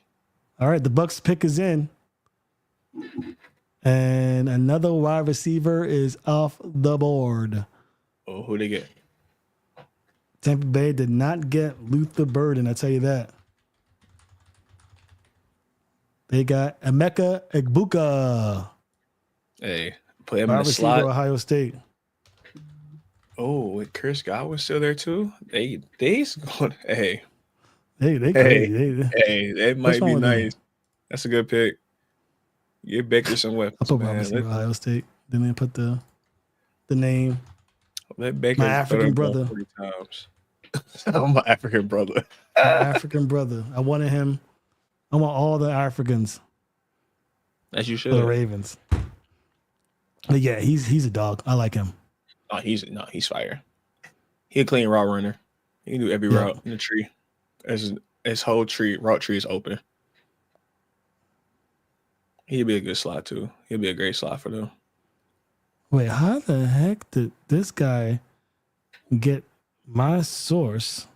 All right, the Bucks pick is in. And another wide receiver is off the board. Oh, who they get? Tampa Bay did not get Luther Burden, I tell you that. They got Emeka Egbuka. Hey, put him wide in the receiver, slot. Ohio State. Oh, with Chris Godwin still there too? They's going. Hey, that might be nice. That's a good pick. Give Baker some weapons. I'll put wide receiver, Ohio State. Then they put the name. Let Baker my African brother. 40 times. My African brother. My African brother. I wanted him. I want all the Africans. As you should. For the Ravens. But yeah, he's a dog. I like him. He's fire. He a clean route runner. He can do every route in the tree. His whole route tree is open. He'd be a good slot too. He'll be a great slot for them. Wait, how the heck did this guy get my source?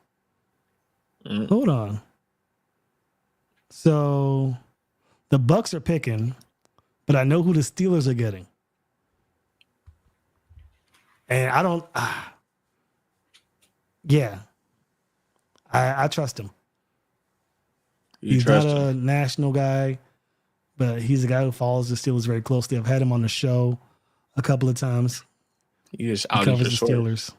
Hold on. So the Bucks are picking, but I know who the Steelers are getting. And I don't. Yeah, I trust him. You He's trust not him? a national guy, but he's a guy who follows the Steelers very closely. I've had him on the show a couple of times. You just He outed covers your the source. Steelers.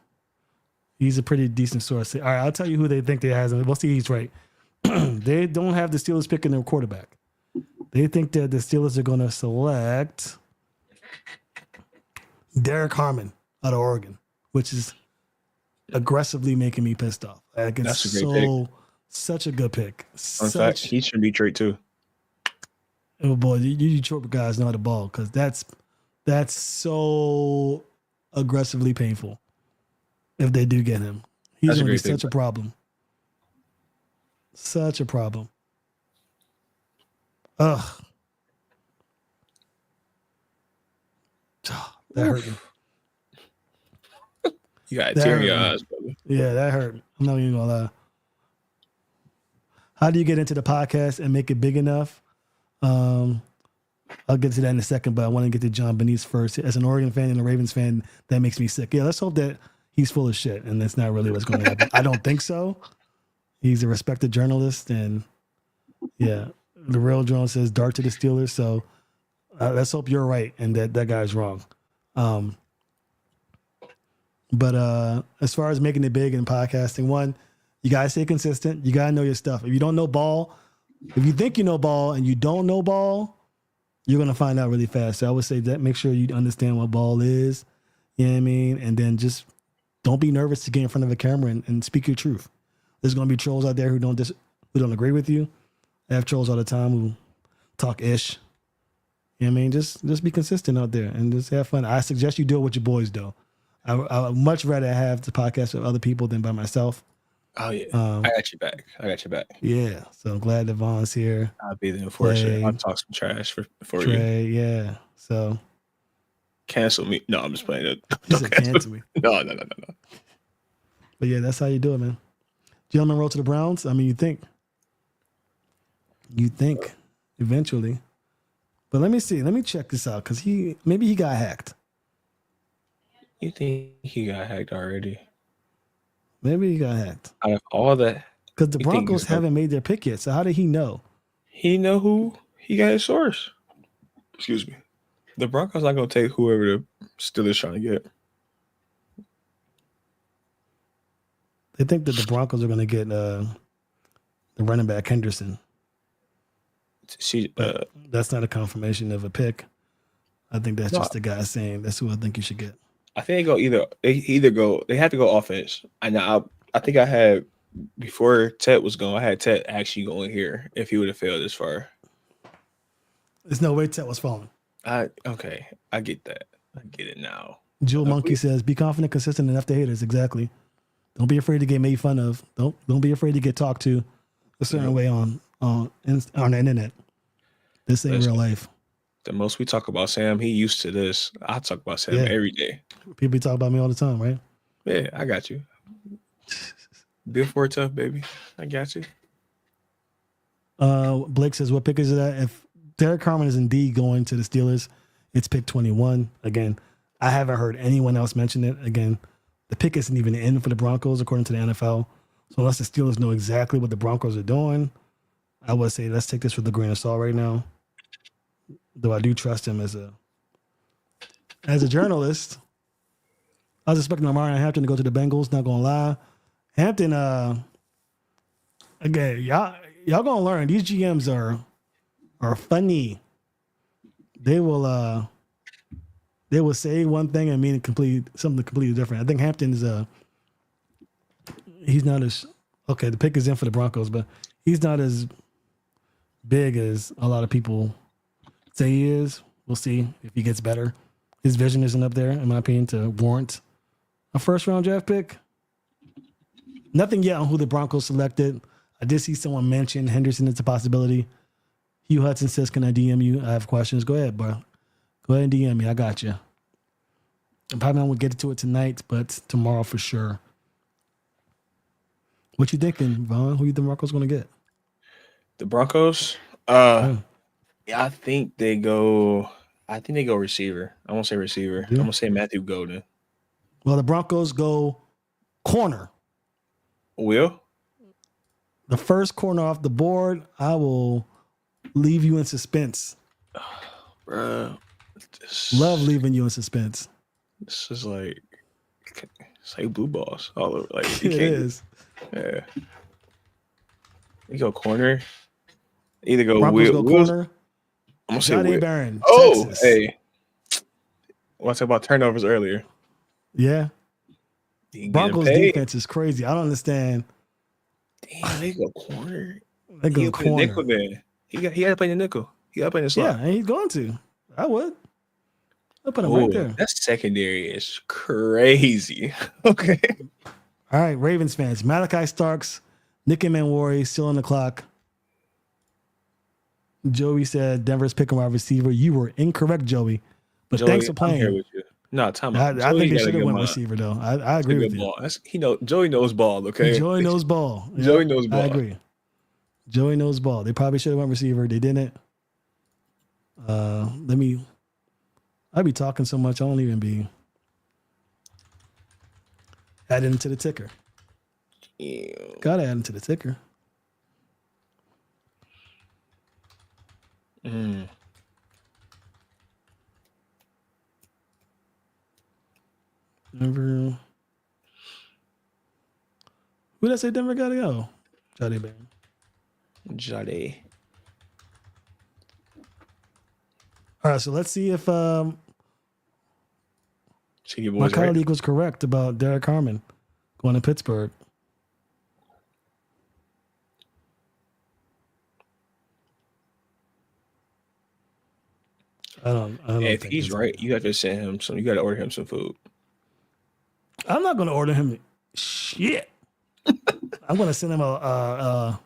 He's a pretty decent source. All right, I'll tell you who they think they has, and we'll see he's right. They don't have the Steelers picking their quarterback. They think that the Steelers are going to select Derek Harmon out of Oregon, which is aggressively making me pissed off. Like, it's That's a great such a good pick. In fact, he should be traded too. Oh boy, you Detroit guys know how to ball because that's so aggressively painful. If they do get him, he's That's a going to be great pick. such a problem. Such a problem. Ugh. That hurt me. You got a That tear in hurt your me. eyes, brother. Yeah, that hurt. I'm not even gonna lie. How do you get into the podcast and make it big enough? I'll get to that in a second, but I want to get to John Benitez first. As an Oregon fan and a Ravens fan, that makes me sick. Yeah, let's hope that he's full of shit and that's not really what's going to happen. I don't think so. He's a respected journalist, and yeah, the real journal says dart to the Steelers. So let's hope you're right and that guy's wrong. But as far as making it big in podcasting, one, you gotta stay consistent. You gotta know your stuff. If you don't know ball, if you think you know ball and you don't know ball, you're gonna find out really fast. So I would say that make sure you understand what ball is. You know what I mean? And then just don't be nervous to get in front of a camera and speak your truth. There's gonna be trolls out there who don't agree with you. I have trolls all the time who talk ish. You know what I mean? Just be consistent out there and just have fun. I suggest you do it with your boys though. I would much rather have the podcast with other people than by myself. Oh yeah, I got you back. Yeah, so I'm glad that Vaughn's here. I'll be the enforcer. Trey. I'll talk some trash for you. Trey, yeah. So Cancel me. No, I'm just playing it. he said cancel me. No. But yeah, that's how you do it, man. Gentlemen roll to the Browns. I mean, you think eventually. But let me see. Let me check this out because maybe he got hacked. You think he got hacked already? Maybe he got hacked. Out of all that, Because the You think Broncos he's gonna- haven't made their pick yet. So how did he know? he know who he got his source. Excuse me. The Broncos not gonna take whoever the Steelers trying to get. They think that the Broncos are going to get the running back Henderson. See, But that's not a confirmation of a pick. I think that's No. just the guy saying that's who I think you should get. I think they have to go offense. And I think I had before Ted was going, I had Ted actually going here if he would have failed this far. There's no way Ted was falling. I get that. I get it now. Jewel Monkey says, "Be confident, consistent, enough to haters." Exactly. Don't be afraid to get made fun of. Don't be afraid to get talked to a certain way on the internet. This ain't Listen. real life. The most we talk about Sam, he used to this. I talk about Sam Yeah. every day. People talk about me all the time, right? Yeah, I got you. Built for tough, baby. I got you. Blake says, "What pick is that? If Derek Harmon is indeed going to the Steelers, it's pick 21." Again, I haven't heard anyone else mention it. Again, the pick isn't even in for the Broncos according to the NFL. So unless the Steelers know exactly what the Broncos are doing, I would say let's take this with a grain of salt right now. Though I do trust him as a journalist. I was expecting Omarion Hampton to go to the Bengals. Not gonna lie, Hampton. Again, y'all gonna learn. These GMs are funny. They will say one thing and mean something completely different. I think Hampton is he's not as okay. The pick is in for the Broncos, but he's not as big as a lot of people say he is. We'll see if he gets better. His vision isn't up there, in my opinion, to warrant a first-round draft pick. Nothing yet on who the Broncos selected. I did see someone mention Henderson as a possibility. Hugh Hudson says, "Can I DM you? I have questions." Go ahead, bro. Go ahead and DM me. I got you. I'm probably not going to get to it tonight, but tomorrow for sure. What you thinking, Vaughn? Who you think the Broncos going to get? The Broncos, Yeah. I think they go receiver. I won't say receiver. Yeah. I'm gonna say Matthew Golden. Well, the Broncos go corner. Will? The first corner off the board, I will leave you in suspense. Bruh. Love leaving you in suspense. This is like, it's like blue balls all over. Like, It is. Yeah. You go corner. Either go Broncos go Will's, corner. I'm gonna say Johnny Will. Barron, Oh, Texas. hey. Well, I talked about turnovers earlier. Yeah. He Broncos getting paid. defense is crazy. I don't understand. Damn, they go corner. They go He play nickel corner. then. He got to play the nickel. He got to play the slot. Yeah, and he's going to. I would. I'll put him Oh, right there. that secondary is crazy. Okay. All right, Ravens fans. Malachi Starks, Nick Manwari still on the clock. Joey said Denver's picking wide receiver. You were incorrect, Joey. But Joey, thanks for I'm here playing. with you. No, time I out. think they got a should have good went mind. receiver, though. I agree Good with you. ball. Joey knows ball, okay? Joey knows ball. Yeah, Joey knows ball. I agree. Joey knows ball. They probably should have went receiver. They didn't. I'd be talking so much, I won't even be adding to the ticker. Yeah. Gotta add into the ticker. Mm. Denver. Who did I say Denver gotta go? Johnny Barron. Jade. All right, so let's see if See your my boys right. colleague was correct about Derek Harmon going to Pittsburgh. I don't If think he's it's- right, you have to send him some. You got to order him some food. I'm not going to order him shit. I'm going to send him a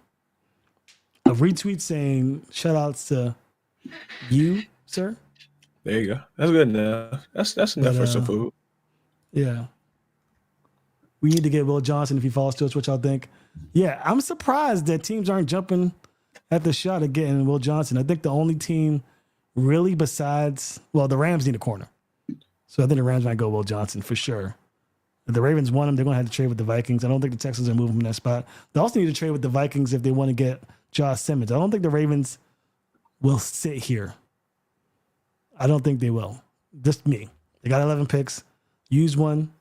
retweet saying shout outs to you, sir. There you go. That's good enough. That's enough But, for some food. Yeah. We need to get Will Johnson if he falls to us, which I think. Yeah, I'm surprised that teams aren't jumping at the shot of getting Will Johnson. I think the only team really besides, well, the Rams need a corner. So I think the Rams might go Will Johnson for sure. If the Ravens want him, they're going to have to trade with the Vikings. I don't think the Texans are moving from that spot. They also need to trade with the Vikings if they want to get Josh Simmons. I don't think the Ravens will sit here. I don't think they will. Just me. They got 11 picks. Use one,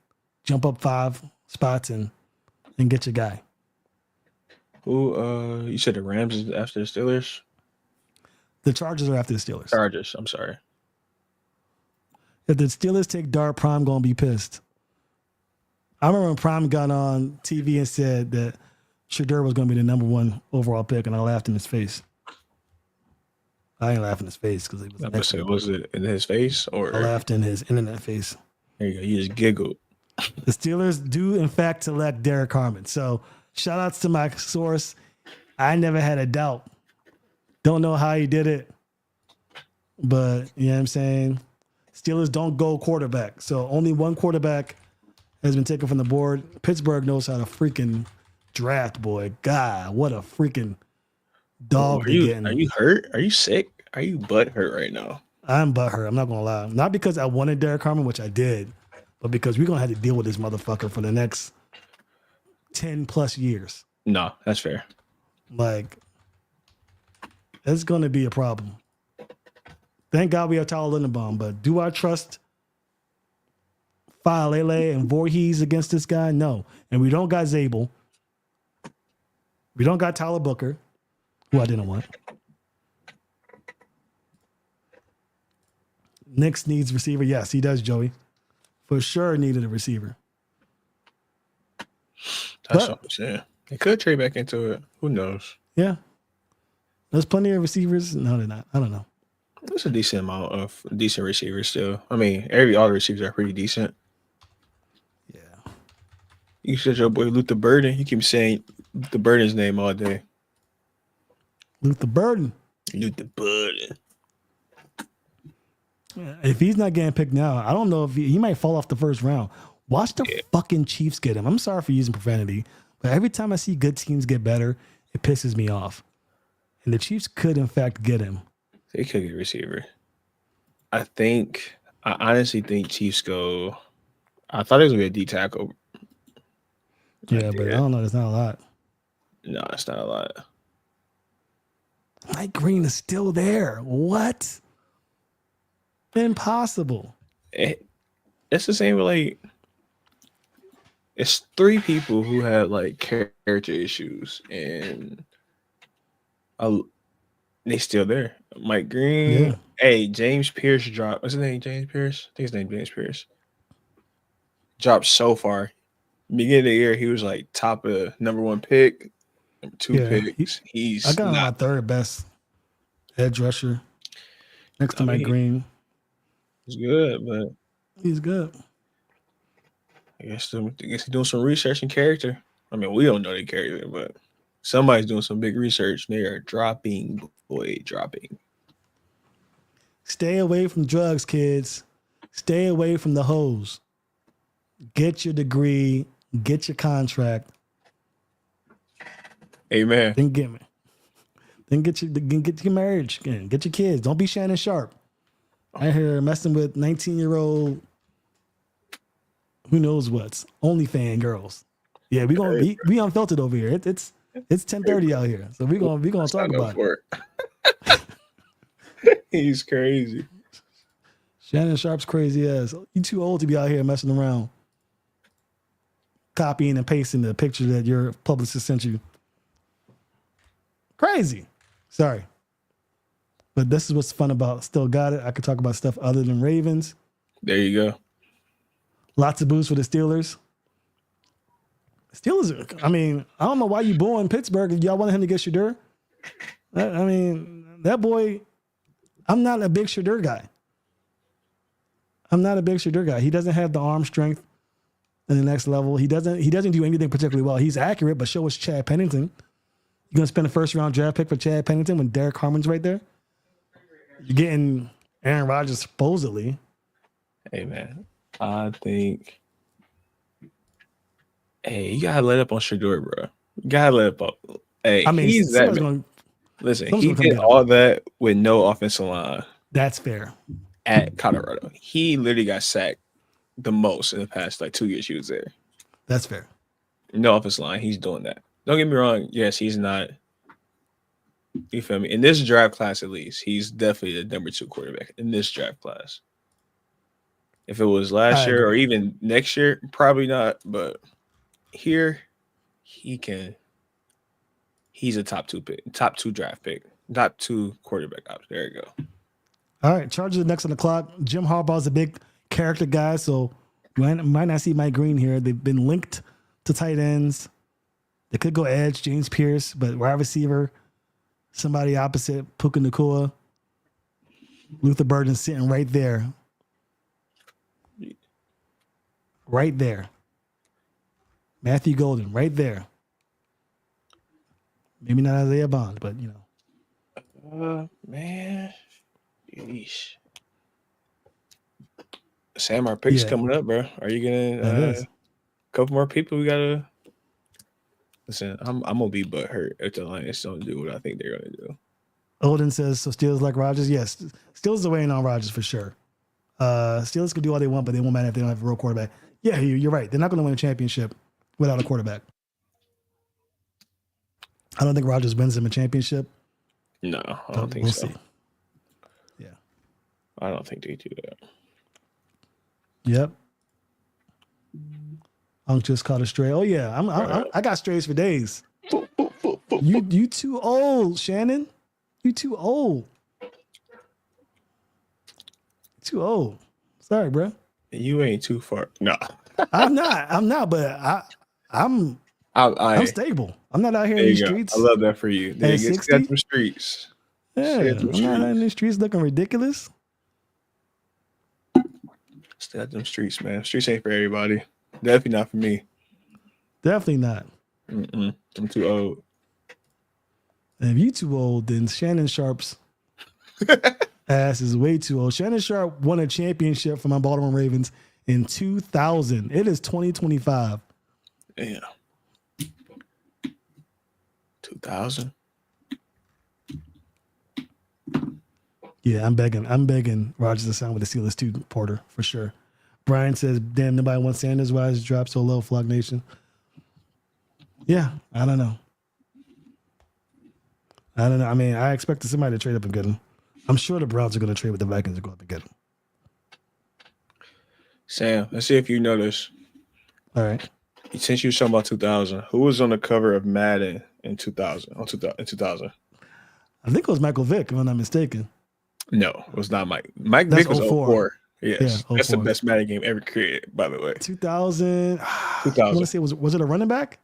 jump up 5 spots, and get your guy. Who? You said the Rams is after the Steelers. The Chargers are after the Steelers. Chargers. I'm sorry. If the Steelers take Dart, Prime going to be pissed. I remember when Prime got on TV and said that Shedeur was going to be the number 1 overall pick, and I laughed in his face. I ain't laughing in his face because he was. I'm gonna say, was it in his face or? I laughed in his internet face. There you go. You just giggled. The Steelers do, in fact, select Derek Harmon. So shout outs to my source. I never had a doubt. Don't know how he did it, but you know what I'm saying? Steelers don't go quarterback. So only one quarterback has been taken from the board. Pittsburgh knows how to freaking draft, boy. God, what a freaking dog Are they're you getting. are you hurt? Are you sick? Are you butt hurt right now? I'm butthurt. I'm not going to lie. Not because I wanted Derek Harmon, which I did, but because we're going to have to deal with this motherfucker for the next 10 plus years. No, that's fair. Like, it's going to be a problem. Thank God we have Tyler Linderbaum, but do I trust Faalele and Voorhees against this guy? No. And we don't got Zabel. We don't got Tyler Booker, who I didn't want. Knicks needs receiver. Yes, he does, Joey. For sure needed a receiver. That's But- what I'm saying. They could trade back into it. Who knows? Yeah. There's plenty of receivers. No, they're not. I don't know. There's a decent amount of decent receivers still. I mean, all the receivers are pretty decent. Yeah. You said your boy Luther Burden. You keep saying Luther Burden's name all day. Luther Burden. Luther Burden. If he's not getting picked now, I don't know if he might fall off the first round. Watch the fucking Chiefs get him. I'm sorry for using profanity, but every time I see good teams get better, it pisses me off. And the Chiefs could, in fact, get him. They could get a receiver. I honestly think Chiefs go I thought it was gonna be a D tackle. Yeah, but I don't know. There's not a lot. No, it's not a lot. Mike Green is still there. What? Impossible. It's the same with like. It's 3 people who had like character issues, and they still there. Mike Green. Yeah. Hey, James Pierce dropped. What's his name? James Pierce. I think his name James Pierce. Dropped so far. Beginning of the year, he was like top of #1 pick, #2 picks. I got him my third best edge rusher next to Mike Green. He's good, but he's good. I guess he's doing some research in character. I mean, we don't know the character, but somebody's doing some big research. They are dropping. Stay away from drugs, kids. Stay away from the hoes. Get your degree. Get your contract. Amen. Then get me. Then get your marriage again. Get your kids. Don't be Shannon Sharp. I hear messing with 19-year-old. Who knows what's OnlyFans girls. Yeah, we gonna we unfiltered over here. It's 10:30 out here, so we gonna talk about it. He's crazy. Shannon Sharp's crazy ass. You too old to be out here messing around, copying and pasting the picture that your publicist sent you. Crazy. Sorry, but this is what's fun about Still Got It. I could talk about stuff other than Ravens. There you go. Lots of boos for the Steelers. Steelers, I mean, I don't know why you booing Pittsburgh if y'all wanted him to get Shedeur. I mean, that boy, I'm not a big Shedeur guy. He doesn't have the arm strength in the next level. He doesn't do anything particularly well. He's accurate, but so is Chad Pennington. You're going to spend a first-round draft pick for Chad Pennington when Derek Harmon's right there? You're getting Aaron Rodgers supposedly. Hey, man. I think, you gotta let up on Shedeur, bro. You gotta let up. Hey, I mean, he's that man. Listen, he did all that with no offensive line. That's fair. At Colorado, he literally got sacked the most in the past like 2 years he was there. That's fair. No offensive line, he's doing that. Don't get me wrong. Yes, he's not. You feel me? In this draft class, at least, he's definitely the #2 quarterback in this draft class. If it was last year or even next year, probably not. But here, he's a top 2 pick, top 2 draft pick, top 2 quarterback option. There you go. All right, Chargers are next on the clock. Jim Harbaugh's a big character guy, so you might not see Mike Green here. They've been linked to tight ends. They could go edge, James Pierce, but wide receiver, somebody opposite, Puka Nacua. Luther Burden's sitting right there. Right there. Matthew Golden, right there. Maybe not Isaiah Bond, but you know. Man. Yeesh. Sam, our pick's coming up, bro. Are you gonna a couple more people we gotta listen? I'm gonna be butthurt if the Lions don't do what I think they're gonna do. Odin says so. Steelers like Rodgers. Yes, Steelers are waiting on Rodgers for sure. Steelers can do all they want, but they won't matter if they don't have a real quarterback. Yeah, you're right. They're not going to win a championship without a quarterback. I don't think Rodgers wins them a championship. No, I don't think so. See. Yeah, I don't think they do that. Yep. Unk just caught a stray. Oh yeah, I got strays for days. You too old, Shannon. You too old. Too old. Sorry, bro. You ain't too far. No, I'm not. But I'm stable. I'm not out here in the streets. I love that for you. They get stay out them streets. Yeah, I'm not out in the streets looking ridiculous. Stay out them streets, man. Streets ain't for everybody. Definitely not for me. Definitely not. I'm too old. And if you too old, then Shannon Sharp's ass is way too old. Shannon Sharp won a championship for my Baltimore Ravens in 2000. It is 2025. Yeah. 2000. Yeah, I'm begging Rodgers to sign with the Steelers too, Porter, for sure. Brian says, damn, nobody wants Sanders. Why is it dropped so low, Flock Nation? Yeah, I don't know. I mean, I expected somebody to trade up and get him. I'm sure the Browns are going to trade with the Vikings to go up and get him. Sam, let's see if you know this. All right. Since you were talking about 2000, who was on the cover of Madden in 2000? In 2000? I think it was Michael Vick, if I'm not mistaken. No, it was not Mike. Mike That's Vick was 04. Yes, Yeah, that's the 04. best Madden game ever created, by the way. 2000. I 2000. want to say, was it a running back?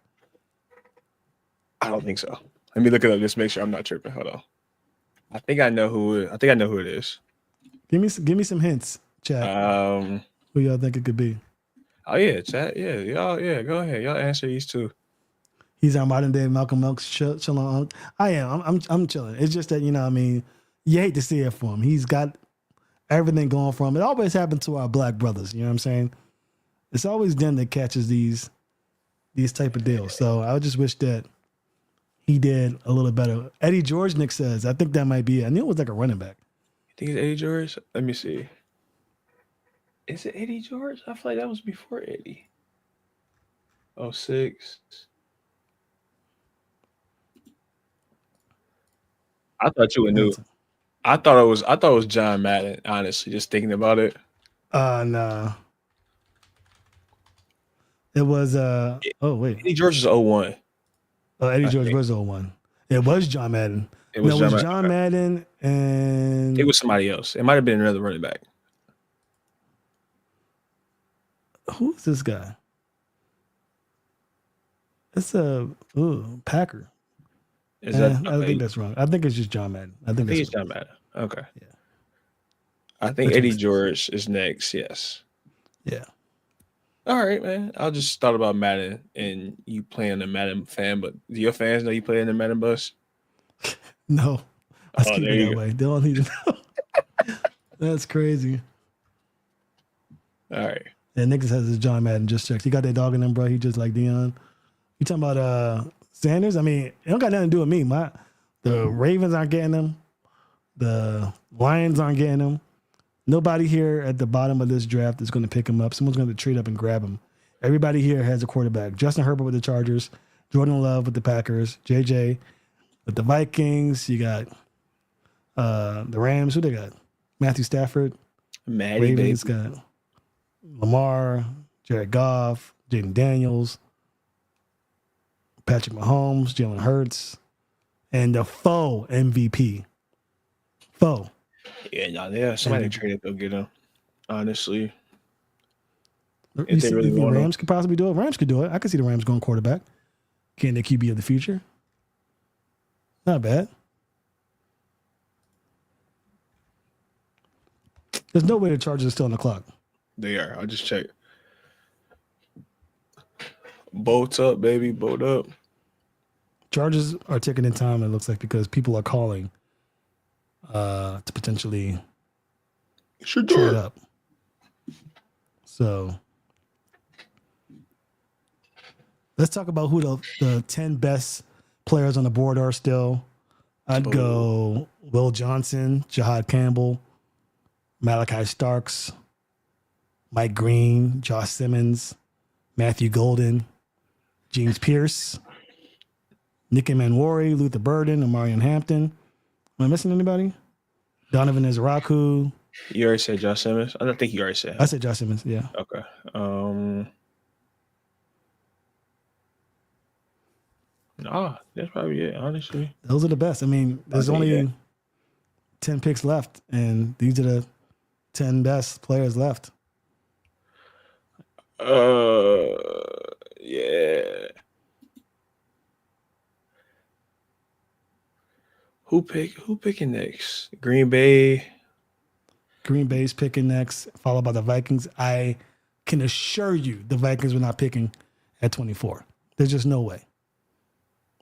I don't think so. Let me look it up just to make sure I'm not tripping. Hold on. I think I know who it is. Give me some hints, Chad. Who y'all think it could be? Oh yeah, chat. Yeah, y'all. Yeah, go ahead. Y'all answer these two. He's our modern day Malcolm X chilling on. I am. I'm chilling. It's just that, you know, I mean, you hate to see it for him. He's got everything going for him. It always happens to our black brothers. You know what I'm saying? It's always them that catches these type of deals. So I just wish that he did a little better. Eddie George, Nick says, I think that might be it. I knew it was like a running back. You think it's Eddie George? Let me see. Is it Eddie George? I feel like that was before Eddie. 06. I thought you would knew. I thought it was John Madden, honestly, just thinking about it. No. It was oh wait. Eddie George is 01. Oh, Eddie George was 01. It was John Madden. It was John Madden, and it was somebody else. It might have been another running back. Who's this guy? It's a Packer. Is that? I think that's wrong. I think it's just John Madden. I think it's John Madden. Okay. Yeah. I think Eddie George is next. Yes. Yeah. All right, man. I just thought about Madden and you playing the Madden fan, but do your fans know you play in the Madden bus? No. I keep it that way. They don't need to know. That's crazy. All right. Yeah, Nick says it's John Madden. Just checked. He got that dog in him, bro. He just like Deion. You talking about Sanders? I mean, it don't got nothing to do with me. The Ravens aren't getting him. The Lions aren't getting him. Nobody here at the bottom of this draft is going to pick him up. Someone's going to trade up and grab him. Everybody here has a quarterback. Justin Herbert with the Chargers, Jordan Love with the Packers, JJ with the Vikings. You got the Rams. Who they got? Matthew Stafford. Ravens got Lamar, Jared Goff, Jaden Daniels, Patrick Mahomes, Jalen Hurts, and the faux MVP. Faux. Yeah, somebody trade up, they'll get him. Honestly. You think Rams could possibly do it? Rams could do it. I could see the Rams going quarterback. Getting the QB of the future. Not bad. There's no way the Chargers are still on the clock. They are. I'll just check. Bolt up, baby. Bolt up. Chargers are taking in time, it looks like, because people are calling to potentially trade up. So let's talk about who the 10 best players on the board are still. I'd go Will Johnson, Jahad Campbell, Malachi Starks, Mike Green, Josh Simmons, Matthew Golden, James Pierce, Nick Manwari, Luther Burden, Amarian Hampton. Am I missing anybody? Donovan Izaraku. You already said Josh Simmons? I don't think you already said him. I said Josh Simmons, yeah. Okay. No, that's probably it, honestly. Those are the best. I mean, there's only 10 picks left, and these are the 10 best players left. Yeah. Who picking next? Green Bay. Green Bay's picking next, followed by the Vikings. I can assure you the Vikings were not picking at 24. There's just no way.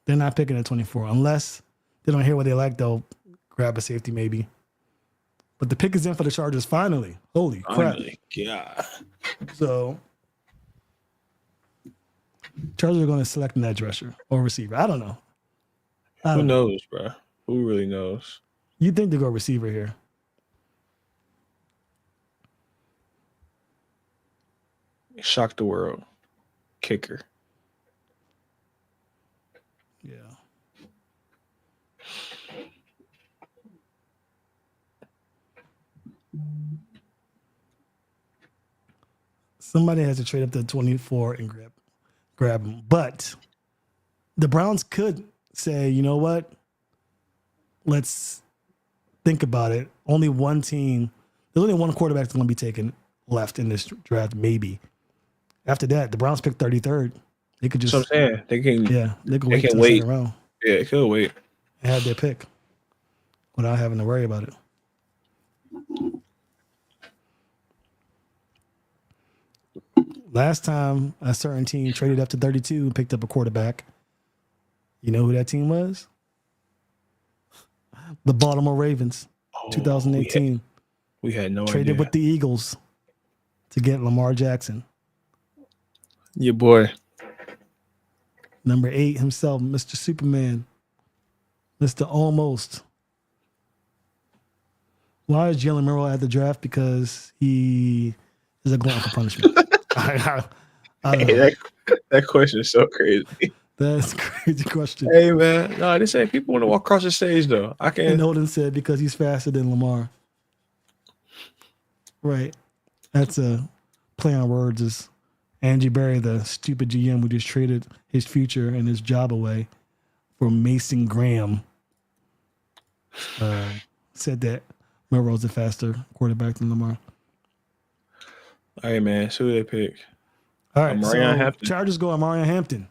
They're not picking at 24 unless they don't hear what they like. They'll grab a safety maybe. But the pick is in for the Chargers finally. Holy crap. Yeah. So Chargers are going to select an edge rusher or receiver. I don't know. Who knows, bro? Who really knows? You think they go receiver here? Shock the world. Kicker. Yeah. Somebody has to trade up to 24 and grab him. But the Browns could say, you know what? Let's think about it. Only one team. There's only one quarterback that's going to be taken left in this draft, maybe. After that, the Browns pick 33rd. They could just. So I'm saying they can. Yeah, they could They wait can till the wait. second round Yeah, it could wait. and have their pick without having to worry about it. Last time a certain team traded up to 32 and picked up a quarterback. You know who that team was? The Baltimore Ravens, Oh, 2018. We had no Traded idea. with the Eagles to get Lamar Jackson. Your boy. Number 8 himself, Mr. Superman, Mr. Almost. Why is Jalen Murrow at the draft? Because he is a glutton for punishment. I don't know. Hey, that question is so crazy. That's a crazy question. Hey man, no, they say people want to walk across the stage though. I And can't. Holden said because he's faster than Lamar. Right. That's a play on words. Is Angie Berry, the stupid GM who just traded his future and his job away for Mason Graham, said that Murrow's a faster quarterback than Lamar. All right, man. So who they pick? All right, so Amarion Hampton. Chargers go Amarion Hampton.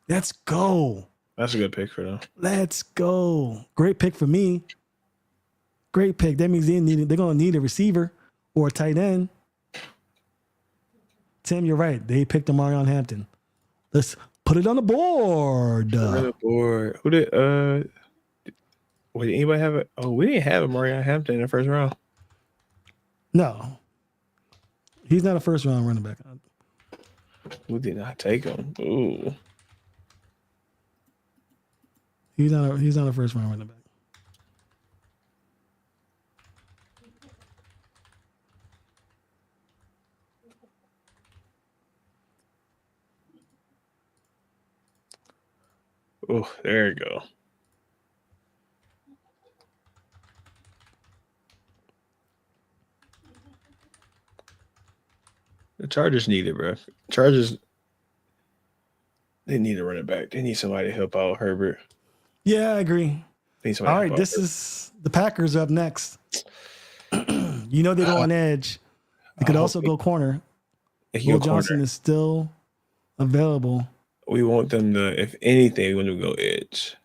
Let's go. That's a good pick for them. Let's go. Great pick for me. Great pick. That means they're going to need a receiver or a tight end. Tim, you're right. They picked Amarion Hampton. Let's put it on the board. Board. Who did? Wait, anybody have it? Oh, we didn't have Amarion Hampton in the first round. No. He's not a first round running back. We did not take him. Ooh. He's not a first round running back. Oh, there you go. The Chargers need it, bro. Chargers, they need a running back. They need somebody to help out Herbert. Yeah, I agree. They need somebody All to right, help this out is the Packers up next. You know they go on edge. They could I also hope go corner. Herbert. Will Johnson is still available. We want them to, if anything, we want them to go edge.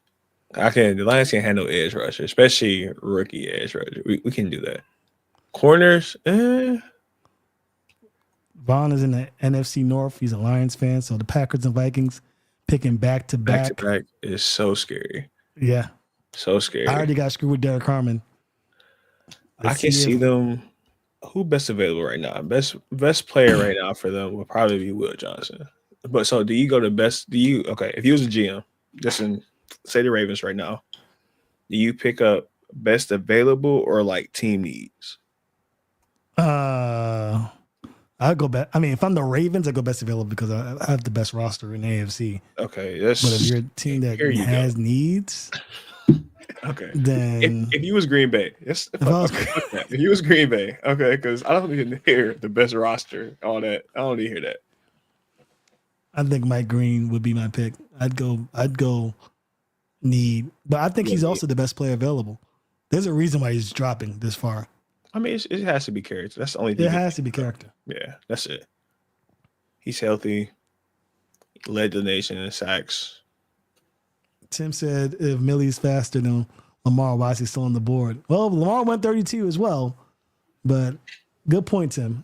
The Lions can't handle edge rusher, especially rookie edge rusher. We can do that. Corners, Vaughn is in the NFC North. He's a Lions fan, so the Packers and Vikings picking back to back back. to back is so scary. Yeah, So scary. I already got screwed with Derek Harmon. I can see them. Who best available right now? Best player right now for them would probably be Will Johnson. But so do you go to best? If you was a GM, just say the Ravens right now, do you pick up best available or like team needs? I'd go back. I mean, if I'm the Ravens, I go best available because I have the best roster in AFC. Okay, that's But if you're a team that here you has needs, okay. then If you was Green Bay, if you was Green Bay, okay, because I don't need to hear the best roster, all that. I don't need to hear that. I think Mike Green would be my pick. I'd go need, but I think he's also the best player available. There's a reason why he's dropping this far. I mean, it has to be character. That's the only thing. It has to be character. Yeah, that's it. He's healthy. Led the nation in sacks. Tim said if Millie's faster than Lamar, why is he still on the board? Well, Lamar went 32 as well, but good point, Tim.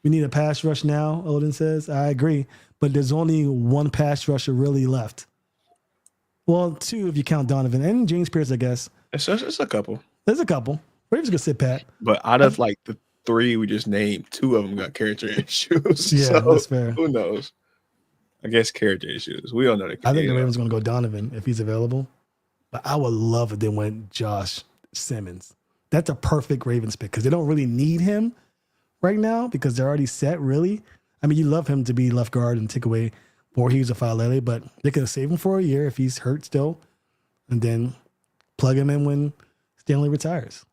We need a pass rush now, Odin says. I agree, but there's only one pass rusher really left. Well, two if you count Donovan and James Pierce, I guess. It's a couple. There's a couple. Ravens gonna sit pat. But out of like the three we just named, two of them got character issues. Yeah, So, that's fair. Who knows? I guess character issues. We all know that. I think the Ravens gonna go Donovan if he's available. But I would love if they went Josh Simmons. That's a perfect Ravens pick because they don't really need him right now because they're already set. Really, I mean, you love him to be left guard and take away Voorhees or Falele, but they could save him for a year if he's hurt still, and then plug him in when Stanley retires.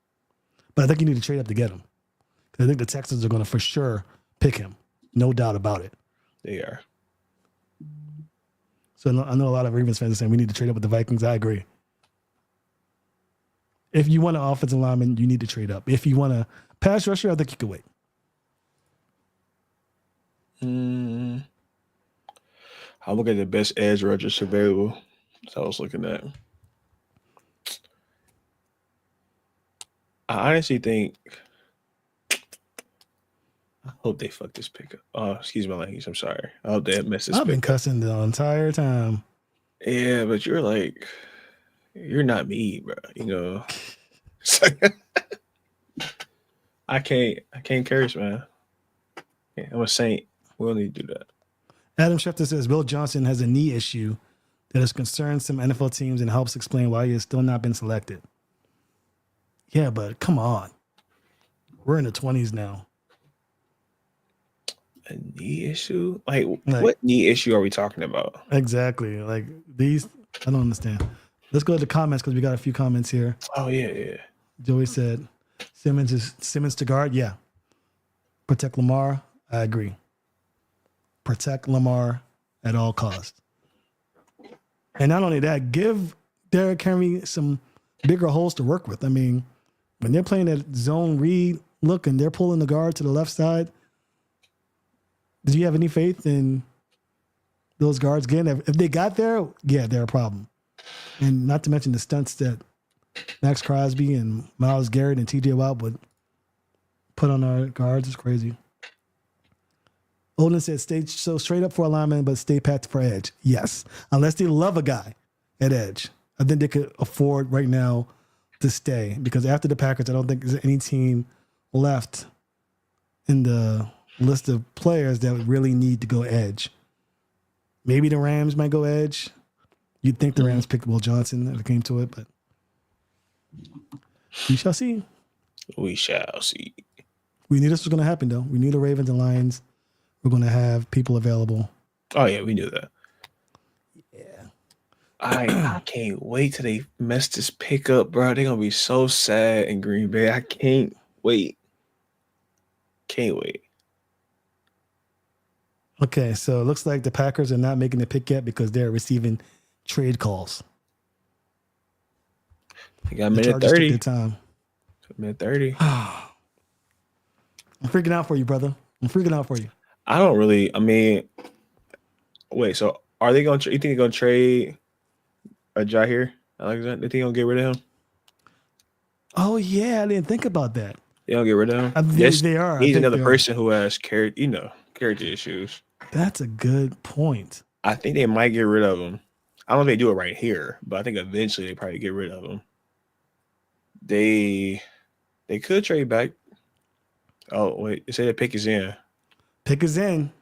But I think you need to trade up to get him. I think the Texans are going to for sure pick him, no doubt about it. They are. So I know a lot of Ravens fans are saying we need to trade up with the Vikings. I agree. If you want an offensive lineman, you need to trade up. If you want a pass rusher, I think you could wait. I'll look at the best edge rushers available. That's what I was looking at. I honestly think. I hope they fuck this pick up. Oh, excuse my language. I'm sorry. I hope they mess this I've been pick up. cussing the entire time. Yeah, but you're not me, bro. You know. It's like, I can't curse, man. Yeah, I'm a saint. We don't need to do that. Adam Schefter says Will Johnson has a knee issue that has concerned some NFL teams and helps explain why he has still not been selected. Yeah, but come on. We're in the 20s now. A knee issue? Like what knee issue are we talking about? Exactly. Like these, I don't understand. Let's go to the comments because we got a few comments here. Oh, yeah. Joey said Simmons to guard. Yeah. Protect Lamar. I agree. Protect Lamar at all costs. And not only that, give Derrick Henry some bigger holes to work with. I mean, when they're playing that zone read look and they're pulling the guard to the left side, do you have any faith in those guards again? If they got there, yeah, they're a problem. And not to mention the stunts that Max Crosby and Myles Garrett and TJ Watt would put on our guards is crazy. Olin said, stay so straight up for alignment, but stay pat for edge. Yes. Unless they love a guy at edge. I think they could afford right now to stay because after the Packers, I don't think there's any team left in the list of players that would really need to go edge. Maybe the Rams might go edge. You'd think the Rams picked Will Johnson if it came to it, but we shall see. We shall see. We knew this was going to happen, though. We knew the Ravens and Lions were going to have people available. Oh, yeah, we knew that. Yeah. I can't wait till they mess this pick up, bro. They're going to be so sad in Green Bay. I can't wait. Can't wait. Okay, so it looks like the Packers are not making the pick yet because they're receiving trade calls. They got a minute 30. Their time. Minute 30. I'm freaking out for you, brother. I'm freaking out for you. I don't really. I mean, wait. So are they going to? You think they're going to trade a Jair Alexander? They think they're going to get rid of him? Oh yeah, I didn't think about that. They don't get rid of him. They are. He's another person who has character issues. That's a good point. I think they might get rid of him. I don't know if they do it right here, but I think eventually they probably get rid of him. They could trade back. Oh wait, they say the pick is in. Pick is in.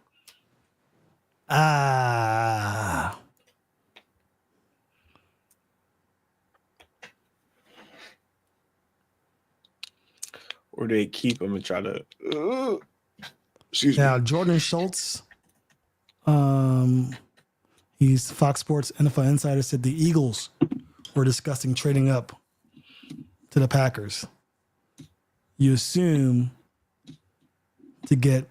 Or they keep him and try to. Excuse Now, me. Jordan Schultz, he's Fox Sports NFL Insider, said the Eagles were discussing trading up to the Packers. You assume to get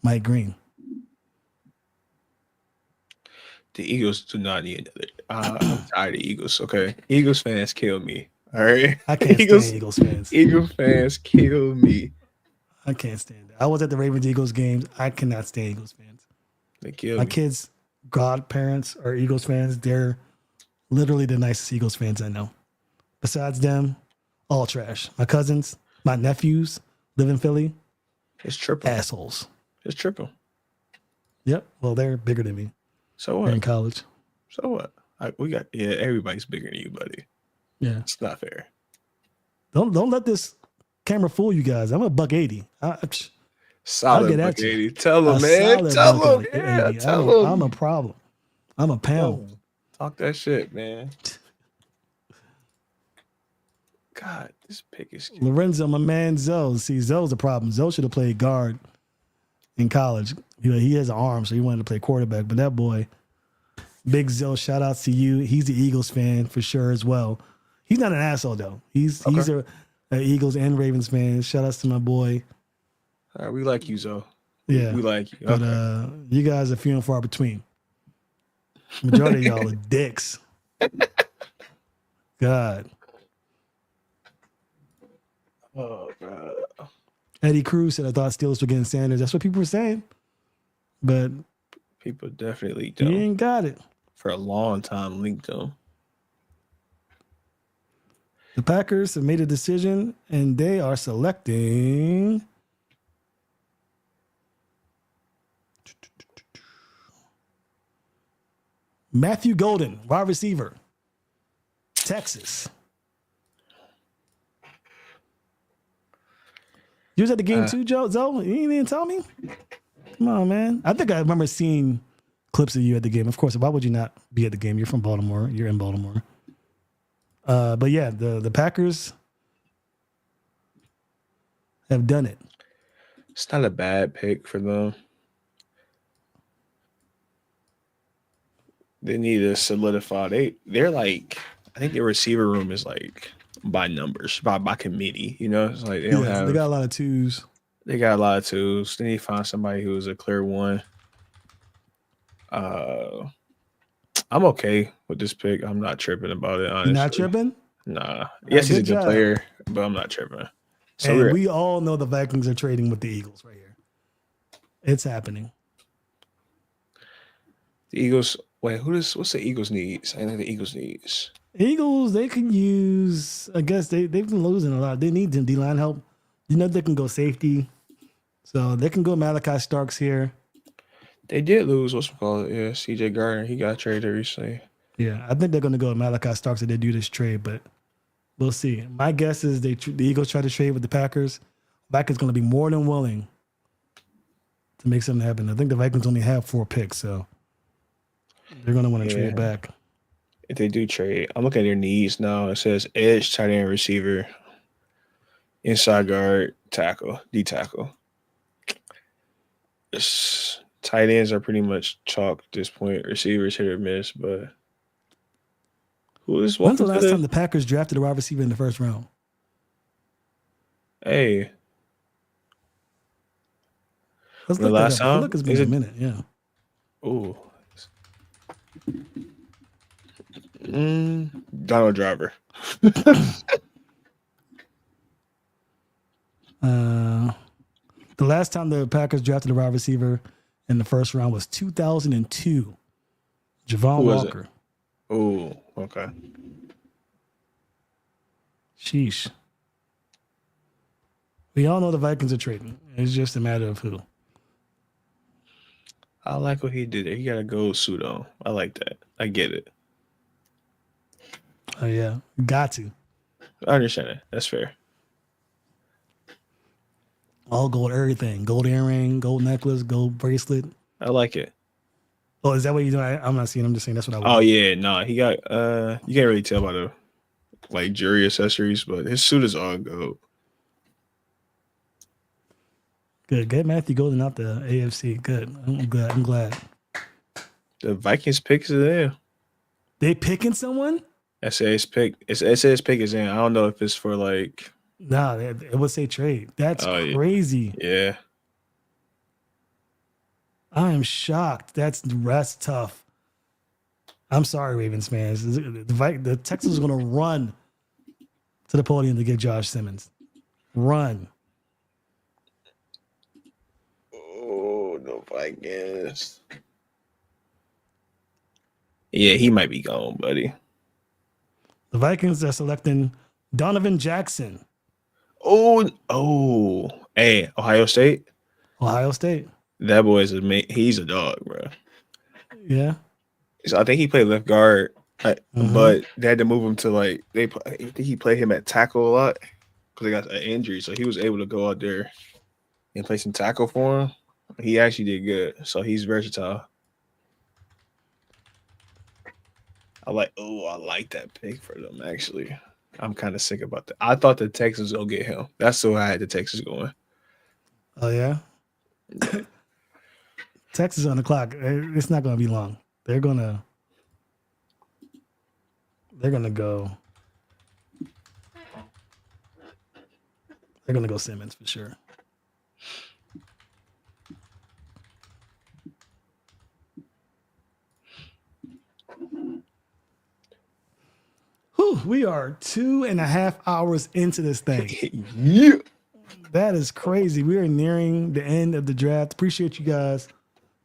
Mike Green. The Eagles do not need another. I'm tired of Eagles. Okay, Eagles fans kill me. All right, I can't stand Eagles fans. Eagles fans kill me. I can't stand it. I was at the Ravens Eagles games. I cannot stand Eagles fans. They kill My me. kids' godparents are Eagles fans. They're literally the nicest Eagles fans I know. Besides them, all trash. My cousins, my nephews live in Philly. It's triple. Assholes. It's triple. Yep. Well, they're bigger than me. So They're in what? college. So what? Everybody's bigger than you, buddy. Yeah. It's not fair. Don't let this camera fool you guys. I'm a $180. Solid get at buck you. 80. Tell A him, man. solid Tell $180. him. Yeah, tell him. I'm a problem. I'm a pound. Talk that shit, man. God, this pick is Lorenzo, my man Zoe. See, Zoe's a problem. Zoe should have played guard in college. He has an arm, so he wanted to play quarterback. But that boy, Big Zoe, shout out to you. He's the Eagles fan for sure as well. He's not an asshole though. He's a Eagles and Ravens fan. Shout outs to my boy. All right, we like you, Zoe. Yeah, We like you. but Okay. you guys are few and far between. Majority of y'all are dicks. God. Oh God. Eddie Cruz said, I thought Steelers were getting Sanders. That's what people were saying. But People definitely you don't. ain't got it. For a long time, linked them. The Packers have made a decision, and they are selecting Matthew Golden, wide receiver, Texas. You was at the game too, Joe? Zoe? You didn't even tell me? Come on, man. I think I remember seeing clips of you at the game. Of course, why would you not be at the game? You're from Baltimore. You're in Baltimore. But yeah, the Packers have done it. It's not a bad pick for them. They need to solidify. They're like, I think their receiver room is like by numbers, by committee. You know, it's like they don't have. They got a lot of twos. They got a lot of twos. They need to find somebody who's a clear one. I'm okay with this pick. I'm not tripping about it, honestly. You're not tripping? Nah. Yes, he's a good good job. player, but I'm not tripping. So And we all know the Vikings are trading with the Eagles right here. It's happening. the Eagles. Wait, what's the Eagles needs? I think the Eagles needs. Eagles, they can use, I guess they've been losing a lot. They need some D-line help. You know, they can go safety. So they can go Malachi Starks here. They did lose. What's it called? Yeah, CJ Gardner. He got traded recently. Yeah, I think they're going to go with Malachi Starks if they do this trade, but we'll see. My guess is the Eagles try to trade with the Packers. Vikings going to be more than willing to make something happen. I think the Vikings only have 4 picks, so they're going to want to trade back. If they do trade, I'm looking at their needs now. It says edge, tight end, receiver, inside guard, tackle, D tackle. Tight ends are pretty much chalk at this point. Receivers hit or miss, but When's the last time the Packers drafted a wide receiver in the first round? Hey, Let's the look last that up. I feel time? like it's been a minute. Yeah. ooh, Donald Driver. The last time the Packers drafted a wide receiver in the first round was 2002. Javon Who was it? Walker. Oh, okay. Sheesh. We all know the Vikings are trading. It's just a matter of who. I like what he did there. He got a gold suit on. I like that. I get it. Oh, yeah. Got to. I understand it. That's fair. All gold, everything. Gold earring, gold necklace, gold bracelet. I like it. Oh, is that what you're doing? I'm not seeing. I'm just saying that's what I would Oh do. yeah, no, he got you can't really tell by the like jewelry accessories, but his suit is all gold. Good. Get Matthew Golden out the AFC. Good. I'm glad. The Vikings pick is in. They picking someone? SAS pick. SAS pick is in. I don't know if it's for like Nah, it would say trade. That's Oh, yeah. crazy. yeah. I am shocked. That's tough. I'm sorry, Ravens fans. The Texans are going to run to the podium to get Josh Simmons. Run. Oh, the Vikings. Yeah, he might be gone, buddy. The Vikings are selecting Donovan Jackson, Oh, hey, Ohio State. Ohio State. That boy is he's a dog, bro. Yeah. So I think he played left guard, but they had to move him to like I think he played him at tackle a lot because they got an injury, so he was able to go out there and play some tackle for him. He actually did good, so he's versatile. I like that pick for them actually. I'm kind of sick about that. I thought the Texans will get him. That's who I had the Texans going. Oh yeah. Texas on the clock. It's not going to be long. They're gonna go. They're gonna go Simmons for sure. Whew, we are 2.5 hours into this thing. Yeah. That is crazy. We are nearing the end of the draft. Appreciate you guys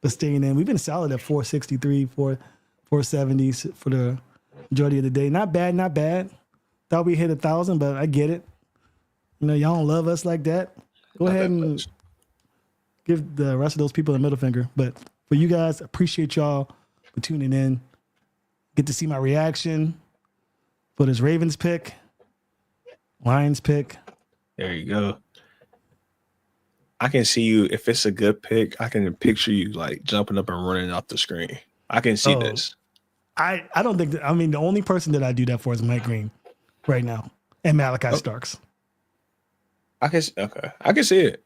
for staying in. We've been solid at 463, 470 for the majority of the day. Not bad, not bad. Thought we hit 1,000, but I get it. You know, y'all don't love us like that. Go Not ahead that and much. give the rest of those people a middle finger. But for you guys, appreciate y'all for tuning in. Get to see my reaction for this Ravens pick, Lions pick. There you go. I can see you if it's a good pick. I can picture you like jumping up and running off the screen. I can see Oh. this. I don't think that, I mean, the only person that I do that for is Mike Green right now and Malachi Starks. I can see it.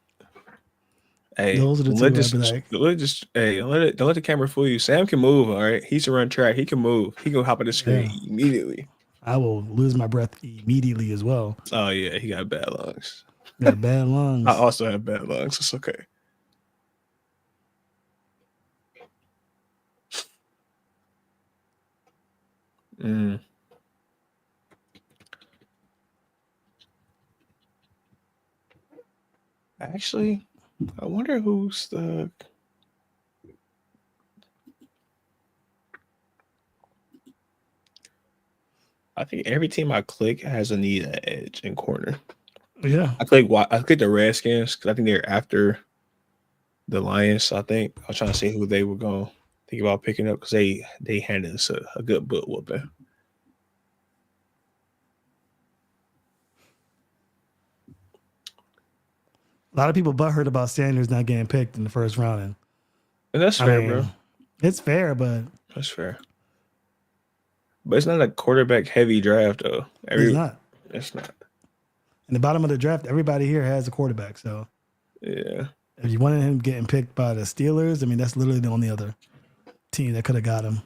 Hey, Those are the two let I'd this, be like- don't let the camera fool you. Sam can move. All right, he's a run track. He can move. He can hop on the screen immediately. I will lose my breath immediately as well. Oh yeah, he got bad lungs. Got bad lungs. I also have bad lungs. It's okay. Mm. Actually, I wonder who's the. I think every team I click has a need at edge and corner. Yeah. I click the Redskins because I think they're after the Lions. So I think I was trying to see who they were going to think about picking up because they handed us a good butt whooping. A lot of people butthurt about Sanders not getting picked in the first round. And that's fair, bro. It's fair, but That's fair. But it's not a quarterback heavy draft though. it's not. It's not. In the bottom of the draft, everybody here has a quarterback. So Yeah. if you wanted him getting picked by the Steelers, I mean, that's literally the only other team that could have got him.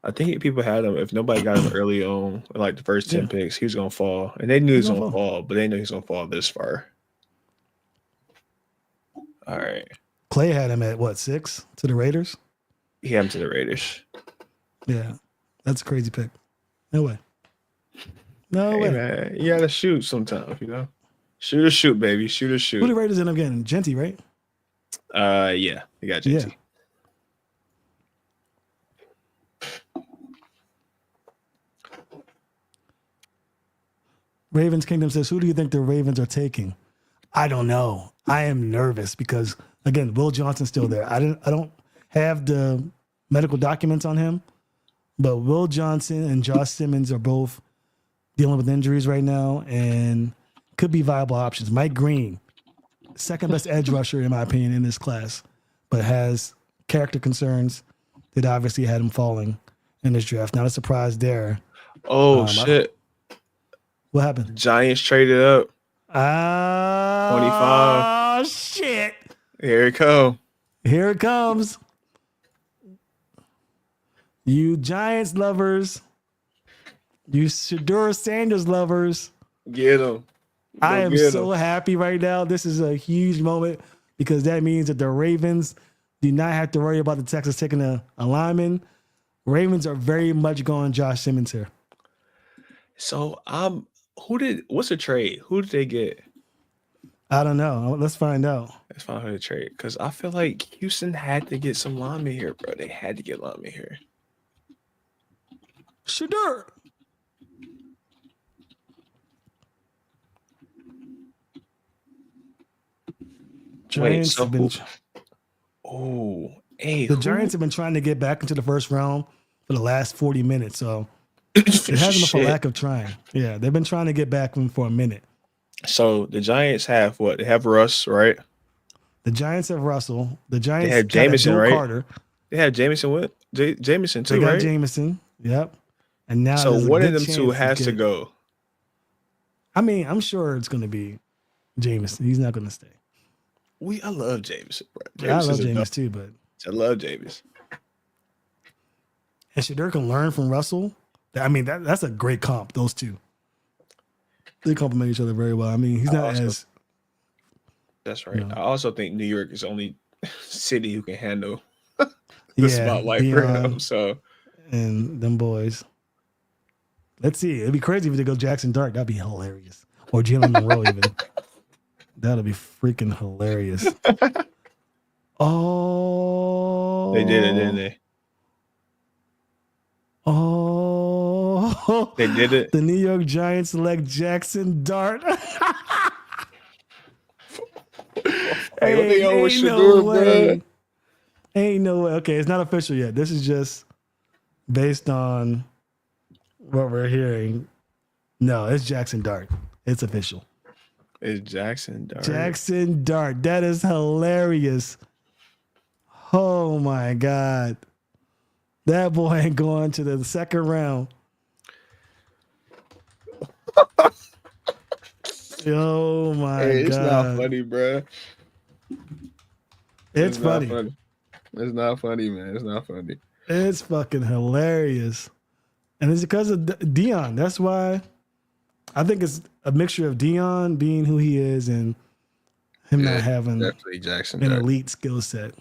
I think people had him. If nobody got him early on, like the first 10 picks, he was gonna fall. And they knew he was gonna fall, but they knew he was gonna fall this far. All right. Clay had him at what, 6 to the Raiders? He had him to the Raiders. Yeah. That's a crazy pick. No way. No Hey, way. man, you gotta shoot sometimes, you know. Shoot or shoot, baby. Shoot or Who shoot. the Raiders end up getting? Genty, right? Yeah, you got JT. Yeah. Ravens Kingdom says, who do you think the Ravens are taking? I don't know. I am nervous because, again, Will Johnson's still there. I don't have the medical documents on him, but Will Johnson and Josh Simmons are both dealing with injuries right now and could be viable options. Mike Green, second best edge rusher, in my opinion, in this class, but has character concerns that obviously had him falling in this draft. Not a surprise there. Oh shit. What happened? Giants traded up. 25. Oh, shit. Here it come. Here it comes. You Giants lovers. You Shedeur Sanders lovers. Get him. I am so happy right now. This is a huge moment because that means that the Ravens do not have to worry about the Texans taking a lineman. Ravens are very much going Josh Simmons here. So what's the trade? Who did they get? I don't know. Let's find out. Let's find out who the trade. Because I feel like Houston had to get some linemen here, bro. They had to get linemen here. Shedeur. Giants have been. The Giants have been trying to get back into the first round for the last 40 minutes. So it hasn't been for lack of trying. Yeah, they've been trying to get back for a minute. So the Giants have what? They have Russ, right? The Giants have Russell. The Giants have Jameson, right? Carter. They have Jameson Jameson too, they got right? Jameson. Yep. And now so one of them two has to go. I mean, I'm sure it's going to be Jameis. He's not going to stay. I love James. Bro. I love is a Jameis dog. too, but I love James. and Shedeur can learn from Russell. I mean, that's a great comp. Those two, they complement each other very well. I mean, he's not Also- as That's right. No. I also think New York is the only city who can handle the spotlight for Deion him. So and them boys. Let's see. It'd be crazy if they go Jackson Dart. That'd be hilarious. Or Jalen Monroe even. That'd be freaking hilarious. Oh, they did it, didn't they? Oh, They did it. The New York Giants select Jackson Dart. Hey, what they on with ain't no Shedeur, way. bro? Ain't no way. Okay, it's not official yet. This is just based on what we're hearing. No, it's Jackson Dart. It's official. It's Jackson Dart. Jackson Dart. That is hilarious. Oh my God. That boy ain't going to the second round. Oh my Hey, it's God. not funny, bro. It's not funny. It's not funny, man. It's not funny. It's fucking hilarious. And it's because of Dion. That's why I think it's a mixture of Dion being who he is and him Yeah, not having an Definitely Jackson Dart. elite skill set.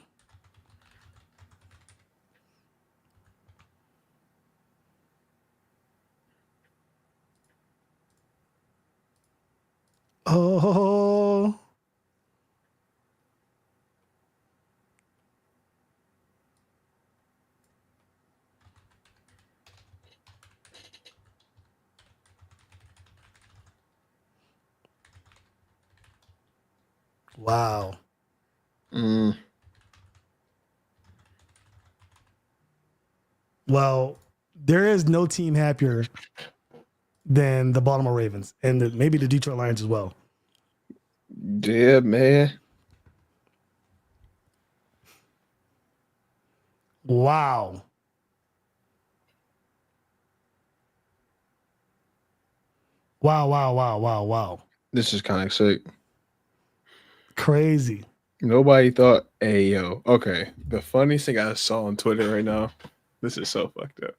Oh, wow. Mm. Well, there is no team happier than the Baltimore Ravens and maybe the Detroit Lions as well. Yeah, man. Wow. Wow. This is kind of sick. Crazy. Nobody thought, hey, yo, okay. The funniest thing I saw on Twitter right now, this is so fucked up.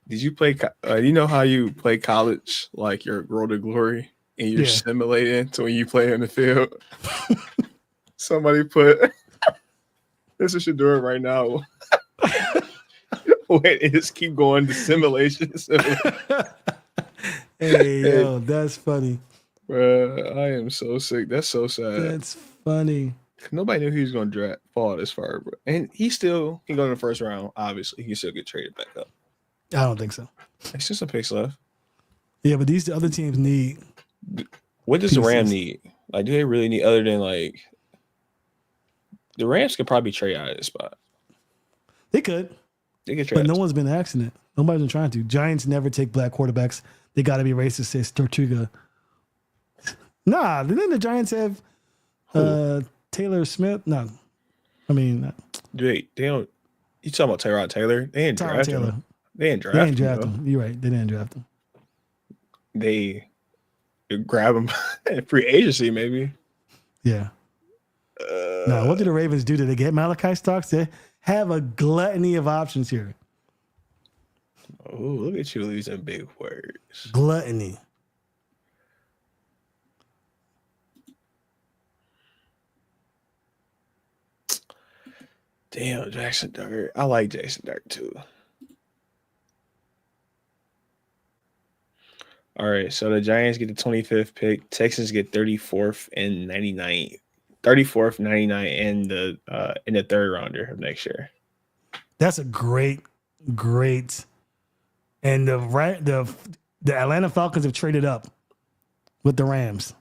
Did you play, you know how you play college, like your Road to Glory, and you're Yeah. simulating to when you play on the field? Somebody put, this is Shedeur right now. Wait, it just keep going to simulations. Hey, yo, that's funny. Bruh, I am so sick. That's so sad. That's funny. Nobody knew he was going to fall this far, bro. And he still can go in the first round. Obviously, he can still get traded back up. I don't think so. It's just some picks left. Yeah, but these other teams need. What does the Ram Pieces. need? Like, do they really need other than like the Rams could probably trade out of this spot? They could, They could trade. but no out one's been asking it. Nobody's been trying to. Giants never take black quarterbacks. They got to be racist, says Tortuga. Nah, didn't the Giants have Taylor Smith? No. I mean, They don't. You talking about Tyrod Taylor? They didn't Tyrod draft Taylor. him. They didn't They draft didn't him. draft though. him. You're right. They didn't draft him. They grab him in free agency, maybe. Yeah. Now, what did the Ravens do? Did they get Malachi Starks? They have a gluttony of options here. Oh, look at you using big words. Gluttony. Damn, Jackson Dart. I like Jackson Dart too. All right, so the Giants get the 25th pick. Texans get 34th and 99th. 34th, 99, and in the third rounder of next year. That's a great. And the Atlanta Falcons have traded up with the Rams.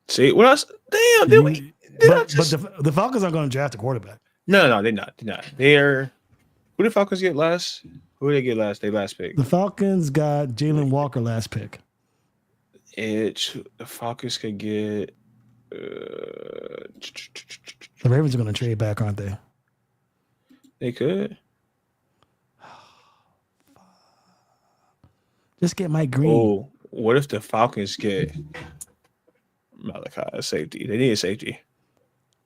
See what else? Damn, did we? But the Falcons aren't going to draft a quarterback. No, they're not. They're not. They're who did the Falcons get last? Who did they get last? They last pick. The Falcons got Jalen Walker last pick. The Falcons could get. The Ravens are going to trade back, aren't they? They could. Just get Mike Green. Oh, what if the Falcons get Malachi a safety? They need a safety.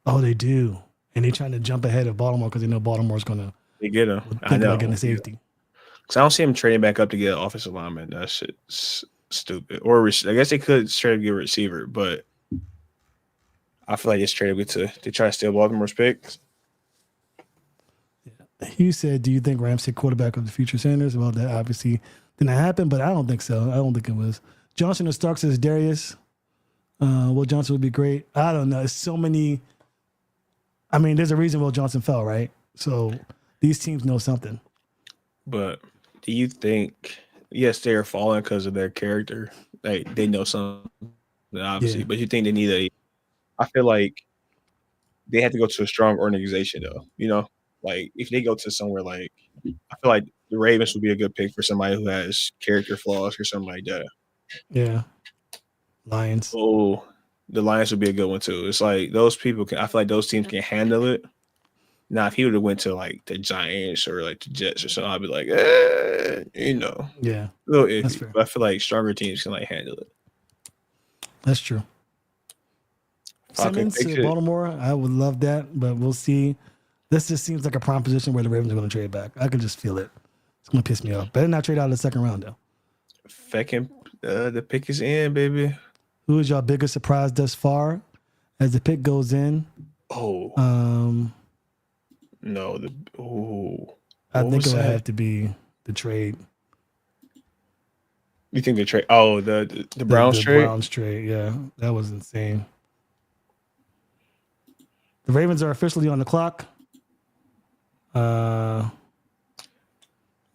Oh, they do. And they're trying to jump ahead of Baltimore because they know Baltimore's going to They get him. I think know. about getting a safety. Because I don't see him trading back up to get an offensive lineman. That shit's stupid. Or I guess they could straight up get a receiver, but I feel like it's traded they try to steal Baltimore's picks. Hugh said, do you think Ramsey quarterback of the future Sanders? Well, that obviously didn't happen, but I don't think so. I don't think it was. Johnson or Stark says Darius. Will Johnson would be great. I don't know. It's so many. I mean, there's a reason Will Johnson fell, right? So these teams know something. But do you think, yes, they are falling because of their character. Like they know something, obviously, but you think they need I feel like they have to go to a strong organization, though. You know, like if they go to somewhere like, I feel like the Ravens would be a good pick for somebody who has character flaws or something like that. Yeah. Lions. Oh, the Lions would be a good one too. It's like those people I feel like those teams can handle it. Now, if he would have went to like the Giants or like the Jets or something, I'd be like, Yeah, a little iffy. But I feel like stronger teams can like handle it. That's true. Simmons to Baltimore, I would love that, but we'll see. This just seems like a prime position where the Ravens are going to trade back. I can just feel it. It's going to piss me off. Better not trade out of the second round, though. The pick is in, baby. Who is your biggest surprise thus far as the pick goes in? Oh. No, I think it would have to be the trade. You think the trade? Oh, the Browns trade? The Browns trade, yeah. That was insane. The Ravens are officially on the clock. The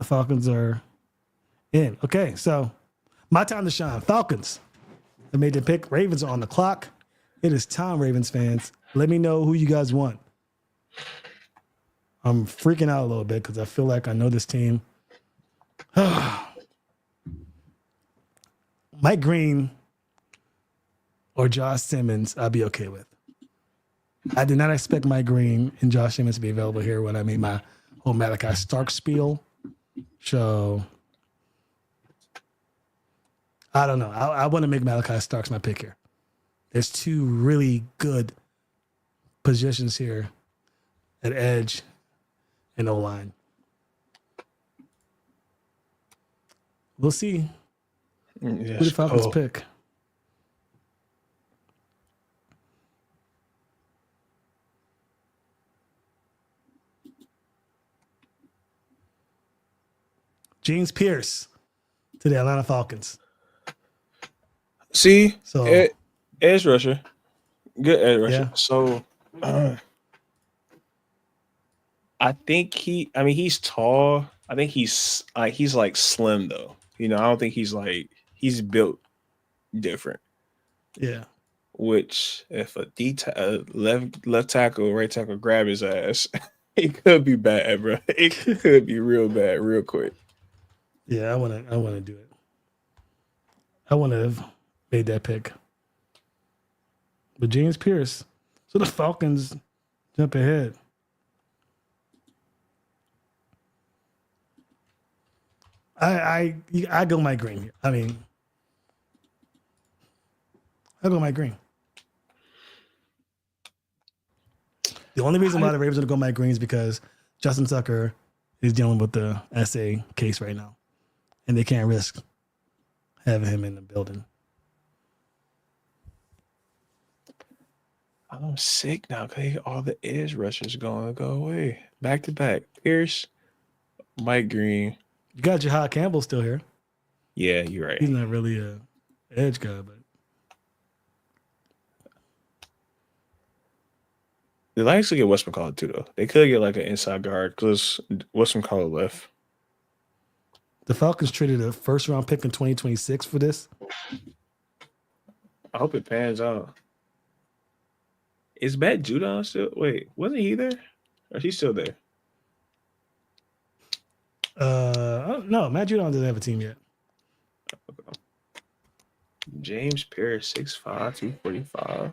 Falcons are in. Okay, so my time to shine. Falcons. I made the pick. Ravens are on the clock. It is time, Ravens fans. Let me know who you guys want. I'm freaking out a little bit because I feel like I know this team. Mike Green or Josh Simmons, I'll be okay with. I did not expect Mike Green and Josh Simmons to be available here when I made my whole Malachi Stark spiel. So I don't know. I want to make Malachi Starks my pick here. There's two really good positions here at edge and O-line. We'll see. Yes. Who the Falcons pick? James Pierce to the Atlanta Falcons. See, so edge rusher, good edge rusher. Yeah. So I think he's tall. I think he's like slim though. You know, I don't think he's built different. Yeah. Which if a left tackle, right tackle grab his ass, it could be bad, bro. It could be real bad, real quick. Yeah, I want to do it. I want to have made that pick. But James Pierce. So the Falcons jump ahead. I go Mike Green here. I go Mike Green. The only reason why the Ravens are going to go Mike Green is because Justin Tucker is dealing with the SA case right now. And they can't risk having him in the building. I'm sick now because all the edge rushers going to go away. Back to back. Pierce, Mike Green. You got Jahad Campbell still here. Yeah, you're right. He's not really a edge guy, but they like to get Wes McCall too, though. They could get like an inside guard because Wes McCall left. The Falcons traded a first-round pick in 2026 for this. I hope it pans out. Is Matt Judon still? Wait, wasn't he there? Or is he still there? No, Matt Judon doesn't have a team yet. Okay. James Pierce, 6'5", 245.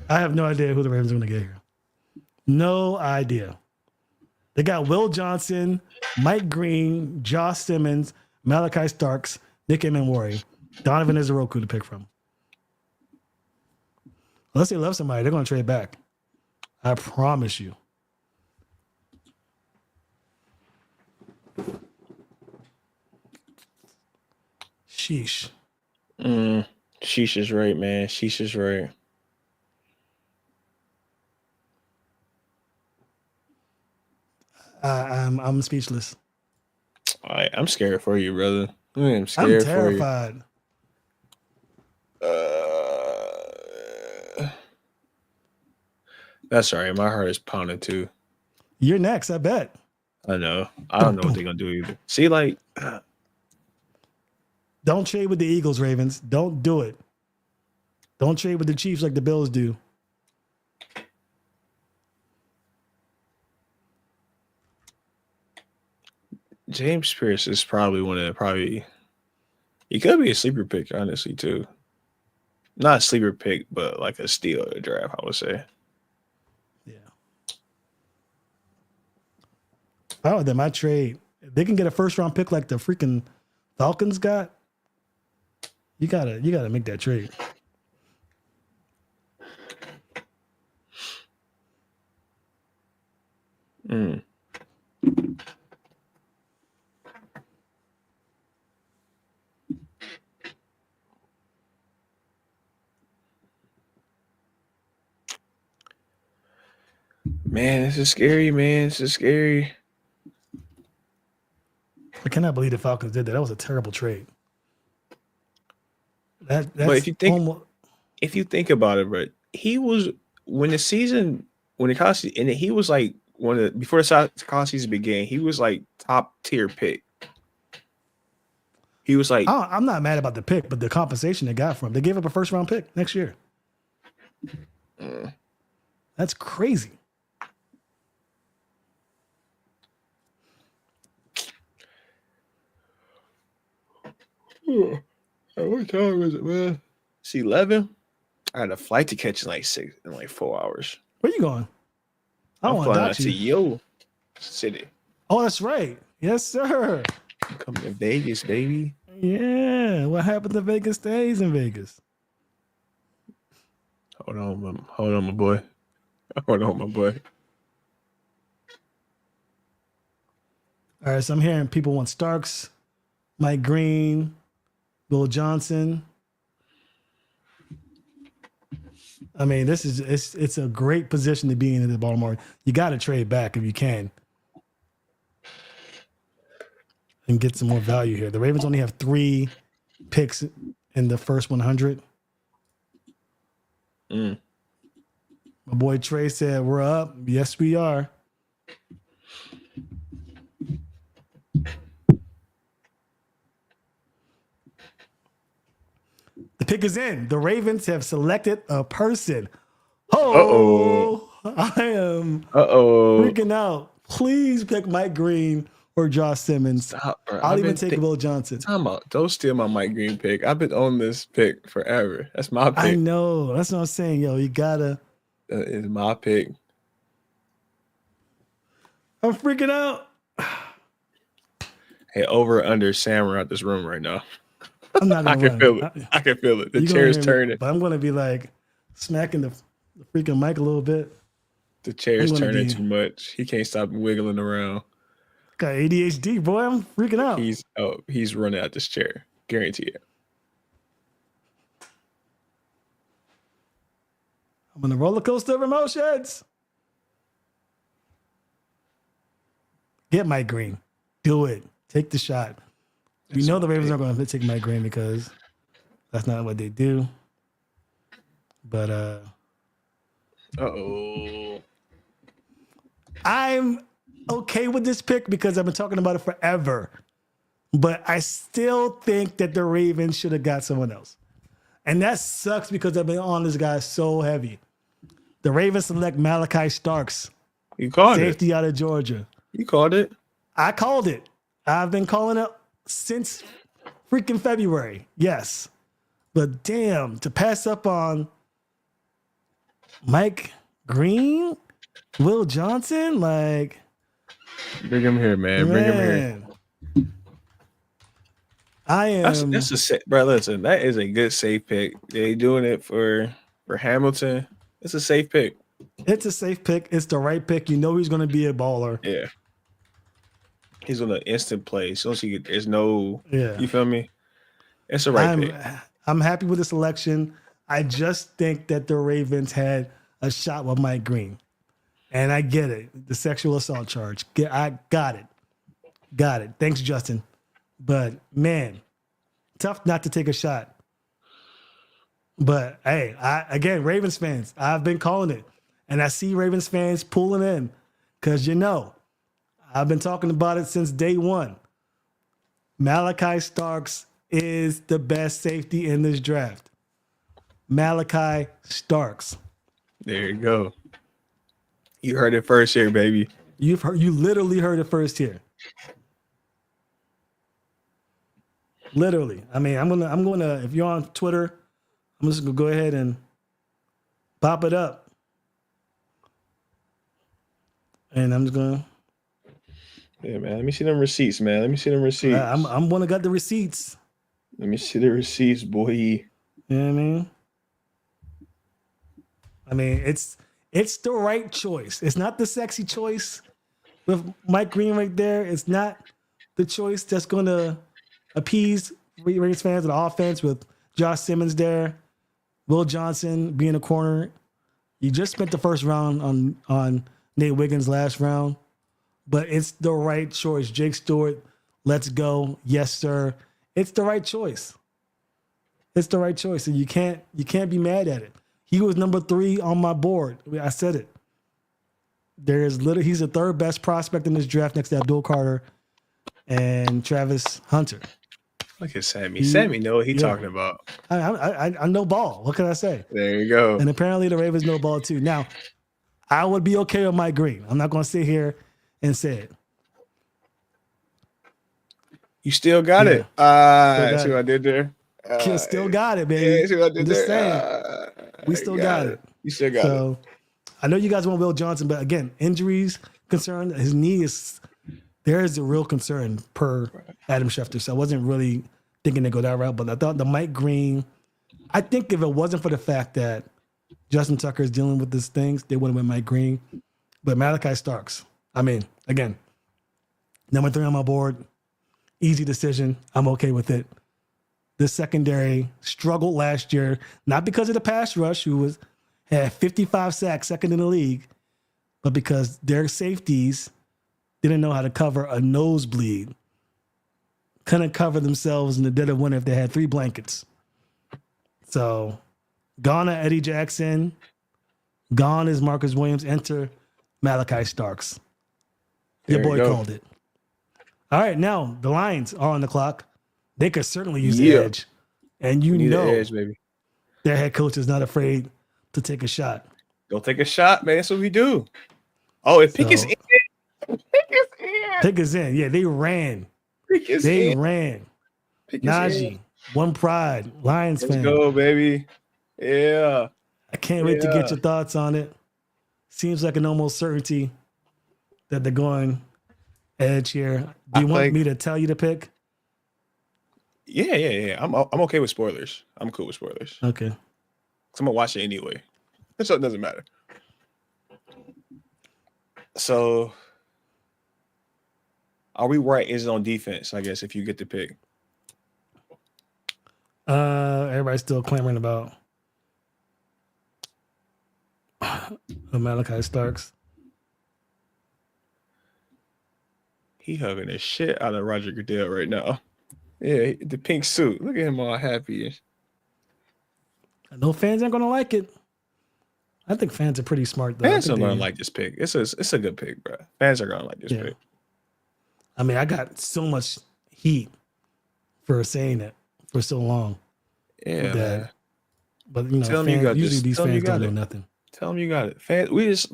I have no idea who the Ravens are going to get here. No idea. They got Will Johnson, Mike Green, Josh Simmons, Malachi Starks, Nick Emenwari, Donovan Izoroku to pick from. Unless they love somebody, they're going to trade back. I promise you. Sheesh. Sheesh is right, man. Sheesh is right. I'm speechless. I'm scared for you, brother. I'm I'm scared for terrified. you. That's all right. My heart is pounding too. You're next, I bet. I know. I don't know what they're gonna do either. See, like, Don't trade with the Eagles, Ravens. Don't do it. Don't trade with the Chiefs like the Bills do. James Pierce is probably one of he could be a sleeper pick, honestly, too. Not a sleeper pick, but like a steal of the draft, I would say. Yeah. If I were them, I trade. If they can get a first round pick like the freaking Falcons got, you gotta make that trade. Man, this is scary, man. This is scary. I cannot believe the Falcons did that. That was a terrible trade. That's But if you think about it, right, he was when the college season, and he was like one of the before the college season began, he was like top tier pick. He was like, I'm not mad about the pick, but the compensation they got from him. They gave up a first round pick next year. That's crazy. what time is it, man? It's 11. I had a flight to catch in like 4 hours. Where you going? I don't I'm want to flying out dox to you. Yo City. Oh, that's right. Yes, sir. I'm coming to Vegas, baby. Yeah. What happened to Vegas stays in Vegas. Hold on, my boy. Hold on, my boy. All right, so I'm hearing people want Starks, Mike Green, Will Johnson. I mean, it's a great position to be in the Baltimore. You got to trade back if you can and get some more value here. The Ravens only have 3 picks in the first 100. My boy Trey said, we're up. Yes, we are. The pick is in. The Ravens have selected a person. Oh, I am freaking out. Please pick Mike Green or Josh Simmons. Stop, bro. I'll even take Will Johnson. Time out. Don't steal my Mike Green pick. I've been on this pick forever. That's my pick. I know. That's what I'm saying. Yo, you gotta. That is my pick. I'm freaking out. Hey, over or under Sam are out this room right now. I'm not I gonna can feel it. I can feel it. The You're chair's gonna hear me, turning. but I'm gonna be like smacking the freaking mic a little bit. The chair's I'm gonna turning be- too much. He can't stop wiggling around. Got ADHD, boy. I'm freaking out. He's running out this chair. Guarantee it. I'm on a roller coaster of emotions. Get Mike Green. Do it. Take the shot. We know the Ravens aren't going to take Mike Green because that's not what they do. But I'm okay with this pick because I've been talking about it forever. But I still think that the Ravens should have got someone else. And that sucks because I've been on this guy so heavy. The Ravens select Malachi Starks, You called safety it. out of Georgia. You called it. I called it. I've been calling it since freaking February. Yes. But damn, to pass up on Mike Green, Will Johnson, like, Bring him here, man. Bring him here. Man, I am. That's a safe, bro. Listen, that is a good safe pick. They doing it for Hamilton. It's a safe pick. It's a safe pick. It's the right pick. You know he's going to be a baller. Yeah. He's on an instant play. So there's no. Yeah. You feel me? It's the right pick. I'm happy with the selection. I just think that the Ravens had a shot with Mike Green. And I get it. The sexual assault charge. I got it. Got it. Thanks, Justin. But, man, tough not to take a shot. But, hey, again, Ravens fans, I've been calling it. And I see Ravens fans pulling in because, I've been talking about it since day one. Malachi Starks is the best safety in this draft. Malachi Starks. There you go. You heard it first here, baby. You literally heard it first here. Literally. I mean, I'm gonna if you're on Twitter, I'm just gonna go ahead and pop it up. And I'm just gonna Yeah, man. Let me see them receipts, man. Let me see them receipts. I'm gonna got the receipts. Let me see the receipts, boy. You know what I mean? I mean, it's the right choice. It's not the sexy choice with Mike Green right there. It's not the choice that's going to appease Ravens fans of the offense with Josh Simmons there, Will Johnson being a corner. You just spent the first round on Nate Wiggins last round, but it's the right choice. Jake Stewart, let's go. Yes, sir. It's the right choice. It's the right choice, and you can't be mad at it. He was number 3 on my board. I said it. He's the third best prospect in this draft next to Abdul Carter and Travis Hunter. Look at Sammy. Sammy know what he's talking about. I know ball. What can I say? There you go. And apparently the Ravens know ball too. Now, I would be okay with Mike Green. I'm not going to sit here and say it. You still got it. See what I did there? Still got it, baby. Yeah, see what I did I'm just there? saying. We still got it. You still got it. I know you guys want Will Johnson, but again, injuries concerned. His knee there is a real concern per Adam Schefter. So I wasn't really thinking to go that route, but I thought the Mike Green, I think if it wasn't for the fact that Justin Tucker is dealing with these things, they would have been Mike Green. But Malachi Starks, I mean, again, number 3 on my board, easy decision. I'm okay with it. The secondary struggled last year, not because of the pass rush, who had 55 sacks, second in the league, but because their safeties didn't know how to cover a nosebleed. Couldn't cover themselves in the dead of winter if they had 3 blankets. So, gone are Eddie Jackson. Gone is Marcus Williams. Enter Malachi Starks. Your boy called it. All right, now the Lions are on the clock. They could certainly use the edge. And you know the edge, baby. Their head coach is not afraid to take a shot. Go take a shot, man. That's what we do. Oh, if Pickett's in. Pickett's in. Yeah, they ran. They ran. Najee, one pride, Lions fan. Let's go, baby. Yeah. I can't wait to get your thoughts on it. Seems like an almost certainty that they're going edge here. Do you want me to tell you to pick? Yeah. I'm okay with spoilers. I'm cool with spoilers. Okay. I'm gonna watch it anyway. So it doesn't matter. So are we right? Is it on defense? I guess if you get the pick. Everybody's still clamoring about Malachi Starks. He hugging the shit out of Roger Goodell right now. Yeah, the pink suit. Look at him all happy. I know fans aren't gonna like it. I think fans are pretty smart though. Fans are gonna like this pick. It's a good pick, bro. Fans are gonna like this pick. I mean, I got so much heat for saying it for so long. Yeah, but you know, fans, usually these fans don't know nothing. Tell them you got it. Fans, we just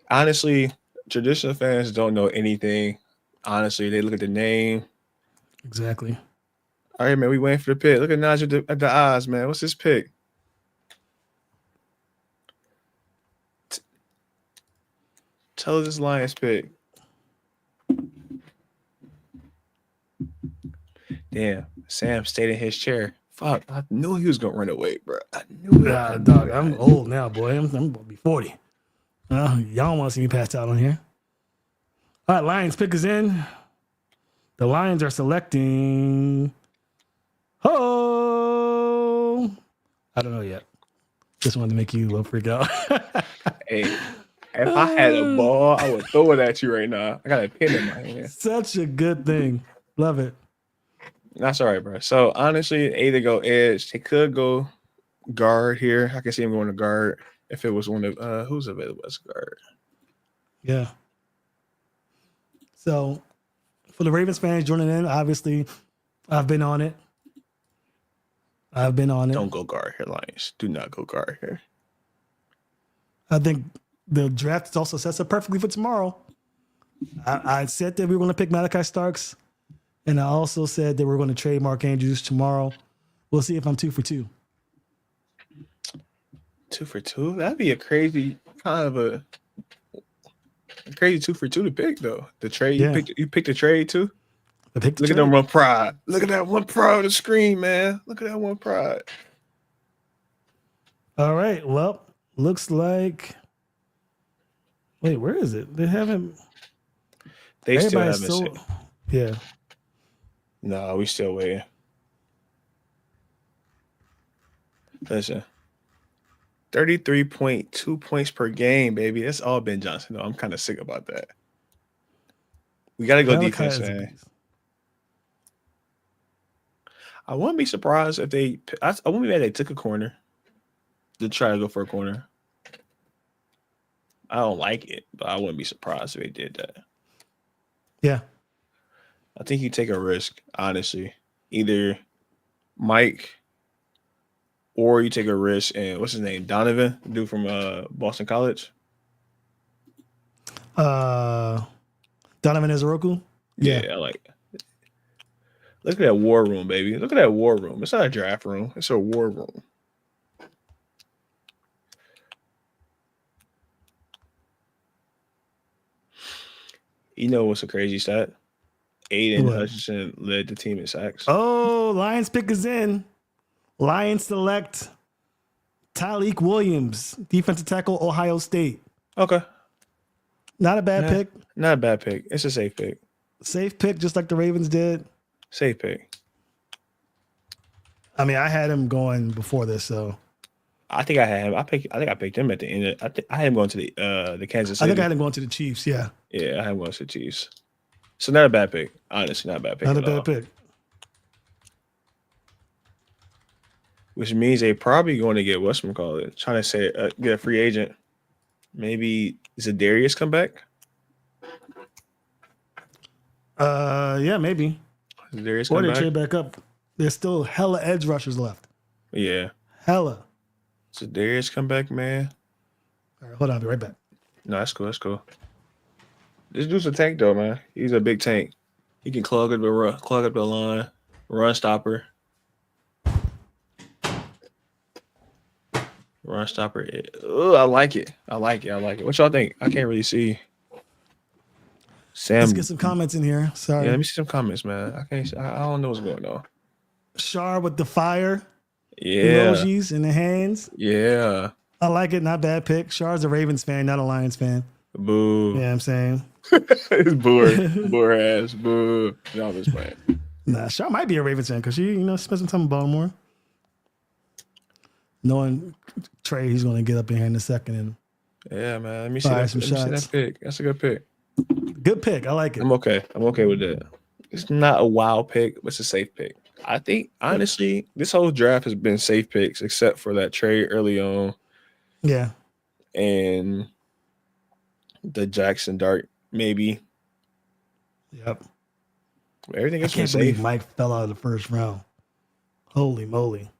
honestly, traditional fans don't know anything. Honestly, they look at the name. Exactly. All right, man, we waiting for the pick. Look at Najee at the odds, man. What's his pick? Tell us this Lions pick. Damn, Sam stayed in his chair. Fuck, I knew he was gonna run away, bro. I knew it. I knew Dog, it. I'm old now, boy. I'm gonna be 40. Y'all don't want to see me passed out on here. All right, Lions pick is in. The Lions are selecting. Oh, I don't know yet. Just wanted to make you freak out. Hey, if I had a ball, I would throw it at you right now. I got a pin in my hand. Such a good thing. Love it. That's all right, bro. So honestly, either go edge. They could go guard here. I can see him going to guard if it was one of who's available as guard. Yeah. So for the Ravens fans joining in, obviously, I've been on it. Don't go guard here, Lions. Do not go guard here. I think the draft also sets up perfectly for tomorrow. I said that we were going to pick Malachi Starks, and I also said that we're going to trade Mark Andrews tomorrow. We'll see if I'm 2 for 2. 2 for 2? That'd be a crazy kind of a crazy 2 for 2 to pick though. The trade you picked the trade too. I picked the Look trade. at them one pride. Look at that one pride on the screen, man. Look at that one pride. All right. Well, looks like. Wait, where is it? They haven't. They still Everybody's haven't so. seen. Yeah. No, we still waiting. Listen. 33.2 points per game, baby. That's all Ben Johnson. No, I'm kind of sick about that. We got to go Malachi defense, is a man. beast. I wouldn't be surprised if I wouldn't be mad if they took a corner to try to go for a corner. I don't like it, but I wouldn't be surprised if they did that. Yeah. I think you take a risk, honestly. Either Mike or you take a risk and what's his name? Donovan, the dude from Boston College. Donovan Izoroku. Yeah, I like it. Look at that war room, baby. Look at that war room. It's not a draft room. It's a war room. You know what's a crazy stat? Aiden What? Hutchinson led the team in sacks. Oh, Lions pick is in. Lions select Tyleik Williams, defensive tackle, Ohio State. Okay. Not a bad pick. Not a bad pick. It's a safe pick. Safe pick, just like the Ravens did. Safe pick. I mean, I had him going before this, so I think I had him. I think I picked him at the end. I had him going to the Kansas City. I think I had him going to the Chiefs. Yeah, Yeah, I had him going to the Chiefs. So not a bad pick. Honestly, not a bad pick. not a at all. bad pick. Which means they probably going to get whatchamacallit, trying to say get a free agent. Maybe Zadarius come back. Yeah, maybe. Zadarius Or come they back. trade back up. There's still hella edge rushers left. Yeah, Hella. Zadarius come back, man. All right, hold on, I'll be right back. No, that's cool. That's cool. This dude's a tank, though, man. He's a big tank. He can clog up the line, run stopper. Run stopper. Oh, I like it. What y'all think? I can't really see. Sam. Let's get some comments in here. Sorry. Yeah, let me see some comments, man. I don't know what's going on. Shar with the fire Yeah. emojis in the hands. Yeah. I like it. Not bad pick. Char's a Ravens fan, not a Lions fan. Boo. You know what I'm saying? It's boor ass. Boo. No, I'm just playing. Nah, Char might be a Ravens fan because she, spent some time in Baltimore. Knowing Trey, he's going to get up in here in a second and Yeah, man. Let me see fire that. some Let me see shots. that pick. That's a good pick. Good pick. I like it. I'm okay. I'm okay with that. It's not a wild pick, but it's a safe pick. I think, honestly, this whole draft has been safe picks except for that trade early on Yeah. and the Jackson Dart, maybe. Yep. Everything I else been can't believe safe. Mike fell out of the first round. Holy moly.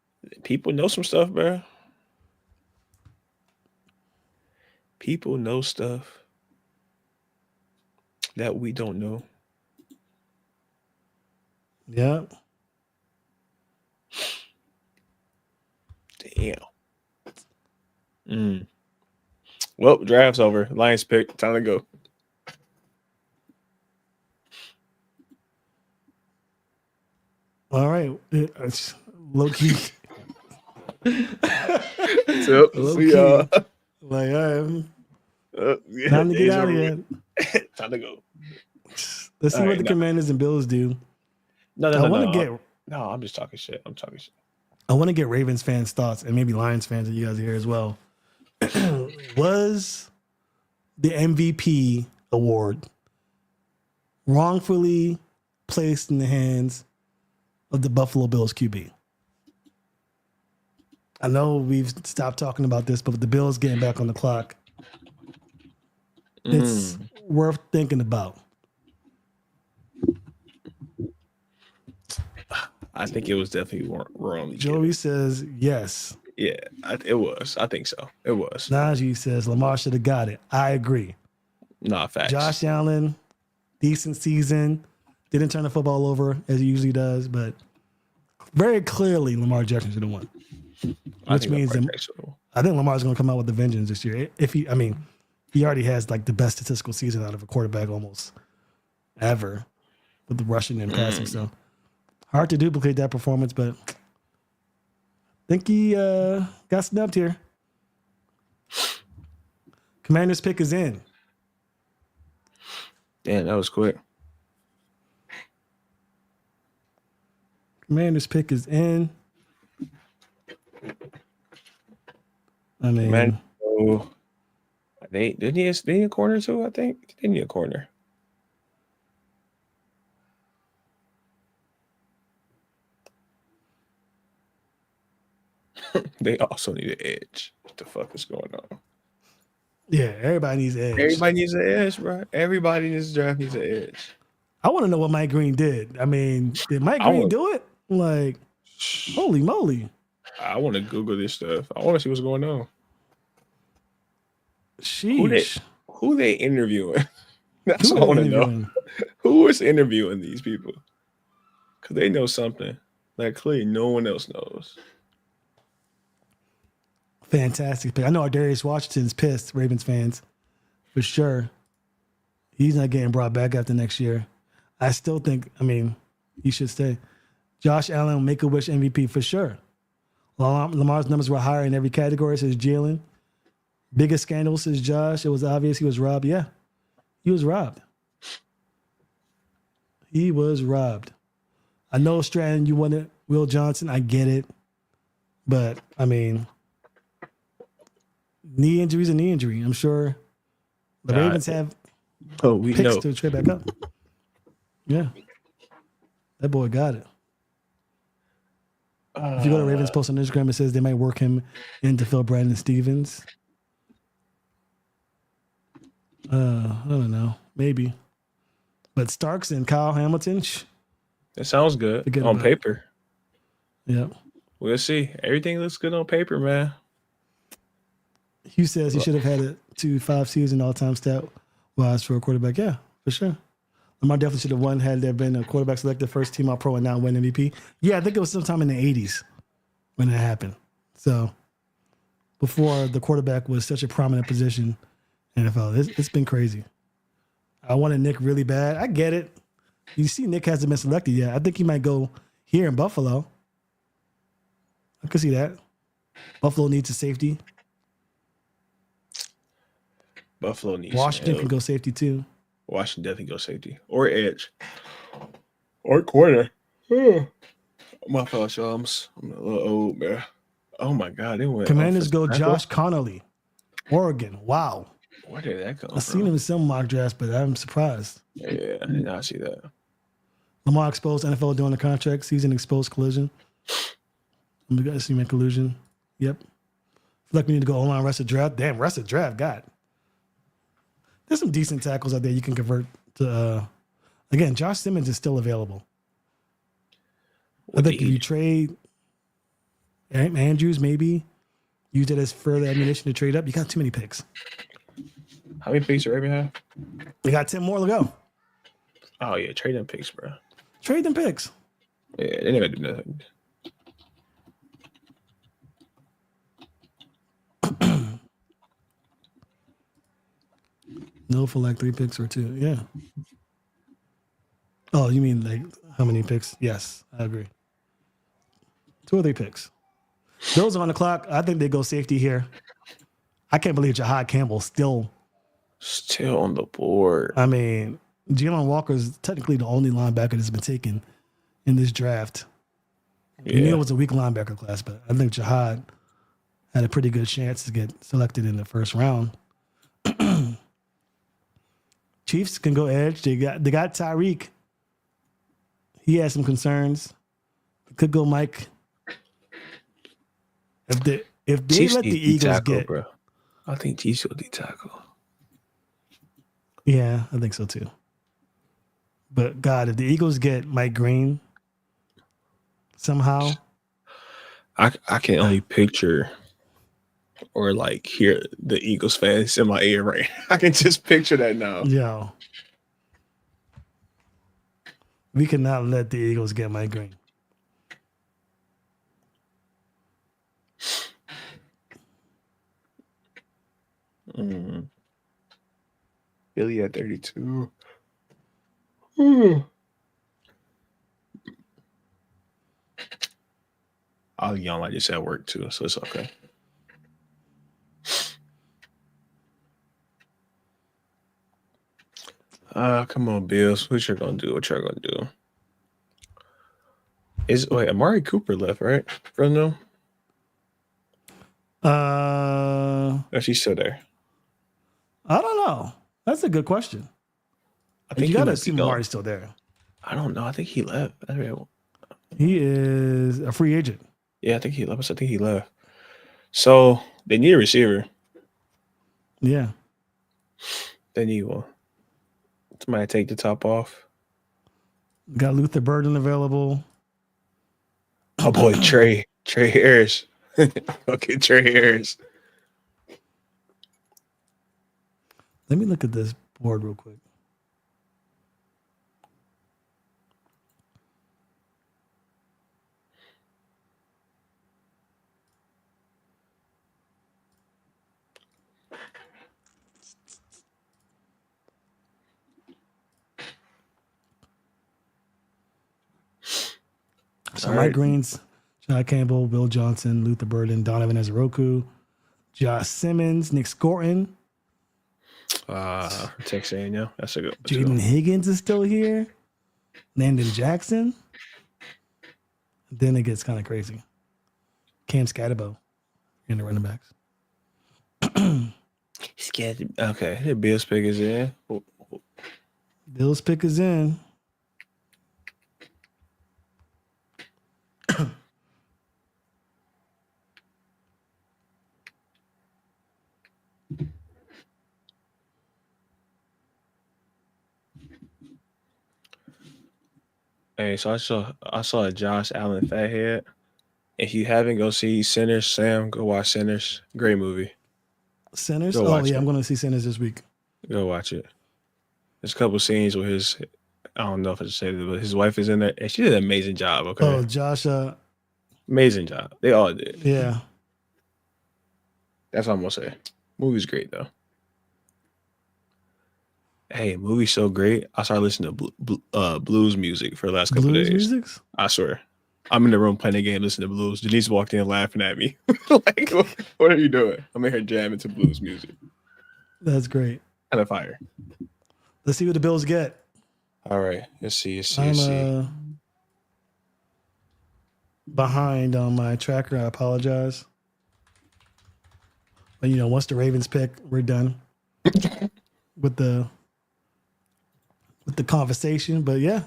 People know some stuff, bro. People know stuff that we don't know. Yep. Damn. Well, draft's over. Lions pick. Time to go. All right. Low key. So, Low see y'all. key. Like, all right. Yeah, Time to get days out of over here. with. Time to go. Let's see All what right, the no. Commanders and Bills do. No, I want to get No, I'm just talking shit. I'm talking shit. I want to get Ravens fans' thoughts and maybe Lions fans that you guys are here as well. Was the MVP award wrongfully placed in the hands of the Buffalo Bills QB? I know we've stopped talking about this, but with the Bills getting back on the clock, it's worth thinking about. I think it was definitely wrong. Joey says yes. Yeah, it was. I think so. It was. Najee says Lamar should have got it. I agree. Nah, facts. Josh Allen, decent season. Didn't turn the football over as he usually does, but very clearly Lamar Jackson should have won. Which means I think Lamar's going to come out with a vengeance this year. He already has like the best statistical season out of a quarterback almost ever with the rushing and passing. So hard to duplicate that performance, but I think he got snubbed here. Commander's pick is in. Damn, that was quick. Commander's pick is in. I mean, Man, they need a corner too. I think they need a corner. They also need an edge. What the fuck is going on? yeah, everybody needs edge. Everybody needs an edge, bro. Everybody in this draft needs an edge. I want to know what Mike Green did. I mean, did Mike Green do it? Like, holy moly. I want to Google this stuff. I want to see what's going on. Sheesh. Who they interviewing? That's what I want to know. Who is interviewing these people? Because they know something that clearly no one else knows. Fantastic pick. I know our Darius Washington's pissed, Ravens fans, for sure. He's not getting brought back after next year. I still think, he should stay. Josh Allen, Make-A-Wish MVP for sure. Lamar's numbers were higher in every category, says Jalen. Biggest scandal, says Josh. It was obvious he was robbed. Yeah, he was robbed. He was robbed. I know, Stratton, you wanted Will Johnson. I get it. But, knee injury is a knee injury. I'm sure the Ravens have picks to trade back up. Yeah. That boy got it. If you go to Ravens post on Instagram, it says they might work him in to fill Brandon Stevens. I don't know. Maybe. But Starks and Kyle Hamilton. That sounds good on paper. Yep. We'll see. Everything looks good on paper, man. Hugh says he should have had a 2-5 season all-time stat wise for a quarterback. Yeah, for sure. Lamar definitely should have won had there been a quarterback selected first team All-Pro and now win MVP. Yeah, I think it was sometime in the 80s when it happened. So before the quarterback was such a prominent position in NFL, it's been crazy. I wanted Nick really bad. I get it. You see, Nick hasn't been selected yet. I think he might go here in Buffalo. I could see that. Buffalo needs a safety. Buffalo needs Washington can go safety too. Washington definitely go safety or edge or corner. My fault, y'all. I'm a little old, man. Oh my God, they went. Commanders go Josh Connolly, Oregon. Wow. Where did that come from? I've seen him in some mock drafts, but I'm surprised. Yeah, I did not see that. Lamar exposed NFL during the contract season, exposed collision. We got to see collusion. Yep. Feel like we need to go online rest of draft. Damn, rest of draft. God. There's some decent tackles out there you can convert to. Again, Josh Simmons is still available. I think if you trade Andrews, maybe use it as further ammunition to trade up. You got too many picks. How many picks do Raven have? We got 10 more to go. Oh yeah, trade them picks, bro. Trade them picks. Yeah, they never do nothing. No, for like 3 picks or 2. Yeah. Oh, you mean like how many picks? Yes, I agree. 2 or 3 picks. Bills are on the clock. I think they go safety here. I can't believe Jahad Campbell still. Still on the board. I mean, Jalen Walker is technically the only linebacker that's been taken in this draft. We knew it was a weak linebacker class, but I think Jahad had a pretty good chance to get selected in the first round. Chiefs can go edge. They got Tyreek. He has some concerns. Could go Mike. If they Chiefs let need the Eagles tackle, get, bro. I think Chiefs will D tackle. yeah, I think so too. But God, if the Eagles get Mike Green somehow, I can only picture or like hear the Eagles fans in my ear right now. I can just picture that now. yo, we cannot let the Eagles get Mike Green. Billy at 32. I'll yawn like this at work too, so it's okay. Come on, Bills. What you're gonna do? What you're gonna do? Amari Cooper left, right? From them? Or she's still there? I don't know. That's a good question. I think You got to might be assume gone. Amari's still there. I don't know. I think he left. He is a free agent. Yeah, I think he left. I think he left. So they need a receiver. Yeah. They need one. Somebody take the top off. Got Luther Burden available. Oh boy, Trey Harris. Okay, Trey Harris. Let me look at this board real quick. So Mike Green's, John Campbell, Will Johnson, Luther Burden, Donovan Ezoroku, Josh Simmons, Nick Scorton. Texas A&M. That's a good one. Jaden Higgins is still here. Landon Jackson. Then it gets kind of crazy. Cam Scatterbo in the running backs. Scared. Okay, the Bills pick is in. Bills pick is in. Hey, so I saw a Josh Allen fathead. If you haven't, go see Sinners. Sam, go watch Sinners. Great movie. Sinners? Go Oh, watch yeah, it. I'm going to see Sinners this week. Go watch it. There's a couple scenes where I don't know if I should say this, but his wife is in there, and she did an amazing job. Okay, Oh, Josh. amazing job. They all did. Yeah. That's all I'm gonna say. Movie's great though. Hey, movie's so great. I started listening to blues music for the last couple Blues days. musics? I swear. I'm in the room playing a game, listening to blues. Denise walked in laughing at me. Like, what are you doing? I'm in here jamming to blues music. That's great. Kind of fire. Let's see what the Bills get. All right. Let's see. I'm behind on my tracker. I apologize. But, once the Ravens pick, we're done with the conversation. But, yeah,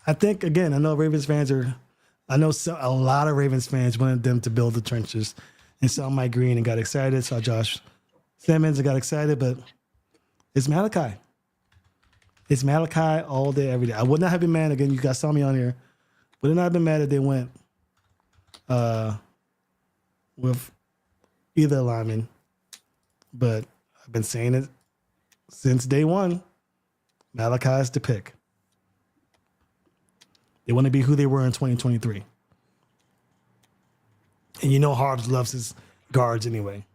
I think, again, I know Ravens fans are – a lot of Ravens fans wanted them to build the trenches and saw Mike Green and got excited, saw Josh Simmons and got excited, but it's Malachi. It's Malachi all day, every day. I would not have been mad. Again, you guys saw me on here. Would not have been mad if they went with either lineman. But I've been saying it since day one. Malachi is the pick. They want to be who they were in 2023. And Harbs loves his guards anyway.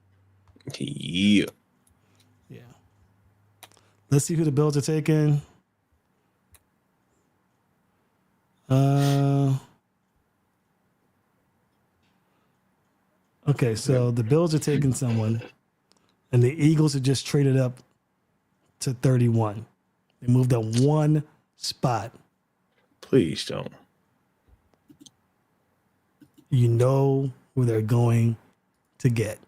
Yeah. Yeah. Let's see who the Bills are taking. Okay, so the Bills are taking someone, and the Eagles have just traded up to 31. They moved up one spot. Please don't. You know who they're going to get.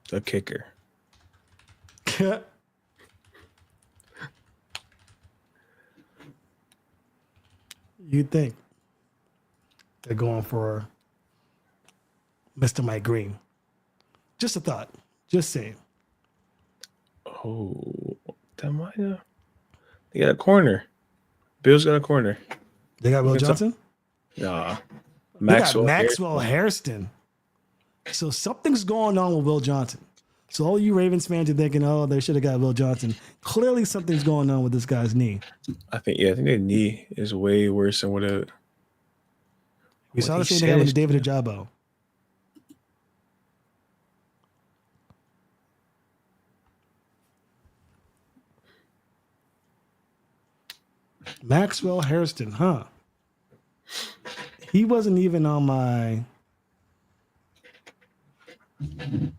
The kicker. You think they're going for Mr. Mike Green? Just a thought. Just saying. Oh, that might have. They got a corner. Bills got a corner. They got Will It's a- Johnson? Nah. They got Maxwell Hairston. So something's going on with Will Johnson. So all you Ravens fans are thinking, oh, they should have got Will Johnson. Clearly something's going on with this guy's knee. I think their knee is way worse than what it. We saw What the he same thing happen to says, David Ajabo. Maxwell Hairston, huh? He wasn't even on my. Did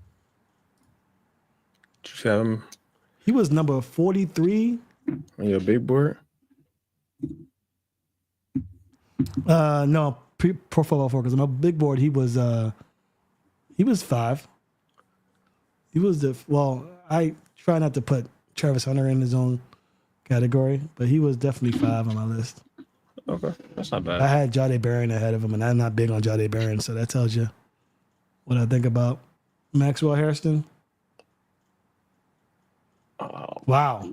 you have him He was number 43. on your big board? No, Pro Football Focus. On my big board, he was 5. He was I try not to put Travis Hunter in his own category, but he was definitely 5 on my list. Okay, that's not I bad. had Jade Barron ahead of him, and I'm not big on Jade Barron, so that tells you what I think about Maxwell Hairston. Oh, Wow.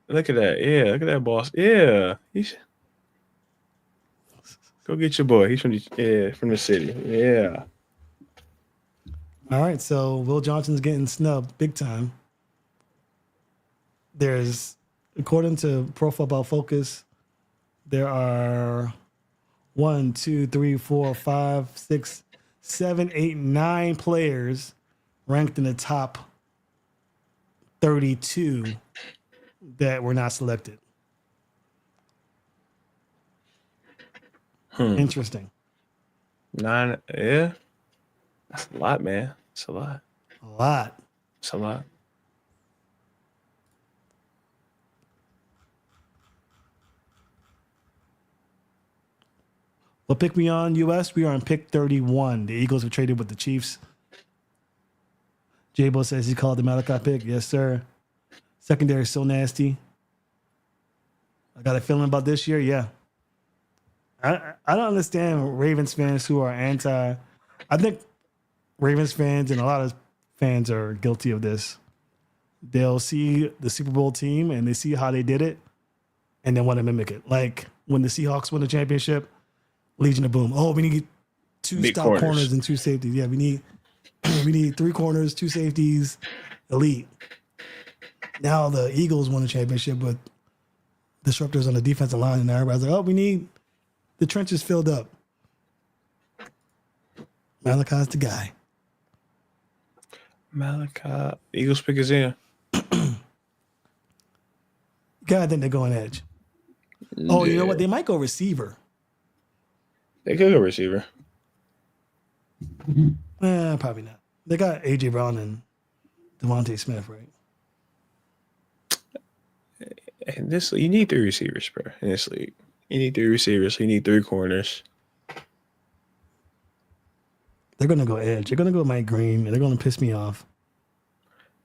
look at that. Yeah, look at that boss. Yeah. Go get your boy. He's from the city. Yeah. All right, so Will Johnson's getting snubbed big time. There's, according to Pro Football Focus, there are 1, 2, 3, 4, 5, 6, 7, 8, 9 players ranked in the top 32 that were not selected. Interesting. 9. Yeah. That's a lot, man. It's a lot. A lot. It's a lot. Well, pick me on US. We are on pick 31. The Eagles have traded with the Chiefs. J-Bo says he called the Malachi pick. Yes, sir. Secondary is so nasty. I got a feeling about this year. Yeah. I don't understand Ravens fans who are anti. I think Ravens fans and a lot of fans are guilty of this. They'll see the Super Bowl team and they see how they did it and then want to mimic it. Like when the Seahawks won the championship, Legion of Boom. Oh, we need 2 Big stop corners and 2 safeties. Yeah, we need 3 corners, 2 safeties, elite. Now the Eagles won the championship with disruptors on the defensive line, and everybody's like, oh, we need the trenches filled up. Malachi's the guy. Malachi. Eagles pick is in. God, I think they're going edge. Oh, you know what? They might go receiver. They could go receiver. Probably not. They got A.J. Brown and Devontae Smith, right? In this league, you need 3 receivers, bro. In this league, you need 3 receivers. You need 3 corners. They're going to go edge. They're going to go Mike Green, and they're going to piss me off.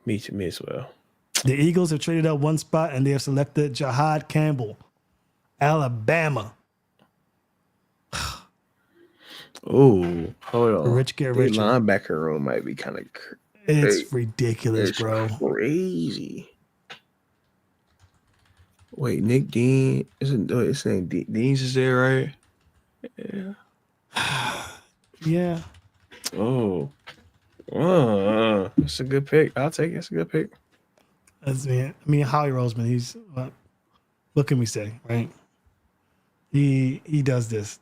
Me as well. The Eagles have traded up one spot, and they have selected Jahad Campbell, Alabama. Oh, hold on. Rich get The richer. linebacker room might be kind of It's ridiculous, bro. crazy. Wait, Nick Dean isn't his name? Dean's is there, right? Yeah. Yeah. Oh, that's a good pick. I'll take it. It's a good pick. That's me. I mean, Howie Roseman, he's what can we say, right? He does this.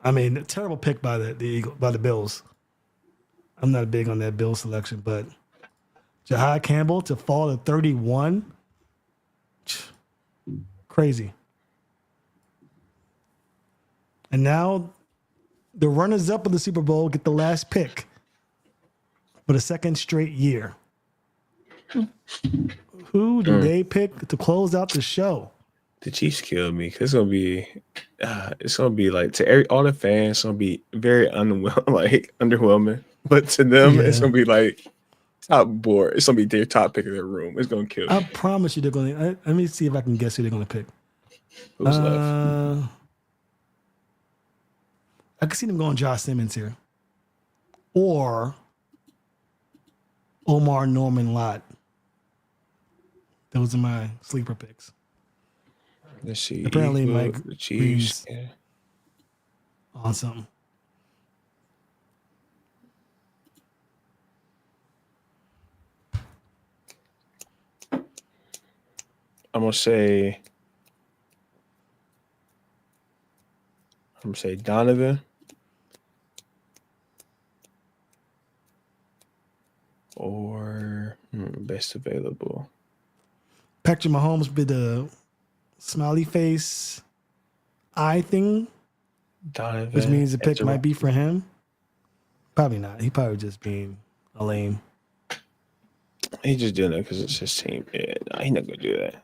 I mean, terrible pick by the Bills. I'm not big on that Bills selection, but Jahad Campbell to fall to 31, crazy. And now the runners up of the Super Bowl get the last pick for the second straight year. Who do they pick to close out the show? The Chiefs killed me. It's gonna be like all the fans. It's gonna be very underwhelming. But to them, it's Yeah. gonna be like top board. It's gonna be their top pick of their room. It's gonna kill I me. promise you they're going to. Let me see if I can guess who they're going to pick. Who's left? I can see them going Josh Simmons here. Or Omar Norman Lott. Those are my sleeper picks. Let's see. Apparently, Eagle, Mike the Chiefs. Green's on something. I'm gonna say Donovan or best available. Patrick Mahomes with the smiley face eye thing, Donovan, which means the pick Ezra. might be for him. Probably not. He probably just being a lame. He's just doing it because it's his team. Yeah, nah, he's not gonna do that.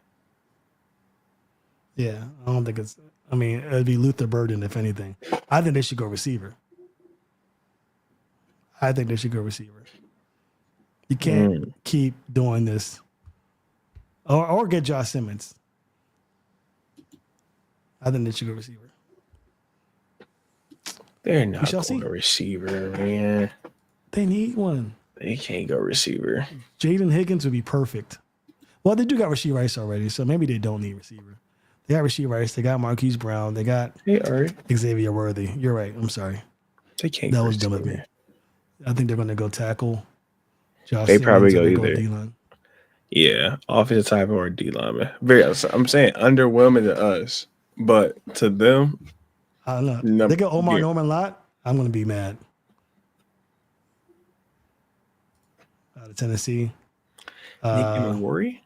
Yeah, I don't think it's. I mean, it'd be Luther Burden if anything. I think they should go receiver. You can't keep doing this, or get Josh Simmons. I think they should go receiver. They're not shall going see. a receiver, man. They need one. They can't go receiver. Jaden Higgins would be perfect. Well, they do got Rasheed Rice already, so maybe they don't need receiver. They got Rasheed Rice. They got Marquise Brown. They got They are. Xavier Worthy. You're right. I'm sorry. They can't. That go was dumb of me. receiver. I think they're going to go tackle Josh They Simmons, probably or go they either. D-line. Yeah, offensive type or D lineman. I'm saying underwhelming to us, but to them, I don't know. They got Omar Norman Lott. I'm going to be mad. Out of Tennessee. Nick worry.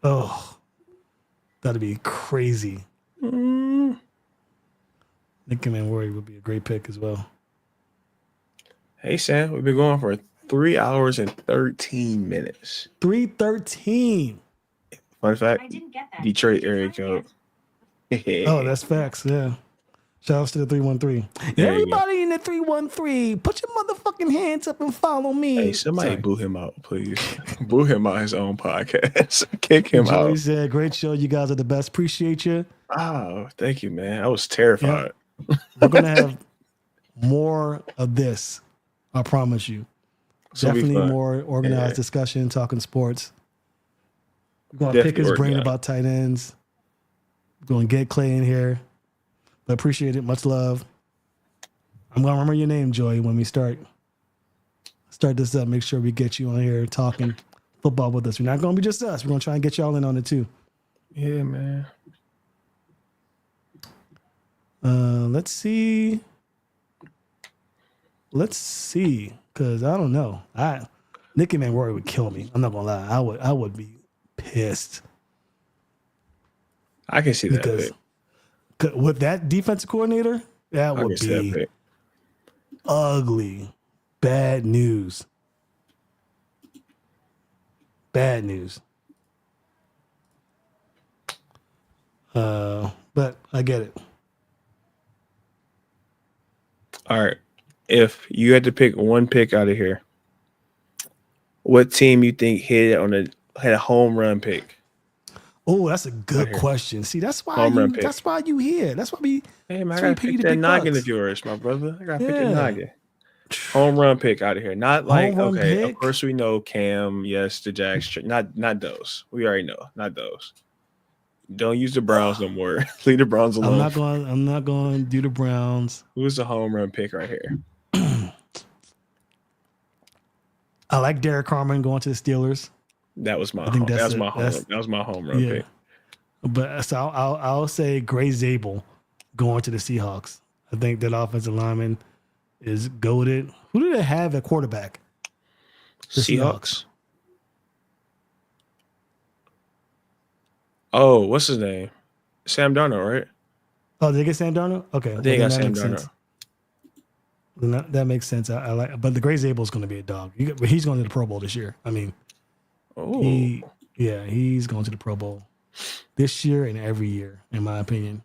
Oh, that'd be crazy. Mm. Nick Worry would be a great pick as well. Hey Sam, we've been going for 3 hours and 13 minutes. 313. Fun fact: I didn't get that. Detroit Did you area find code. Oh, that's facts. Yeah. Shout outs to the 313. There you go. Everybody in the 313, put your motherfucking hands up and follow me. Hey, somebody Sorry. boo him out, please. Boo him out his own podcast. Kick him Joey out. said, great show. You guys are the best. Appreciate you. Oh, thank you, man. I was terrified. We're going to have more of this. I promise you. This will be Definitely fun. more organized Yeah. discussion, talking sports. We're going to pick his Definitely brain organized. about tight ends. We're going to get Clay in here. But appreciate it. Much love. I'm going to remember your name, Joey, when we start this up. Make sure we get you on here talking football with us. We're not going to be just us. We're going to try and get y'all in on it too. Yeah, man. Let's see. Because I don't know. Nicky Manroy would kill me. I'm not going to lie. I would be pissed. I can see that Because pick. with that defensive coordinator, that I would can see that be pick. ugly. Bad news. Bad news. But I get it. All right. If you had to pick one pick out of here, what team you think had a home run pick? Oh, that's a good Right here. question. See, that's why Home run you pick. that's why you here. That's why we Hey, man, I That's why gotta we pay you pick the that big noggin bucks. of yours, my brother. I gotta pick Yeah. that noggin. Home run pick out of here. Not like, Home run okay, pick? of course we know Cam, yes, the Jags. Not those. We already know. Not those. Don't use the Browns no more. Leave the Browns alone. I'm not going to do the Browns. Who's the home run pick right here? I like Derek Carmen going to the Steelers. That was my I think home. That that's was my it. home. That's- That was my home run Yeah. pick. But so I'll say Gray Zabel going to the Seahawks. I think that offensive lineman is goated. Who do they have at quarterback? The Seahawks. Oh, what's his name? Sam Darnold, right? Oh, did they get Sam Darnold? Okay, I well, think they then got that Sam makes sense. Darnold. Then that makes sense. I like, but the Gray Zabel is going to be a dog. He's going to the Pro Bowl this year. I mean, Oh, he's going to the Pro Bowl this year and every year, in my opinion.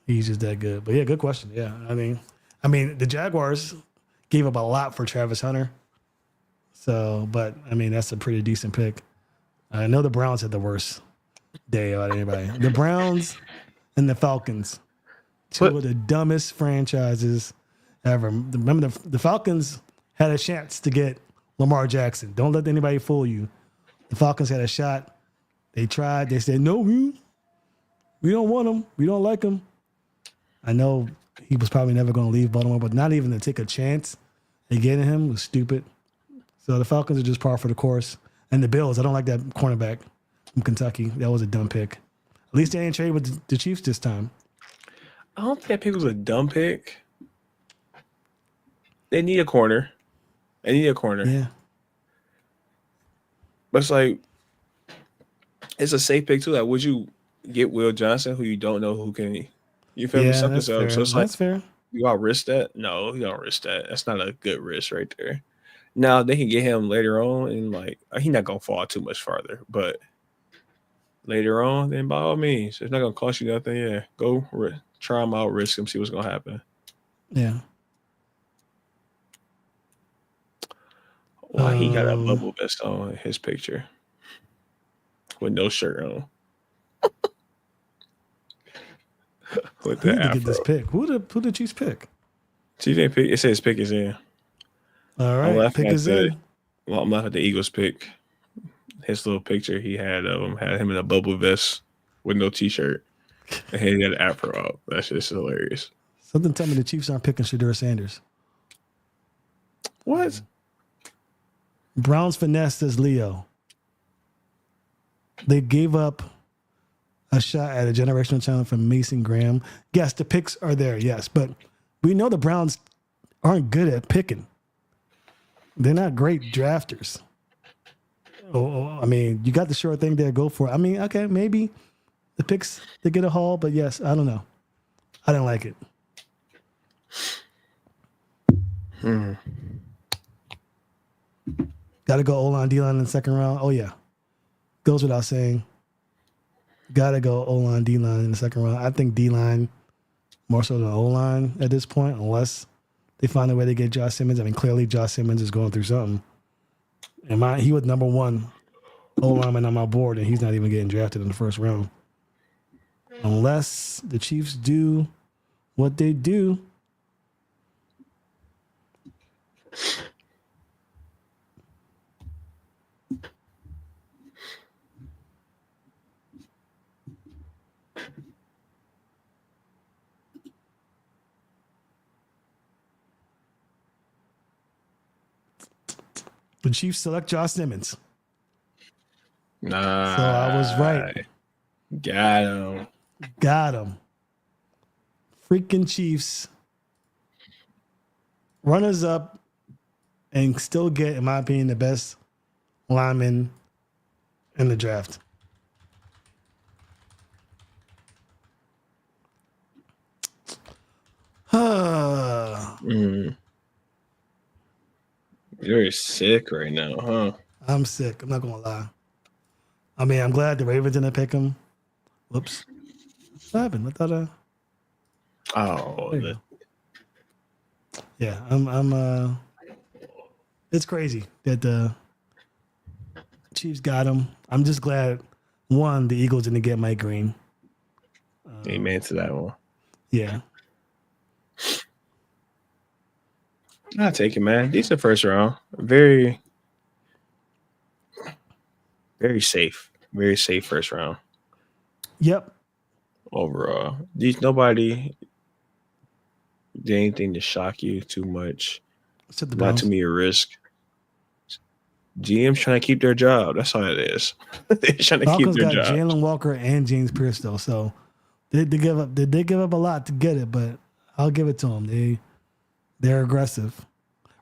He's just that good. But yeah, good question. Yeah, I mean, the Jaguars gave up a lot for Travis Hunter. So, but I mean, that's a pretty decent pick. I know the Browns had the worst day out of anybody. The Browns and the Falcons, two What? of the dumbest franchises ever. Remember, the Falcons had a chance to get Lamar Jackson. Don't let anybody fool you. The Falcons had a shot. They tried. They said, no, we don't want him. We don't like him. I know he was probably never going to leave Baltimore, but not even to take a chance at getting him was stupid. So the Falcons are just par for the course. And the Bills, I don't like that cornerback from Kentucky. That was a dumb pick. At least they didn't trade with the Chiefs this time. I don't think that pick was a dumb pick. They need a corner. Yeah. But it's like, it's a safe pick too. Like, would you get Will Johnson, who you don't know who can, you feel me, Yeah, suck that's this up? fair. So it's like, That's fair. you all risk that? No, you don't risk that. That's not a good risk right there. Now they can get him later on, and like he's not gonna fall too much farther. But later on, then by all means, it's not gonna cost you nothing. Yeah, go try him out, risk him, see what's gonna happen. Yeah. Why he got a bubble vest on in his picture with no shirt on? With Who the did get this afro. pick? Who the Chiefs pick? Chief didn't pick. It says pick is in. All I'm right, laughing pick at is the. in. Well, I'm laughing at the Eagles pick. His little picture he had of him had him in a bubble vest with no t-shirt, and he had an afro out. That's just hilarious. Something tell me the Chiefs aren't picking Shadur Sanders. What? Browns finesse says Leo. They gave up a shot at a generational talent from Mason Graham. Yes, the picks are there, yes, but we know the Browns aren't good at picking. They're not great drafters. I mean, you got the sure thing there, go for it. I mean, okay, maybe the picks they get a haul, but yes, I don't know. I didn't like it. Got to go O-line, D-line in the second round. Oh, yeah. Goes without saying. Got to go O-line, D-line in the second round. I think D-line more so than O-line at this point, unless they find a way to get Josh Simmons. I mean, clearly Josh Simmons is going through something. And he was number one O-lineman on my board, and he's not even getting drafted in the first round. Unless the Chiefs do what they do. The Chiefs select Josh Simmons. Nah. So I was right. Got him. Got him. Freaking Chiefs. Runners up and still get, in my opinion, the best lineman in the draft. You're sick right now, huh? I'm sick. I'm not going to lie. I mean, I'm glad the Ravens didn't pick him. Whoops. What happened? I thought Oh, yeah, I'm it's crazy that the Chiefs got him. I'm just glad one, the Eagles didn't get Mike Green. amen to that one. Yeah. I'll take it, man. Decent first round. Very, very safe. Very safe first round. Yep. Overall. Nobody did anything to shock you too much. Except the Not Browns. to me a risk. GM's trying to keep their job. That's all it is. They're trying to Falcons keep their got job. Jalen Walker and James Pierce though, so they give up a lot to get it, but I'll give it to them. They're aggressive.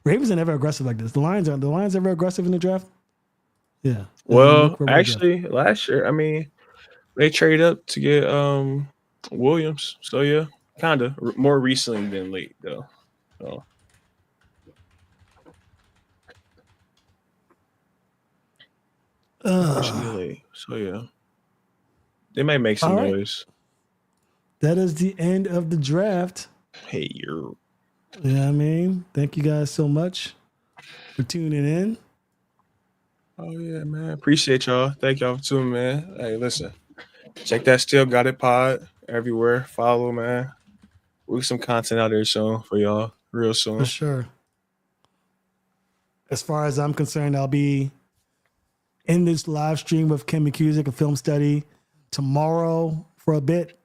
Ravens are never aggressive like this. The Lions ever aggressive in the draft? Yeah. Well, actually, last year, I mean, They trade up to get Williams. So yeah, kind of more recently than late though. So recently late. So yeah, they might make some All right. noise. That is the end of the draft. Hey, you're You know what I mean? Thank you guys so much for tuning in. oh yeah, man. Appreciate y'all. Thank y'all for tuning, man. Hey, listen, check that Still Got It pod everywhere. Follow, man. We'll get some content out there soon for y'all, real soon. For sure. As far as I'm concerned, I'll be in this live stream with Ken McCusick, a film study, tomorrow for a bit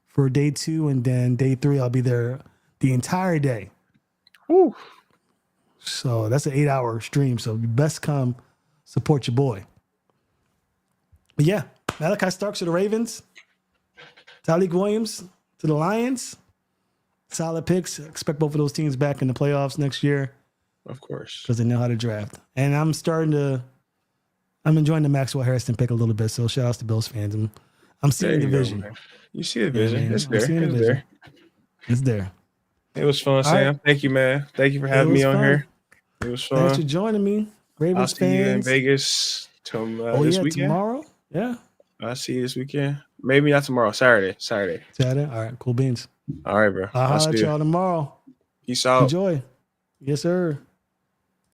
for day 2, and then day 3 I'll be there the entire day. Woo. So that's an 8-hour stream. So you best come support your boy. But yeah, Malachi Starks to the Ravens, Tyleek Williams to the Lions. Solid picks. Expect both of those teams back in the playoffs next year Of course. because they know how to draft. And I'm enjoying the Maxwell Harrison pick a little bit. So shout outs to Bills fans. I'm seeing the There you go, vision. man. You see the vision. man. It's I'm there. seeing the It's vision. there. It's there. It was fun, Sam. right. Thank you, man. Thank you for having me was on fun. here. It was Thanks for fun. joining me. I'll Ravens see you in fans. Vegas this weekend. Tomorrow. Yeah. I'll see you this weekend. Maybe not tomorrow. Saturday. Saturday. All right. Cool beans. All right, bro. I'll I'll holler see at you. y'all tomorrow. Peace out. Enjoy. Yes, sir.